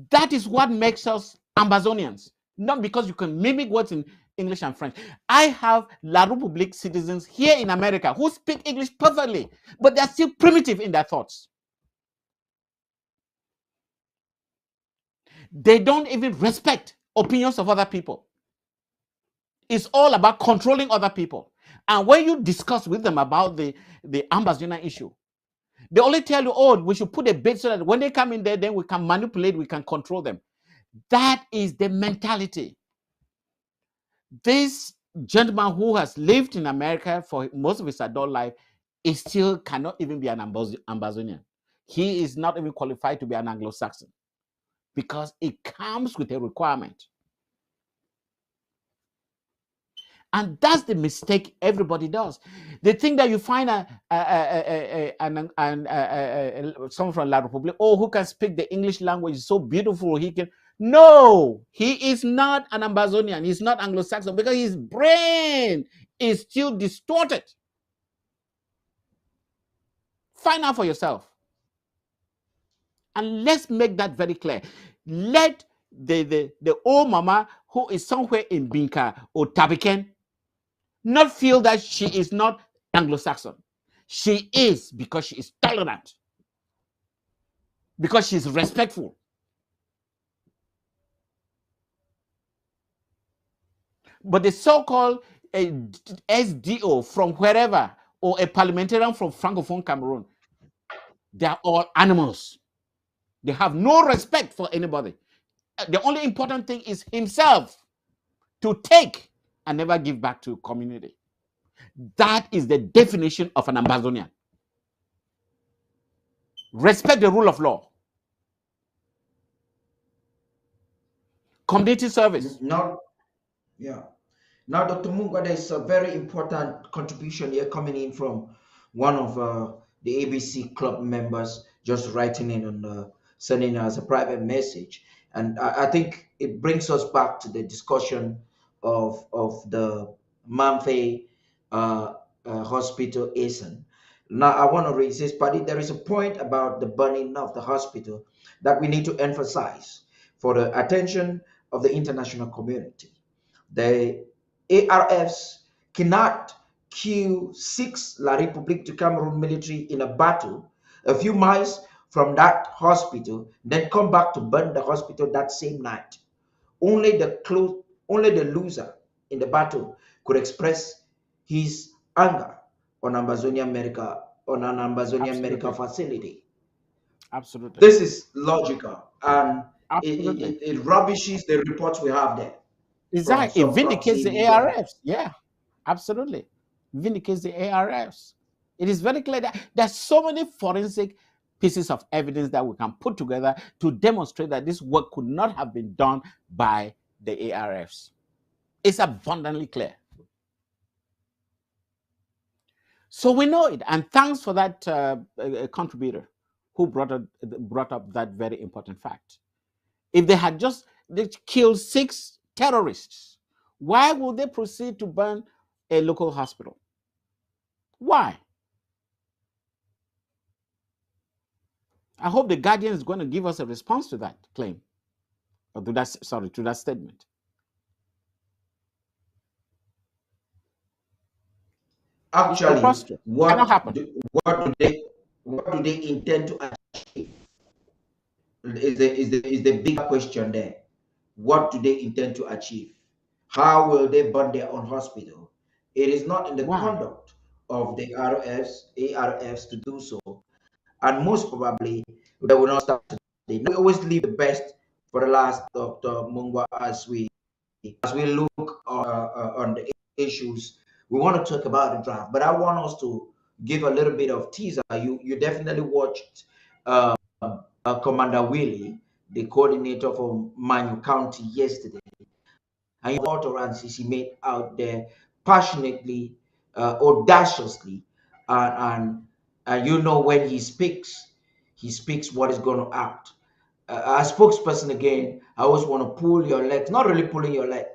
That is what makes us Ambazonians, not because you can mimic words in English and French. I have La République citizens here in America who speak English perfectly, but they're still primitive in their thoughts. They don't even respect opinions of other people. It's all about controlling other people. And when you discuss with them about the Ambazonian issue, they only tell you, oh, we should put a bait so that when they come in there, then we can manipulate, we can control them. That is the mentality. This gentleman who has lived in America for most of his adult life is still cannot even be an Ambazonian. He is not even qualified to be an Anglo-Saxon because it comes with a requirement. And that's the mistake everybody does. They think that you find someone from La République, oh, who can speak the English language so beautiful, he can. No, he is not an Ambazonian. He's not Anglo-Saxon because his brain is still distorted. Find out for yourself. And let's make that very clear. Let the old mama who is somewhere in Binka or Tabiken not feel that she is not Anglo-Saxon. She is, because she is tolerant, because she's respectful. But the so-called SDO from wherever, or a parliamentarian from Francophone Cameroon, they are all animals. They have no respect for anybody. The only important thing is himself, to take and never give back to community. That is the definition of an Ambazonian. Respect the rule of law. Community service. Now, yeah. Now, Dr. Mungwa, there's a very important contribution here coming in from one of the ABC club members, just writing in on sending us a private message. And I think it brings us back to the discussion of the Mamfe hospital ASIN. Now, I want to raise this, but there is a point about the burning of the hospital that we need to emphasize for the attention of the international community. The ARFs cannot kill 6 La République du Cameroon military in a battle a few miles from that hospital, then come back to burn the hospital that same night. Only the loser in the battle could express his anger on an Ambazonian medical facility. Absolutely. This is logical, and Absolutely. it rubbishes the reports we have there from Exactly. It some vindicates proxy the media. ARFs. Yeah, absolutely. Vindicates the ARFs. It is very clear that there's so many forensic pieces of evidence that we can put together to demonstrate that this work could not have been done by the ARFs. It's abundantly clear. So we know it. And thanks for that contributor who brought up that very important fact. If they had just killed 6 terrorists. Why will they proceed to burn a local hospital? Why? I hope the Guardian is going to give us a response to that claim, or to that statement. It's Actually, preposterous. It cannot what happen. do, what do they what do they intend to achieve? Is the bigger question there. What do they intend to achieve? How will they burn their own hospital? It is not in the Why? conduct of the ARFs to do so, and most probably they will not start today. We always leave the best for the last, Dr. Mungwa, as we look on the issues. We want to talk about the draft, but I want us to give a little bit of teaser. You definitely watched uh, Commander Willie, the coordinator for Manu County, yesterday, and the utterances he made out there passionately, audaciously, and you know when he speaks what is going to act. As spokesperson again, I always want to pull your legs, not really pulling your leg,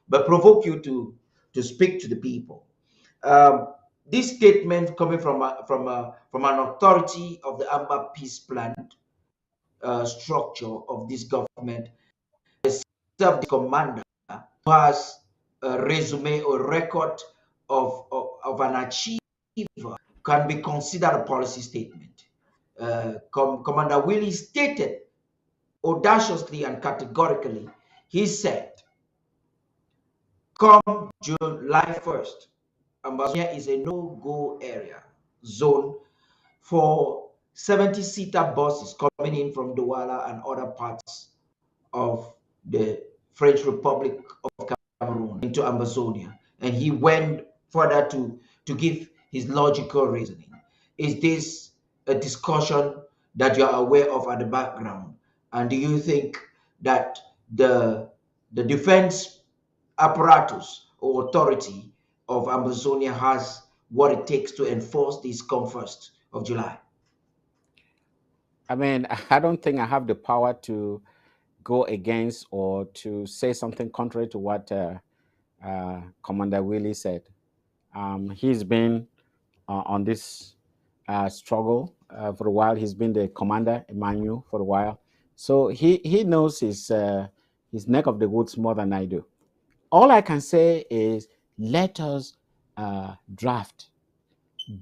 but provoke you to speak to the people. This statement coming from an authority of the Amber Peace Plan structure of this government, serve the commander who has a resume or record of an achiever, can be considered a policy statement. Commander Willie stated audaciously and categorically, he said, come July 1st, Ambazonia is a no-go area zone for 70-seater buses coming in from Douala and other parts of the French Republic of Cameroon into Amazonia. And he went further to give his logical reasoning. Is this a discussion that you are aware of at the background? And do you think that the defense apparatus or authority of Amazonia has what it takes to enforce this come 1st of July? I mean, I don't think I have the power to go against or to say something contrary to what Commander Willie said. He's been on this struggle for a while. He's been the commander, Emmanuel, for a while. So he knows his neck of the woods more than I do. All I can say is let us draft.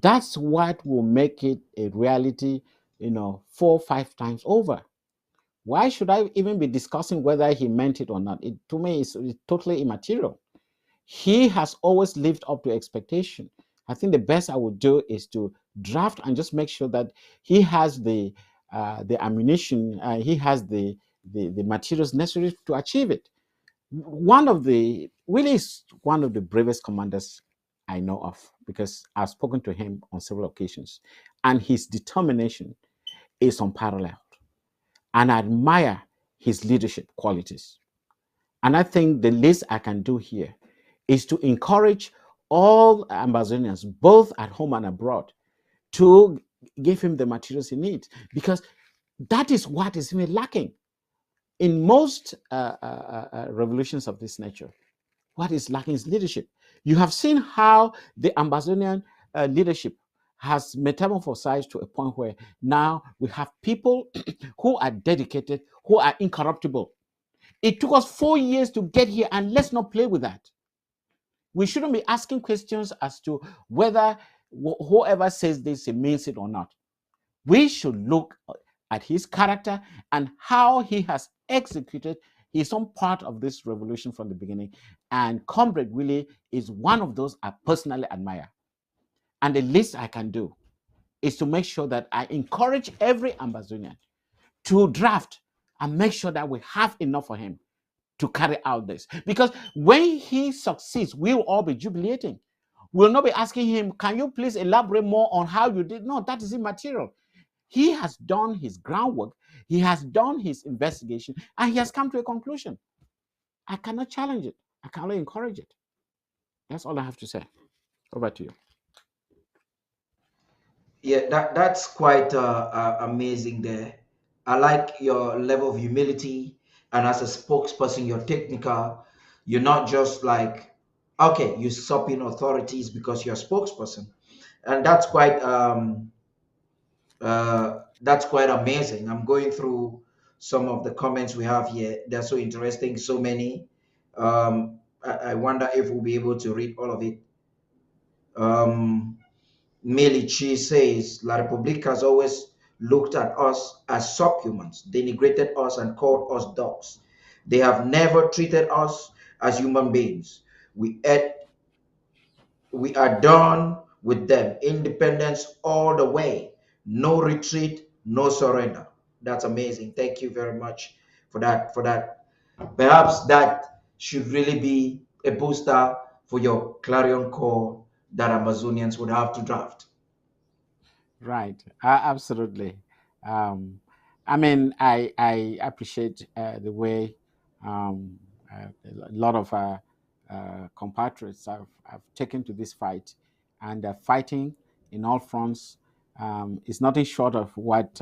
That's what will make it a reality, 4 or 5 times over. Why should I even be discussing whether he meant it or not? To me, it's totally immaterial. He has always lived up to expectation. I think the best I would do is to draft and just make sure that he has the ammunition, he has the materials necessary to achieve it. Willie is one of the bravest commanders I know of because I've spoken to him on several occasions, and his determination is unparalleled. And I admire his leadership qualities. And I think the least I can do here is to encourage all Amazonians, both at home and abroad, to give him the materials he needs, because that is what is even lacking in most revolutions of this nature. What is lacking is leadership. You have seen how the Amazonian leadership has metamorphosized to a point where now we have people who are dedicated, who are incorruptible. It took us 4 years to get here, and let's not play with that. We shouldn't be asking questions as to whether whoever says this means it or not. We should look at his character and how he has executed his own part of this revolution from the beginning. And Comrade Willie is one of those I personally admire. And the least I can do is to make sure that I encourage every Amazonian to draft and make sure that we have enough for him to carry out this. Because when he succeeds, we will all be jubilating. We'll not be asking him, can you please elaborate more on how you did? No, that is immaterial. He has done his groundwork, he has done his investigation, and he has come to a conclusion. I cannot challenge it. I can only encourage it. That's all I have to say. Over to you. Yeah, that's quite amazing there. I like your level of humility, and as a spokesperson, you're technical. You're not just like, okay, usurping authorities because you're a spokesperson. And that's quite amazing. I'm going through some of the comments we have here. They're so interesting, so many. I wonder if we'll be able to read all of it. Um, Milici says La Republic has always looked at us as subhumans, denigrated us, and called us dogs. They have never treated us as human beings. We ate we are done with them. Independence all the way. No retreat, no surrender. That's amazing. Thank you very much for that. Perhaps that should really be a booster for your clarion call that Amazonians would have to draft. Right. Absolutely. Um, I mean, I appreciate the way um, a lot of compatriots have taken to this fight, and fighting in all fronts is nothing short of what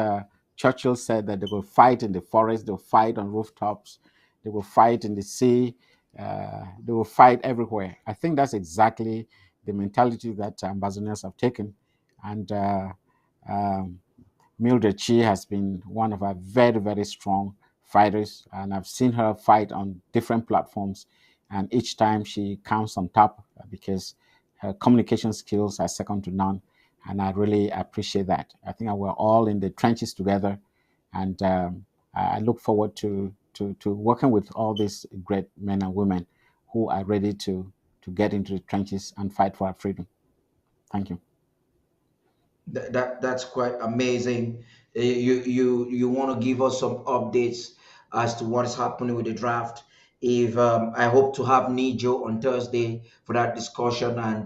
Churchill said, that they will fight in the forest, they will fight on rooftops, they will fight in the sea, they will fight everywhere. I think that's exactly the mentality that ambassadors have taken, and um, Mildred Chi has been one of our very, very strong fighters, and I've seen her fight on different platforms, and each time she comes on top because her communication skills are second to none, and I really appreciate that. I think we're all in the trenches together, and I look forward to working with all these great men and women who are ready to get into the trenches and fight for our freedom. Thank you. That's quite amazing. You want to give us some updates as to what is happening with the draft? If I hope to have Nijo on Thursday for that discussion, and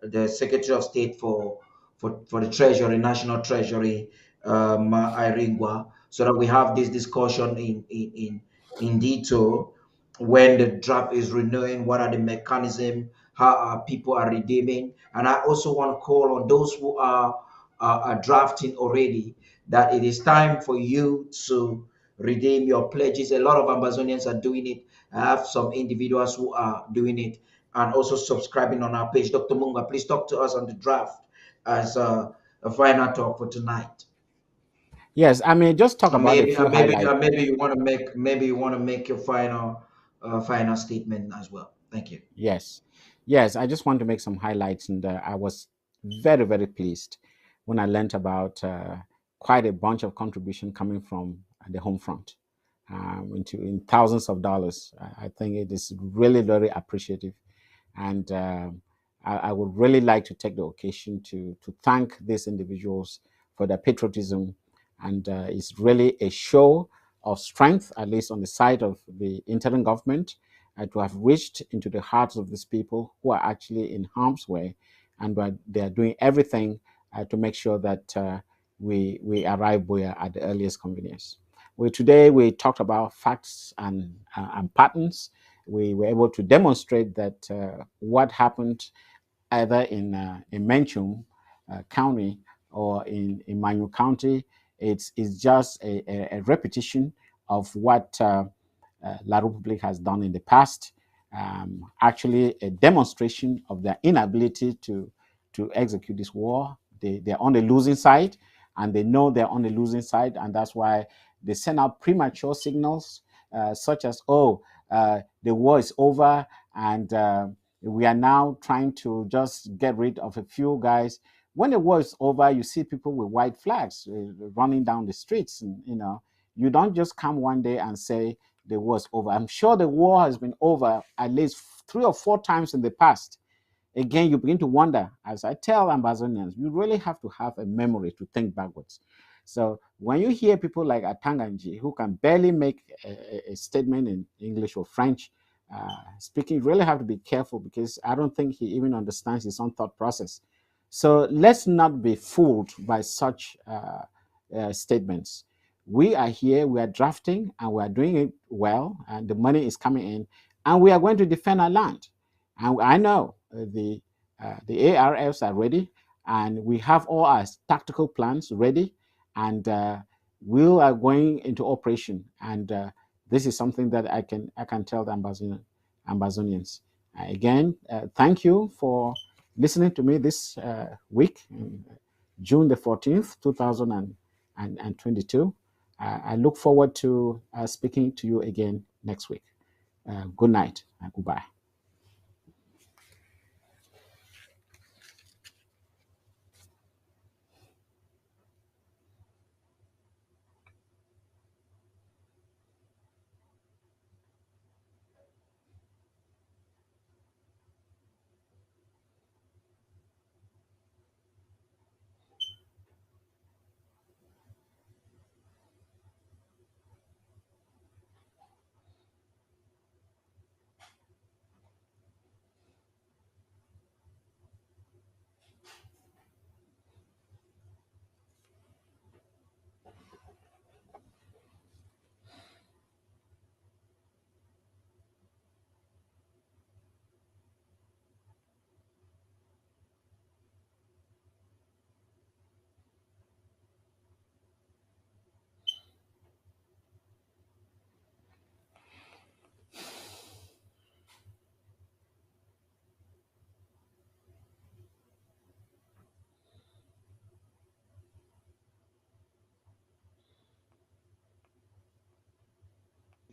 the Secretary of State for the Treasury, National Treasury, Iringwa, so that we have this discussion in detail when the draft is renewing. What are the mechanism? How are people are redeeming? And I also want to call on those who are drafting already, that it is time for you to redeem your pledges. A lot of Amazonians are doing it. I have some individuals who are doing it and also subscribing on our page. Dr. Mungwa, please talk to us on the draft as a final talk for tonight. Yes, I mean, just talk And about a few highlights. maybe you want to make your final statement as well. Thank you. Yes, yes. I just want to make some highlights, and I was very, very pleased when I learned about quite a bunch of contribution coming from the home front, into in thousands of dollars. I think it is really very appreciative, and I would really like to take the occasion to thank these individuals for their patriotism, and it's really a show of strength, at least on the side of the interim government, to have reached into the hearts of these people who are actually in harm's way, and they are doing everything to make sure that we arrive where at the earliest convenience. Today we talked about facts and patterns. We were able to demonstrate that what happened either in Menchum County or in Manu County, it's just a repetition of what La Republique has done in the past. Actually, a demonstration of their inability to execute this war. They're on the losing side, and they know they're on the losing side, and that's why they send out premature signals, such as, "Oh, the war is over, and we are now trying to just get rid of a few guys." When the war is over, you see people with white flags running down the streets, and you don't just come one day and say the war is over. I'm sure the war has been over at least 3 or 4 times in the past. Again, you begin to wonder, as I tell Ambazonians, you really have to have a memory to think backwards. So when you hear people like Atanganji, who can barely make a statement in English or French, speaking, you really have to be careful, because I don't think he even understands his own thought process. So let's not be fooled by such statements. We are here, we are drafting, and we are doing it well, and the money is coming in, and we are going to defend our land. And I know the ARFs are ready, and we have all our tactical plans ready, and we are going into operation. And this is something that I can tell the ambassador. Ambazonians. Again, thank you for listening to me this week, June the 14th, 2022. I look forward to speaking to you again next week. Good night and goodbye.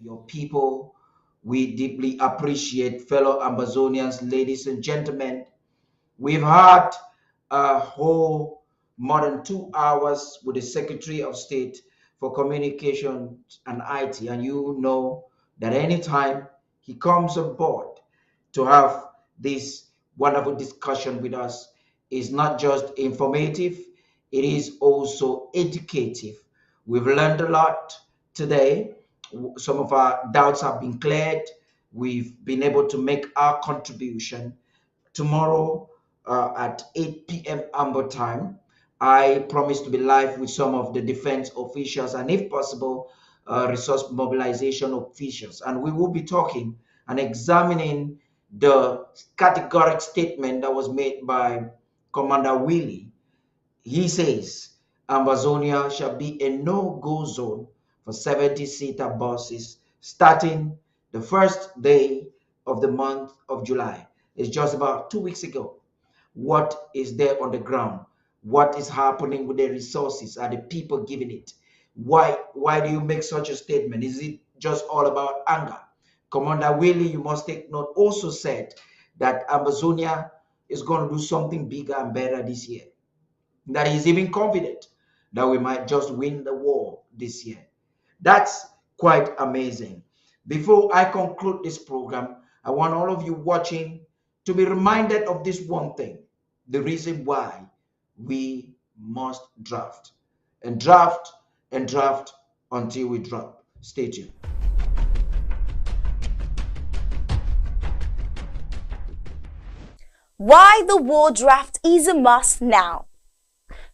Your people, we deeply appreciate fellow Amazonians, ladies and gentlemen. We've had a whole more than 2 hours with the Secretary of State for Communications and IT, and you know that anytime he comes on board to have this wonderful discussion with us is not just informative, it is also educative. We've learned a lot today. Some of our doubts have been cleared. We've been able to make our contribution. Tomorrow at 8 p.m. Amber time, I promise to be live with some of the defense officials and, if possible, resource mobilization officials. And we will be talking and examining the categoric statement that was made by Commander Willie. He says Amazonia shall be a no-go zone for 70-seater buses starting the first day of the month of July. It's just about 2 weeks ago. What is there on the ground? What is happening with the resources? Are the people giving it? Why do you make such a statement? Is it just all about anger? Commander Willie, you must take note, also said that Amazonia is going to do something bigger and better this year. That he's even confident that we might just win the war this year. That's quite amazing. Before I conclude this program, I want all of you watching to be reminded of this one thing, the reason why we must draft and draft and draft until we drop. Stay tuned. Why the war draft is a must now.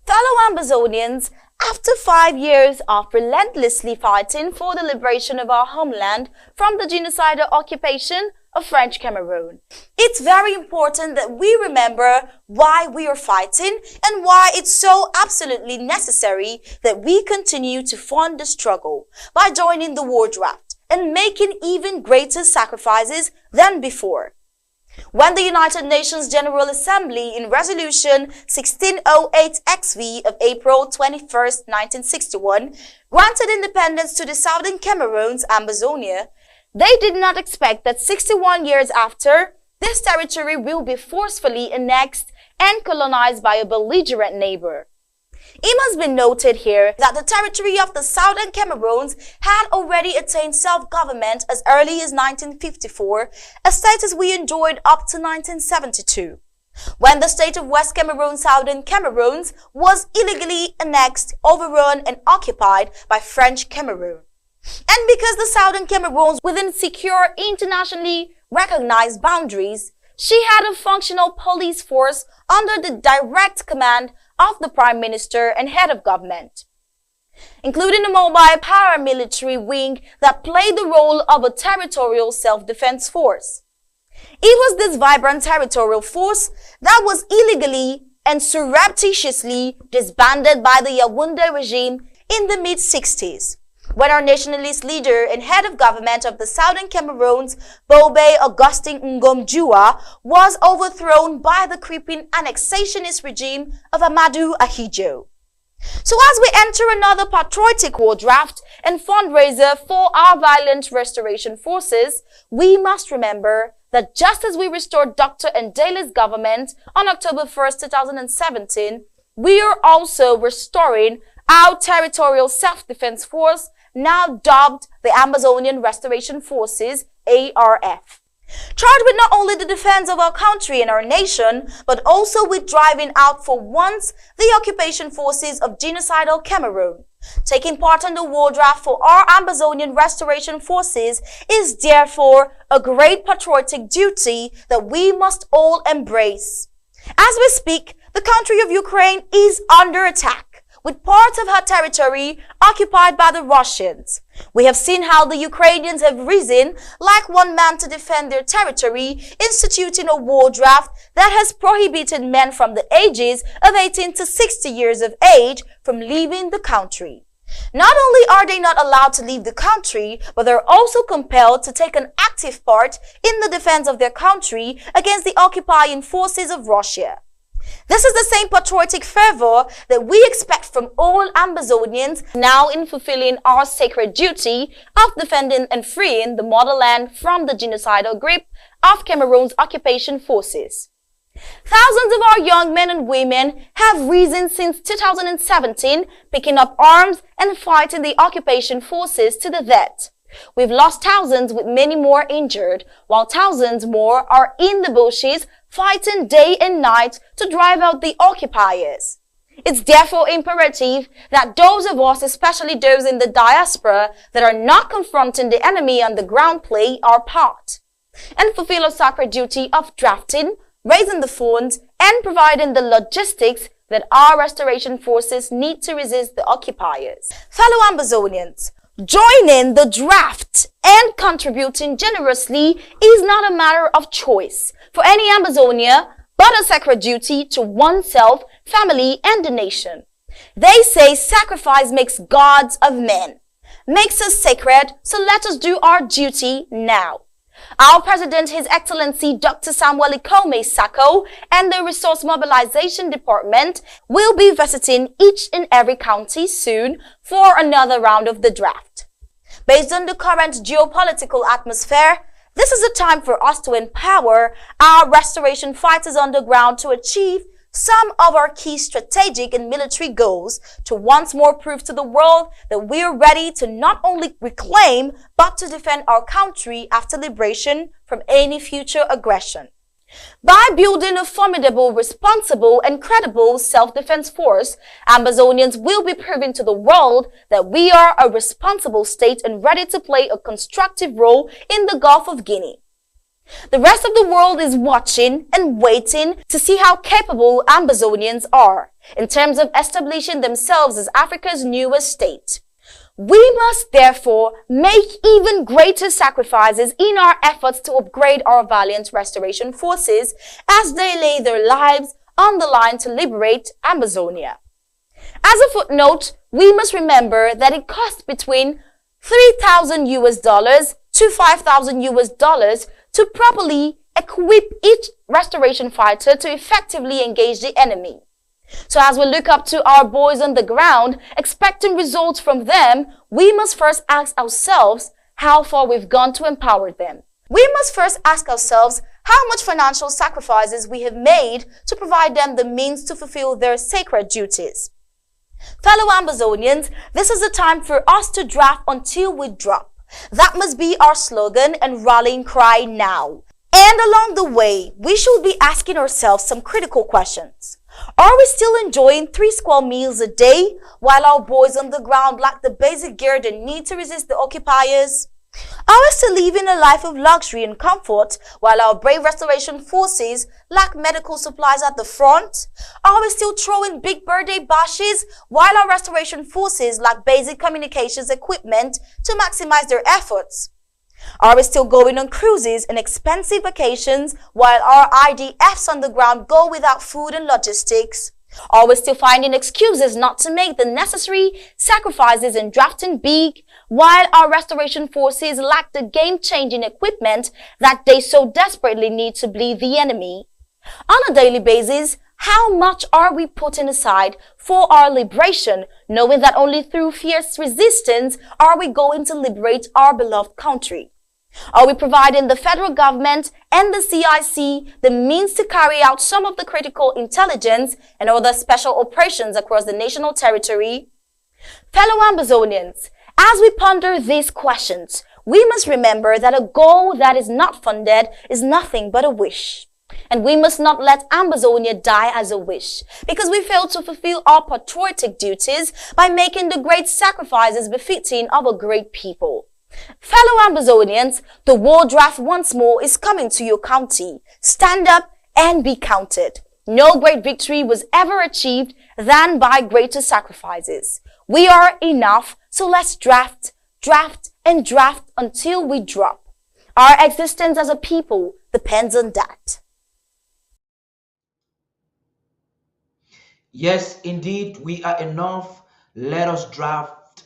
Fellow Ambazonians, after 5 years of relentlessly fighting for the liberation of our homeland from the genocidal occupation of French Cameroon, it's very important that we remember why we are fighting and why it's so absolutely necessary that we continue to fund the struggle by joining the war draft and making even greater sacrifices than before. When the United Nations General Assembly in Resolution 1608-XV of April 21, 1961, granted independence to the Southern Cameroon's Ambazonia, they did not expect that 61 years after, this territory will be forcefully annexed and colonized by a belligerent neighbor. It must be noted here that the territory of the Southern Cameroons had already attained self-government as early as 1954, a status we enjoyed up to 1972, when the state of West Cameroon, Southern Cameroons, was illegally annexed, overrun and occupied by French Cameroon. And because the Southern Cameroons within secure internationally recognized boundaries, she had a functional police force under the direct command of the Prime Minister and head of government, including a mobile paramilitary wing that played the role of a territorial self-defense force. It was this vibrant territorial force that was illegally and surreptitiously disbanded by the Yaoundé regime in the mid-60s. when our nationalist leader and head of government of the southern Cameroons, Bobe Augustin Ngom was overthrown by the creeping annexationist regime of Amadou Ahidjo. So as we enter another patriotic war draft and fundraiser for our violent restoration forces, we must remember that just as we restored Dr. Ndele's government on October 1st, 2017, we are also restoring our territorial self-defense force, now dubbed the Amazonian Restoration Forces, ARF. Charged with not only the defense of our country and our nation, but also with driving out for once the occupation forces of genocidal Cameroon. Taking part in the war draft for our Amazonian Restoration Forces is therefore a great patriotic duty that we must all embrace. As we speak, the country of Ukraine is under attack, with parts of her territory occupied by the Russians. We have seen how the Ukrainians have risen like one man to defend their territory, instituting a war draft that has prohibited men from the ages of 18 to 60 years of age from leaving the country. Not only are they not allowed to leave the country, but they're also compelled to take an active part in the defense of their country against the occupying forces of Russia. This is the same patriotic fervor that we expect from all Ambazonians now in fulfilling our sacred duty of defending and freeing the motherland from the genocidal grip of Cameroon's occupation forces. Thousands of our young men and women have risen since 2017, picking up arms and fighting the occupation forces to the death. We've lost thousands with many more injured, while thousands more are in the bushes fighting day and night to drive out the occupiers. It's therefore imperative that those of us, especially those in the diaspora, that are not confronting the enemy on the ground play our part and fulfill a sacred duty of drafting, raising the funds, and providing the logistics that our restoration forces need to resist the occupiers. Fellow Ambazonians, joining the draft and contributing generously is not a matter of choice for any Ambazonia, but a sacred duty to oneself, family, and the nation. They say sacrifice makes gods of men, makes us sacred, so let us do our duty now. Our President, His Excellency Dr. Samuel Ikome Sako, and the Resource Mobilization Department will be visiting each and every county soon for another round of the draft. Based on the current geopolitical atmosphere, this is a time for us to empower our restoration fighters on the ground to achieve some of our key strategic and military goals, to once more prove to the world that we are ready to not only reclaim, but to defend our country after liberation from any future aggression. By building a formidable, responsible, and credible self-defense force, Ambazonians will be proving to the world that we are a responsible state and ready to play a constructive role in the Gulf of Guinea. The rest of the world is watching and waiting to see how capable Ambazonians are in terms of establishing themselves as Africa's newest state. We must therefore make even greater sacrifices in our efforts to upgrade our valiant restoration forces as they lay their lives on the line to liberate Ambazonia. As a footnote, we must remember that it costs between $3,000 to $5,000 to properly equip each restoration fighter to effectively engage the enemy. So as we look up to our boys on the ground, expecting results from them, we must first ask ourselves how far we've gone to empower them. We must first ask ourselves how much financial sacrifices we have made to provide them the means to fulfill their sacred duties. Fellow Ambazonians, this is the time for us to draft until we drop. That must be our slogan and rallying cry now. And along the way, we should be asking ourselves some critical questions. Are we still enjoying 3 square meals a day while our boys on the ground lack the basic gear they need to resist the occupiers? Are we still living a life of luxury and comfort while our brave restoration forces lack medical supplies at the front? Are we still throwing big birthday bashes while our restoration forces lack basic communications equipment to maximize their efforts? Are we still going on cruises and expensive vacations while our IDFs on the ground go without food and logistics? Are we still finding excuses not to make the necessary sacrifices in drafting big, while our restoration forces lack the game-changing equipment that they so desperately need to bleed the enemy? On a daily basis, how much are we putting aside for our liberation, knowing that only through fierce resistance are we going to liberate our beloved country? Are we providing the federal government and the CIC the means to carry out some of the critical intelligence and other special operations across the national territory? Fellow Ambazonians, as we ponder these questions, we must remember that a goal that is not funded is nothing but a wish. And we must not let Ambazonia die as a wish, because we fail to fulfill our patriotic duties by making the great sacrifices befitting of a great people. Fellow Ambazonians, the war draft once more is coming to your county. Stand up and be counted. No great victory was ever achieved than by greater sacrifices. We are enough, so let's draft, and draft until we drop. Our existence as a people depends on that. Yes, indeed, we are enough. Let us draft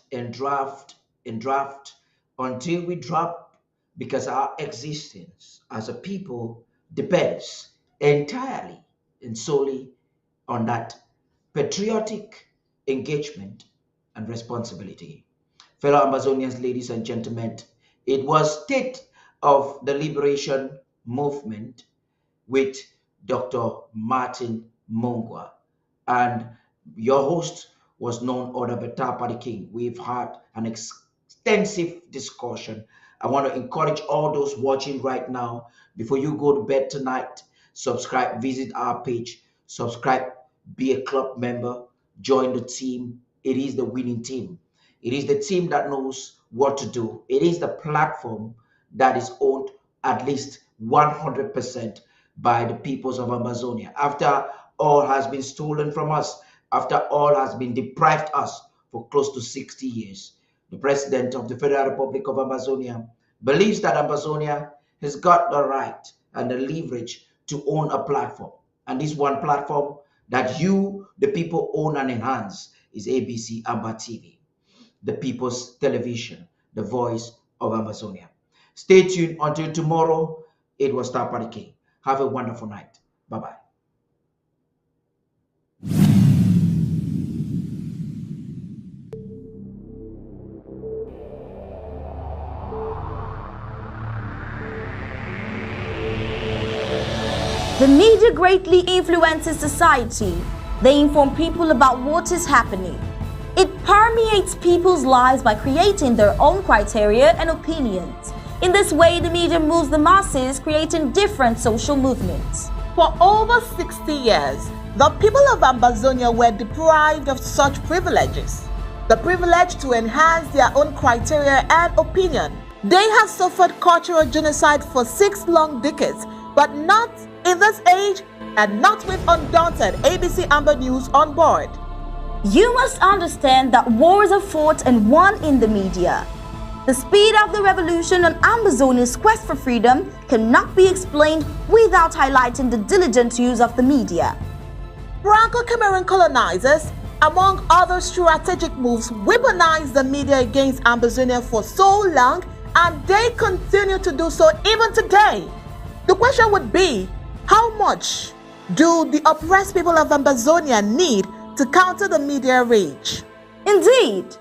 until we drop, because our existence as a people depends entirely and solely on that patriotic engagement and responsibility. Fellow Amazonians, ladies and gentlemen, it was State of the Liberation Movement with Dr. Martin Mungwa. And your host was none other but Tapa the King. We've had an extensive discussion. I want to encourage all those watching right now, before you go to bed tonight, subscribe, visit our page, subscribe, be a club member, join the team. It is the winning team. It is the team that knows what to do. It is the platform that is owned at least 100% by the peoples of Amazonia. After all has been stolen from us, after all has been deprived us for close to 60 years, the President of the Federal Republic of Amazonia believes that Amazonia has got the right and the leverage to own a platform. And this one platform that you, the people, own and enhance is ABC Amba TV, the people's television, the voice of Amazonia. Stay tuned until tomorrow. It was Tapa the King. Have a wonderful night. Bye-bye. The media greatly influences society. They inform people about what is happening. It permeates people's lives by creating their own criteria and opinions. In this way, the media moves the masses, creating different social movements. For over 60 years, the people of Ambazonia were deprived of such privileges. The privilege to enhance their own criteria and opinion. They have suffered cultural genocide for 6 long decades, but not in this age and not with undaunted ABC Amber News on board. You must understand that wars are fought and won in the media. The speed of the revolution and Ambazonia's quest for freedom cannot be explained without highlighting the diligent use of the media. Franco-Cameroon colonizers, among other strategic moves, weaponized the media against Ambazonia for so long, and they continue to do so even today. The question would be, how much do the oppressed people of Ambazonia need to counter the media rage? Indeed,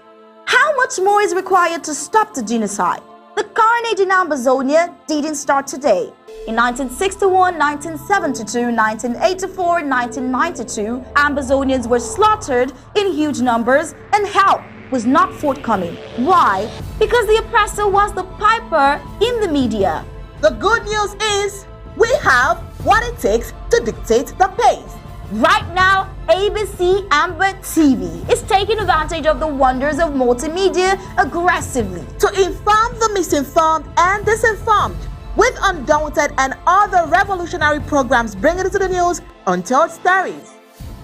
how much more is required to stop the genocide? The carnage in Ambazonia didn't start today. In 1961, 1972, 1984, 1992, Ambazonians were slaughtered in huge numbers and help was not forthcoming. Why? Because the oppressor was the piper in the media. The good news is we have what it takes to dictate the pace. Right now, ABC Amber TV is taking advantage of the wonders of multimedia aggressively to inform the misinformed and disinformed with undaunted and other revolutionary programs bringing it to the news untold stories.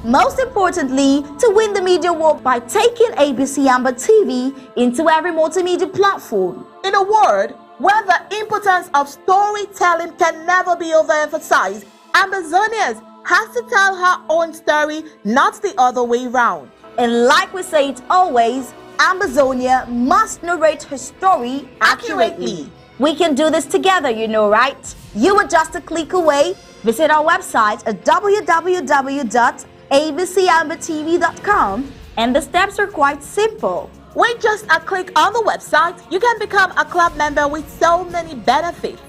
Most importantly, to win the media war by taking ABC Amber TV into every multimedia platform. In a word, where the importance of storytelling can never be overemphasized, Ambazonians has to tell her own story, not the other way round. And like we say it always, Ambazonia must narrate her story accurately. We can do this together, you know, right? You are just a click away. Visit our website at www.abcambertv.com, and the steps are quite simple. With just a click on the website, you can become a club member with so many benefits.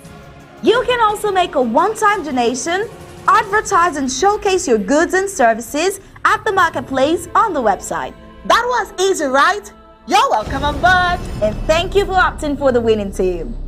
You can also make a one-time donation, advertise and showcase your goods and services at the marketplace on the website. That was easy, right? You're welcome on board. And thank you for opting for the winning team.